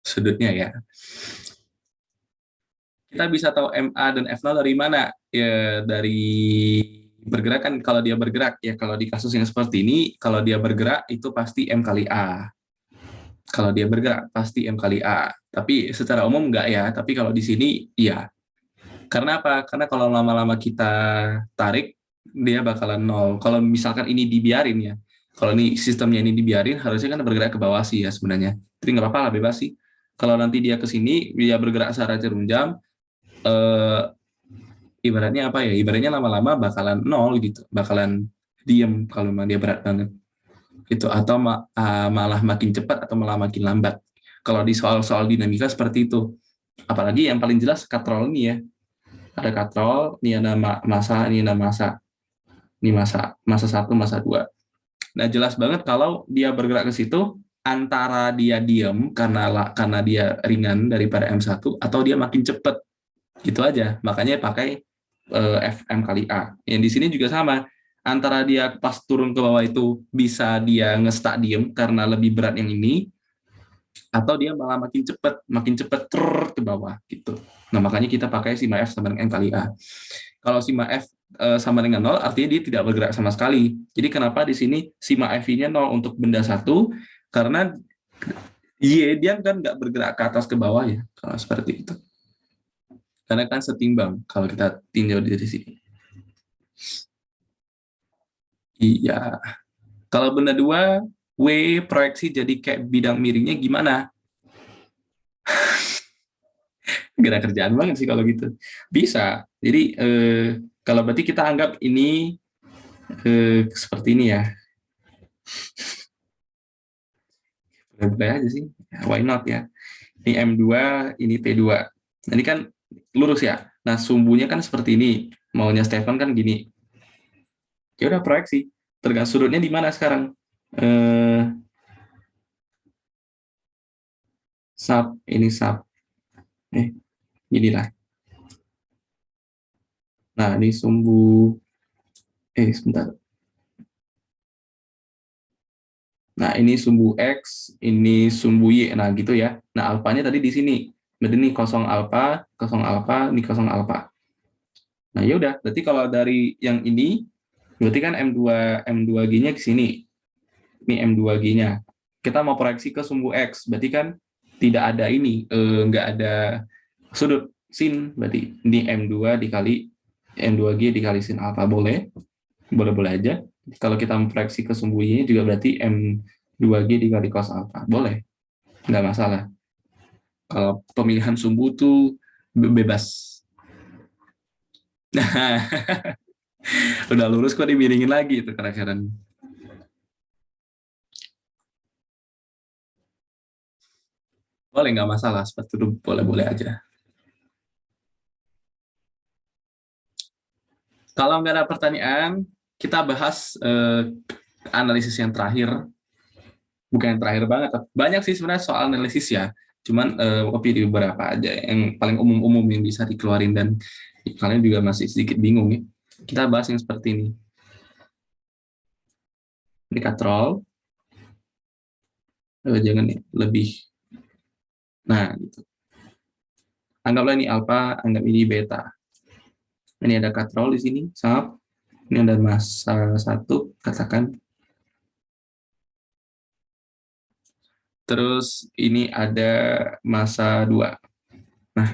sudutnya ya. Kita bisa tahu MA dan F0 dari mana? Ya, dari pergerakan. Kalau dia bergerak, ya kalau di kasus yang seperti ini, kalau dia bergerak itu pasti M kali A. Kalau dia bergerak pasti M kali A. Tapi secara umum enggak ya, tapi kalau di sini iya. Karena apa? Karena kalau lama-lama kita tarik, dia bakalan nol. Kalau misalkan ini dibiarin ya, kalau ini sistemnya ini dibiarin, harusnya kan bergerak ke bawah sih ya sebenarnya. Jadi nggak apa-apa lah, bebas sih. Kalau nanti dia ke sini, dia bergerak secara jarum jam, eh, ibaratnya apa ya? Ibaratnya lama-lama bakalan nol gitu, bakalan diem kalau memang dia berat banget. Gitu, atau malah makin cepat atau malah makin lambat. Kalau di soal-soal dinamika seperti itu. Apalagi yang paling jelas katrol ini ya, ada katrol, ini ada masa, ini ada masa, ini masa satu, masa dua. Nah jelas banget kalau dia bergerak ke situ, antara dia diam karena dia ringan daripada M1 atau dia makin cepat, gitu aja. Makanya pakai FM kali A. Yang di sini juga sama, antara dia pas turun ke bawah itu bisa dia ngestak diem karena lebih berat yang ini, atau dia malah makin cepat ke bawah gitu. Nah makanya kita pakai sigma F sama dengan N kali A. Kalau sigma F sama dengan 0, artinya dia tidak bergerak sama sekali. Jadi kenapa di sini sigma F-nya 0 untuk benda satu? Karena dia kan nggak bergerak ke atas ke bawah ya, kalau seperti itu. Karena kan setimbang kalau kita tinjau dari sini. Iya. Kalau benda dua, W proyeksi jadi kayak bidang miringnya gimana? Gerak kerjaan banget sih kalau gitu. Bisa. Jadi kalau berarti kita anggap ini seperti ini ya. Boleh aja sih. Why not ya? Ini M2, ini T2. Nah, ini kan lurus ya. Nah, sumbunya kan seperti ini. Maunya Stefan kan gini. Ya udah proyeksi. Tergantung sudutnya di mana sekarang. Eh, ini sub. Inilah. Nah, ini sumbu. Sebentar. Nah, ini sumbu X, ini sumbu Y. Nah, gitu ya. Nah, alfanya tadi di sini. Berarti ini kosong alfa, ini kosong alfa. Nah, ya udah. Berarti kalau dari yang ini, berarti kan M2G-nya ke sini. Ini M2G-nya. Kita mau proyeksi ke sumbu X. Berarti kan tidak ada ini, nggak ada sudut sin. Berarti ini M2 dikali M2G dikali sin alfa. Boleh? Boleh-boleh aja. Kalau kita memproyeksi ke sumbu Y juga berarti M2G dikali cos alfa. Boleh, nggak masalah. Kalau pemilihan sumbu tuh bebas. Nah, udah lurus kok dimiringin lagi itu kadang-kadang. Boleh, nggak masalah. Seperti itu boleh-boleh aja. Kalau nggak ada pertanyaan, kita bahas analisis yang terakhir. Bukan yang terakhir banget. Banyak sih sebenarnya soal analisis ya. Cuman kopi di beberapa aja. Yang paling umum-umum yang bisa dikeluarin dan kalian juga masih sedikit bingung ya. Kita bahas yang seperti ini. Ini katrol. Jangan ya, lebih. Nah, gitu. Anggaplah ini alfa, anggap ini beta. Ini ada katrol di sini, sap. Ini ada massa 1, katakan. Terus ini ada massa 2. Nah,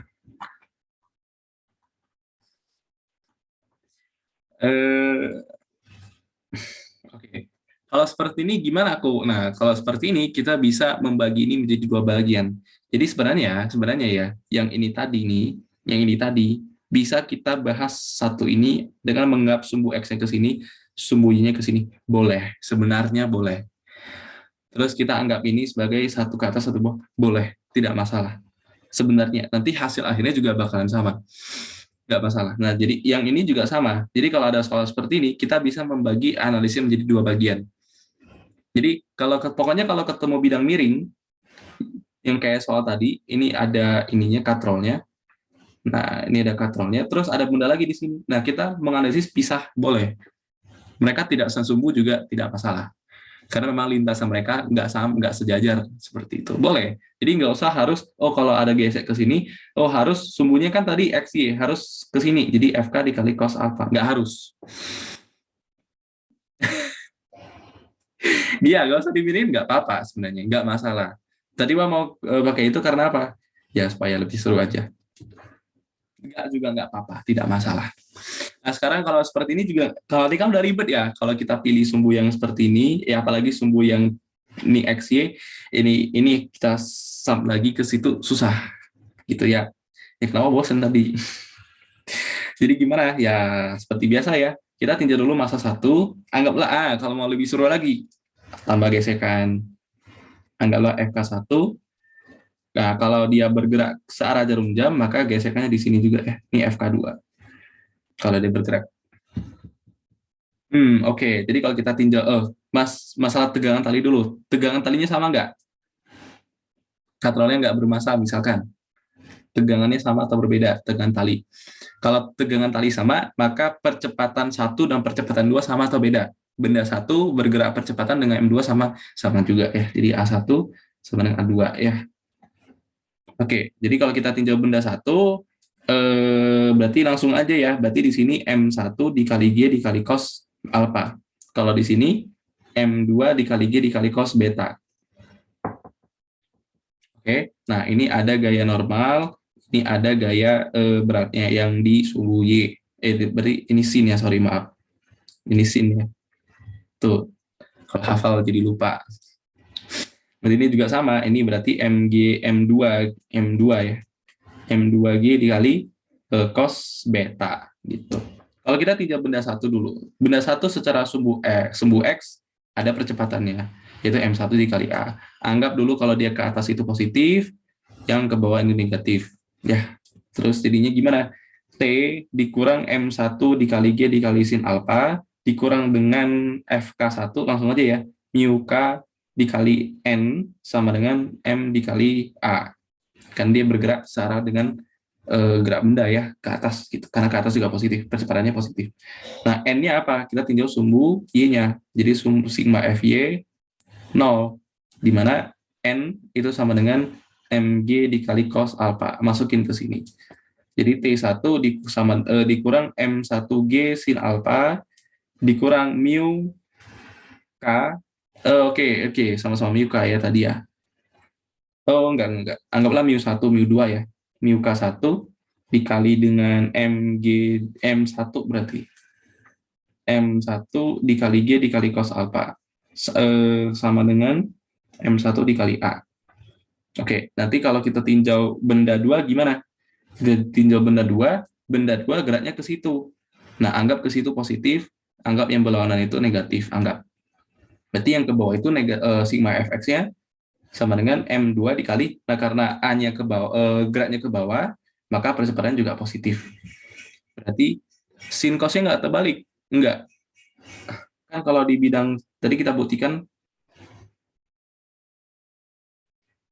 eh, oke. Okay. Kalau seperti ini gimana aku? Nah, kalau seperti ini kita bisa membagi ini menjadi dua bagian. Jadi sebenarnya ya, yang ini tadi nih, yang ini tadi bisa kita bahas satu ini dengan menganggap sumbu x-nya ke sini, sumbu y-nya ke sini. Boleh, sebenarnya boleh. Terus kita anggap ini sebagai satu kata satu bawah, boleh, tidak masalah. Sebenarnya nanti hasil akhirnya juga bakalan sama, nggak masalah. Nah, jadi yang ini juga sama. Jadi kalau ada soal seperti ini, kita bisa membagi analisisnya menjadi dua bagian. Jadi pokoknya kalau ketemu bidang miring, yang kayak soal tadi, ini ada ininya katrolnya. Nah, ini ada katrolnya, terus ada benda lagi di sini. Nah, kita menganalisis pisah boleh. Mereka tidak sesumbu juga tidak masalah. Karena memang lintasan mereka nggak sama, nggak sejajar seperti itu. Boleh. Jadi nggak usah harus, oh kalau ada gesek ke sini, oh harus sumbunya kan tadi X, Y, harus ke sini. Jadi FK dikali cos alpha. Nggak harus. Dia nggak usah dimilih, nggak apa-apa sebenarnya. Nggak masalah. Tadi mau pakai itu karena apa? Ya supaya lebih seru aja. Nggak juga nggak apa-apa, tidak masalah. Nah, sekarang kalau seperti ini juga, kalau tadi kan udah ribet ya, kalau kita pilih sumbu yang seperti ini, ya apalagi sumbu yang ini XY, ini kita sum lagi ke situ susah, gitu ya. Ya kenapa bosen tadi? Jadi gimana? Ya seperti biasa ya, kita tinjau dulu masa satu, anggaplah kalau mau lebih seru lagi, tambah gesekan, anggaplah FK1. Nah, kalau dia bergerak searah jarum jam, maka gesekannya di sini juga ya, ini FK2. Kalau dia bergerak. Oke. Jadi kalau kita tinjau, masalah tegangan tali dulu. Tegangan talinya sama nggak? Katrolnya nggak bermassa misalkan. Tegangannya sama atau berbeda tegangan tali. Kalau tegangan tali sama, maka percepatan 1 dan percepatan 2 sama atau beda. Benda 1 bergerak percepatan dengan M2 sama juga ya. Jadi A1 sama dengan A2 ya. Oke, jadi kalau kita tinjau benda 1, berarti langsung aja ya. Berarti di sini M1 dikali G dikali cos alpha. Kalau di sini M2 dikali G dikali cos beta. Oke, nah ini ada gaya normal, ini ada gaya beratnya yang di sumbu Y. Berarti ini sin ya, sorry maaf. Ini sin ya. Tuh, kalau hafal jadi lupa. Berarti ini juga sama, ini berarti MG M2 ya. M2G dikali cos beta gitu. Kalau kita tinjau benda 1 dulu. Benda 1 secara sumbu X ada percepatannya, yaitu M1 dikali A. Anggap dulu kalau dia ke atas itu positif, yang ke bawah ini negatif. Ya, terus jadinya gimana? T dikurang M1 dikali G dikali sin alpha, dikurang dengan FK1, langsung aja ya. Mu K dikali N sama dengan M dikali A. Kan dia bergerak searah dengan gerak benda ya, ke atas gitu. Karena ke atas juga positif, percepatannya positif. Nah, N-nya apa? Kita tinjau sumbu Y-nya. Jadi sumbu sigma FY 0, di mana N itu sama dengan MG dikali cos alpha. Masukin ke sini. Jadi T1 dikurang M1G sin alpha dikurang mu K. Oke, sama-sama mu K ya tadi ya. Oh, enggak. Anggaplah mu1, mu2 ya. Mu K1 dikali dengan M1 berarti. M1 dikali G dikali cos alpha. Sama dengan M1 dikali A. Oke, nanti kalau kita tinjau benda 2 gimana? Kita tinjau benda 2 geraknya ke situ. Nah, anggap ke situ positif, anggap yang berlawanan itu negatif, anggap. Berarti yang ke bawah itu sigma fx-nya sama dengan M2 dikali, nah karena A-nya ke bawah, geraknya ke bawah, maka percepatan juga positif. Berarti sin cos-nya nggak terbalik? Enggak. Kan kalau di bidang, tadi kita buktikan,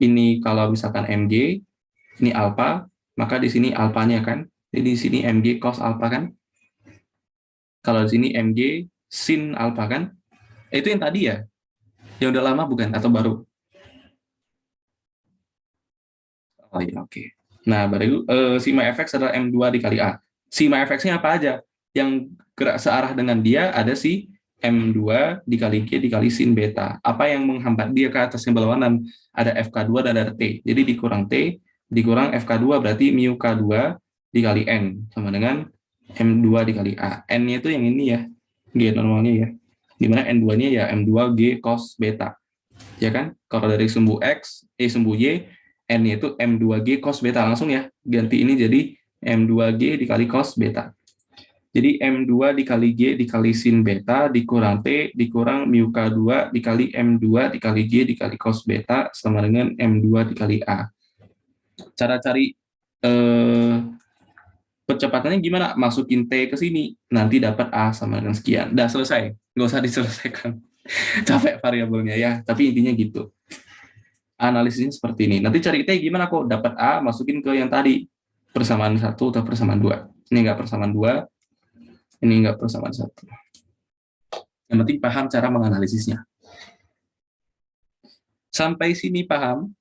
ini kalau misalkan MG, ini alpha, maka di sini alpanya kan, jadi di sini MG cos alpha kan, kalau di sini MG sin alpha kan, itu yang tadi ya, yang udah lama bukan, atau baru? Oh iya, oke. Nah, baru sigma fx adalah M2 dikali A. Sigma fx-nya apa aja? Yang gerak searah dengan dia ada si M2 dikali G dikali sin beta. Apa yang menghambat dia ke atas yang berlawanan? Ada FK2 dan ada T. Jadi dikurang T, dikurang FK2 berarti mu K2 dikali N. Sama dengan M2 dikali A. N-nya itu yang ini ya, G normalnya ya. Dimana N2-nya ya M2G cos beta. Ya kan? Kalau dari sumbu X, sumbu Y, N-nya itu M2G cos beta. Langsung ya, ganti ini jadi M2G dikali cos beta. Jadi M2 dikali G dikali sin beta dikurang T dikurang mu K2 dikali M2 dikali G dikali cos beta sama dengan M2 dikali A. Cara cari percepatannya gimana? Masukin T ke sini, nanti dapat A sama dengan sekian. Udah selesai, nggak usah diselesaikan. capek variabelnya ya, tapi intinya gitu. Analisisnya seperti ini. Nanti cari T gimana kok dapat A masukin ke yang tadi persamaan satu atau persamaan dua. Ini enggak persamaan dua, ini enggak persamaan satu. Yang penting paham cara menganalisisnya. Sampai sini paham?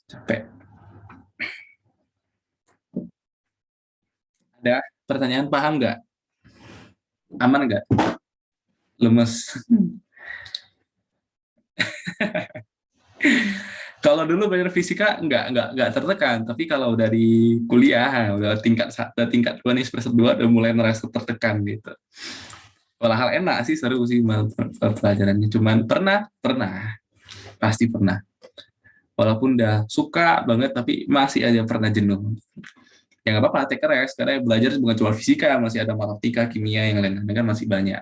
Capek. Ada pertanyaan paham nggak? Aman nggak? Lemes. Kalau dulu belajar fisika nggak tertekan, tapi kalau udah di kuliah udah tingkat 2 nih semester 2 udah mulai merasa tertekan gitu. Walau hal enak sih, seru sih pelajarannya. Cuman pernah pasti pernah. Walaupun udah suka banget tapi masih aja pernah jenuh. Ya nggak apa-apa, take a rest, karena belajar bukan cuma fisika, masih ada matematika, kimia, yang lain-lain kan masih banyak.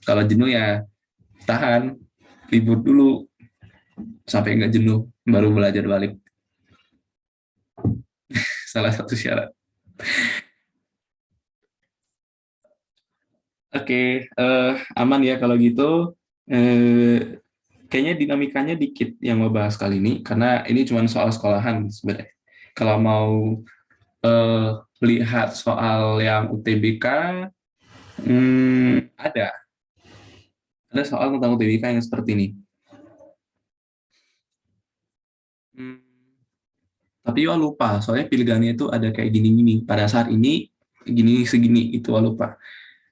Kalau jenuh ya tahan, libur dulu sampai nggak jenuh, baru belajar balik. Salah satu syarat. Oke, aman ya kalau gitu. Kayaknya dinamikanya dikit yang mau bahas kali ini, karena ini cuma soal sekolahan sebenarnya. Kalau mau eh, lihat soal yang UTBK, ada soal tentang UTBK yang seperti ini. Hmm, tapi wah lupa, soalnya pilihannya itu ada kayak gini-gini. Pada saat ini gini segini itu wah lupa.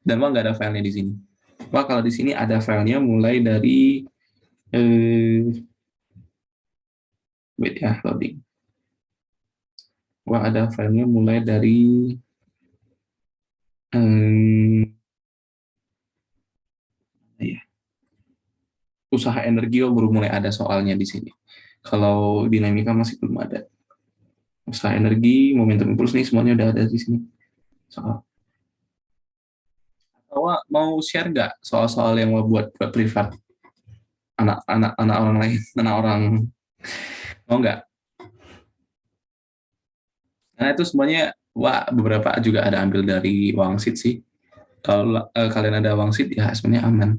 Dan wah nggak ada filenya di sini. Wah kalau di sini ada filenya mulai dari wait ya loading. Wah ada filenya mulai dari ya, usaha energi baru mulai ada soalnya di sini. Kalau dinamika masih belum ada. Usaha energi, momentum impuls nih semuanya udah ada di sini. Soal. Wah, mau share nggak soal-soal yang mau buat privat? Anak orang lain, anak orang mau nggak? Karena itu semuanya, wah beberapa juga ada ambil dari Wangsit sih. Kalau kalian ada Wangsit ya sebenarnya aman.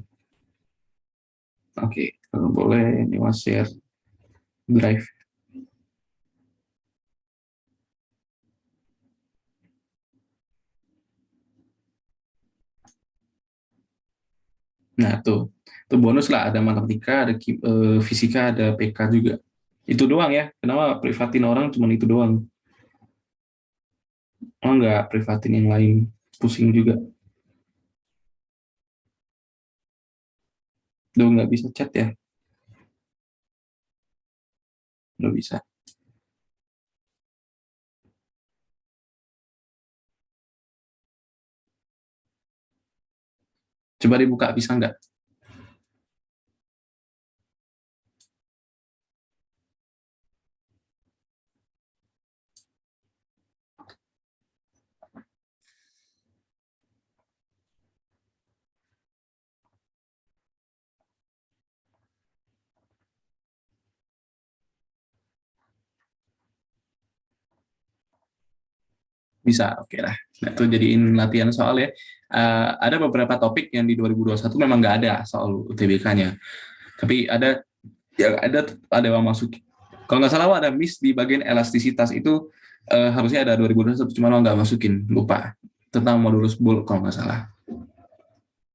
Oke, kalau boleh ini mas share drive. Nah tuh bonus lah, ada matematika, ada fisika, ada PK juga. Itu doang ya. Kenapa privatin orang cuma itu doang? Oh nggak privatin yang lain, pusing juga. Udah nggak bisa chat ya? Udah bisa. Coba dibuka, bisa nggak? Bisa, oke lah. Nah, itu jadiin latihan soal ya. Ada beberapa topik yang di 2021 memang nggak ada soal UTBK-nya. Tapi ada yang masuk. Kalau nggak salah ada miss di bagian elastisitas itu, harusnya ada 2021, cuma lo nggak masukin, lupa. Tentang modulus Boole kalau nggak salah.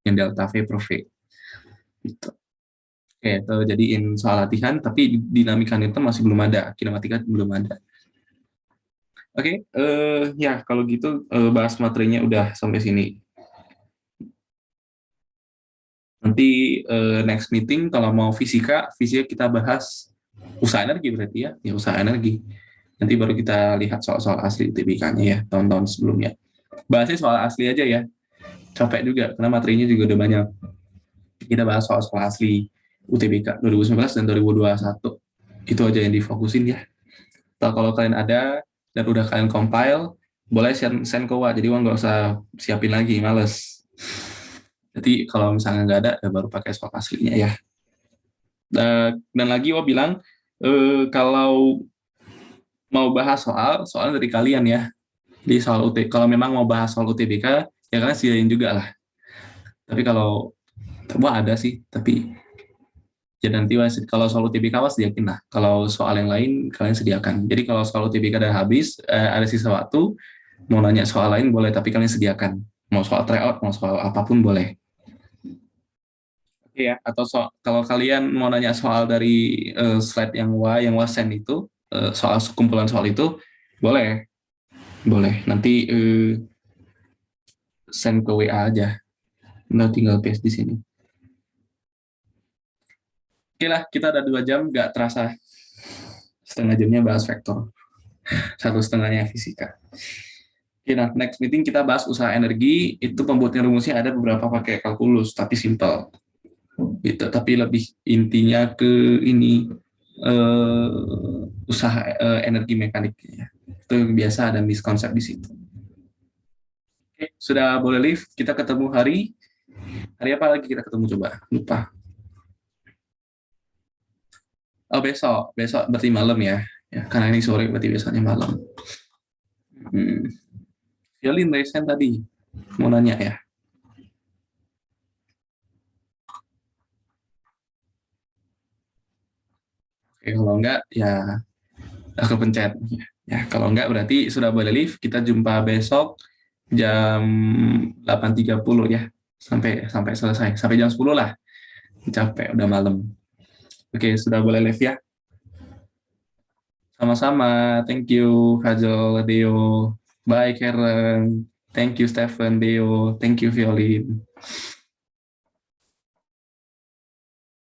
Yang delta V per V. Gitu. Oke, itu jadiin soal latihan, tapi dinamika Newton masih belum ada, kinematika belum ada. Oke, ya kalau gitu bahas materinya udah sampai sini. Nanti next meeting kalau mau fisika kita bahas usaha energi berarti ya usaha energi. Nanti baru kita lihat soal-soal asli UTBK-nya ya, tahun-tahun sebelumnya. Bahasnya soal asli aja ya, capek juga karena materinya juga udah banyak. Kita bahas soal-soal asli UTBK 2019 dan 2021. Itu aja yang difokusin ya. Kalau kalian ada dan udah kalian compile, boleh send ke Wak, jadi Wak nggak usah siapin lagi, males. Jadi kalau misalnya nggak ada, ya baru pakai soal aslinya ya. Dan lagi Wak bilang, kalau mau bahas soalnya dari kalian ya. Di soal UT, kalau memang mau bahas soal UTBK, ya kalian sediain juga lah. Tapi kalau wah ada sih, tapi ya nanti kalau soal UTBK was yakin lah. Kalau soal yang lain kalian sediakan. Jadi kalau soal UTBK udah habis, ada sisa waktu, mau nanya soal lain boleh, tapi kalian sediakan. Mau soal tryout, mau soal apapun boleh. Iya, atau kalau kalian mau nanya soal dari slide yang wasen itu, soal kumpulan soal itu, boleh, boleh. Nanti send ke WA aja. Nah, tinggal paste di sini. Oke lah, kita ada 2 jam, nggak terasa setengah jamnya bahas vektor, 1,5-nya fisika. Oke, nah next meeting kita bahas usaha energi. Itu pembuatan rumusnya ada beberapa pakai kalkulus, tapi simple. Gitu. Tapi lebih intinya ke ini usaha energi mekanik. Itu biasa ada miskonsep di situ. Oke, sudah boleh live. Kita ketemu hari apa lagi kita ketemu coba? Lupa. Oh besok berarti malam ya. Ya, karena ini sore berarti biasanya malam. Violin resen tadi mau nanya ya. Oke, kalau enggak ya aku pencet. Ya, kalau enggak berarti sudah boleh live. Kita jumpa besok jam 8.30 ya. Sampai selesai. Sampai jam 10 lah. Capek udah malam. Oke, sudah boleh live ya. Sama-sama. Thank you Kajol, Deo. Bye Karen. Thank you Stephen, Deo. Thank you Violin.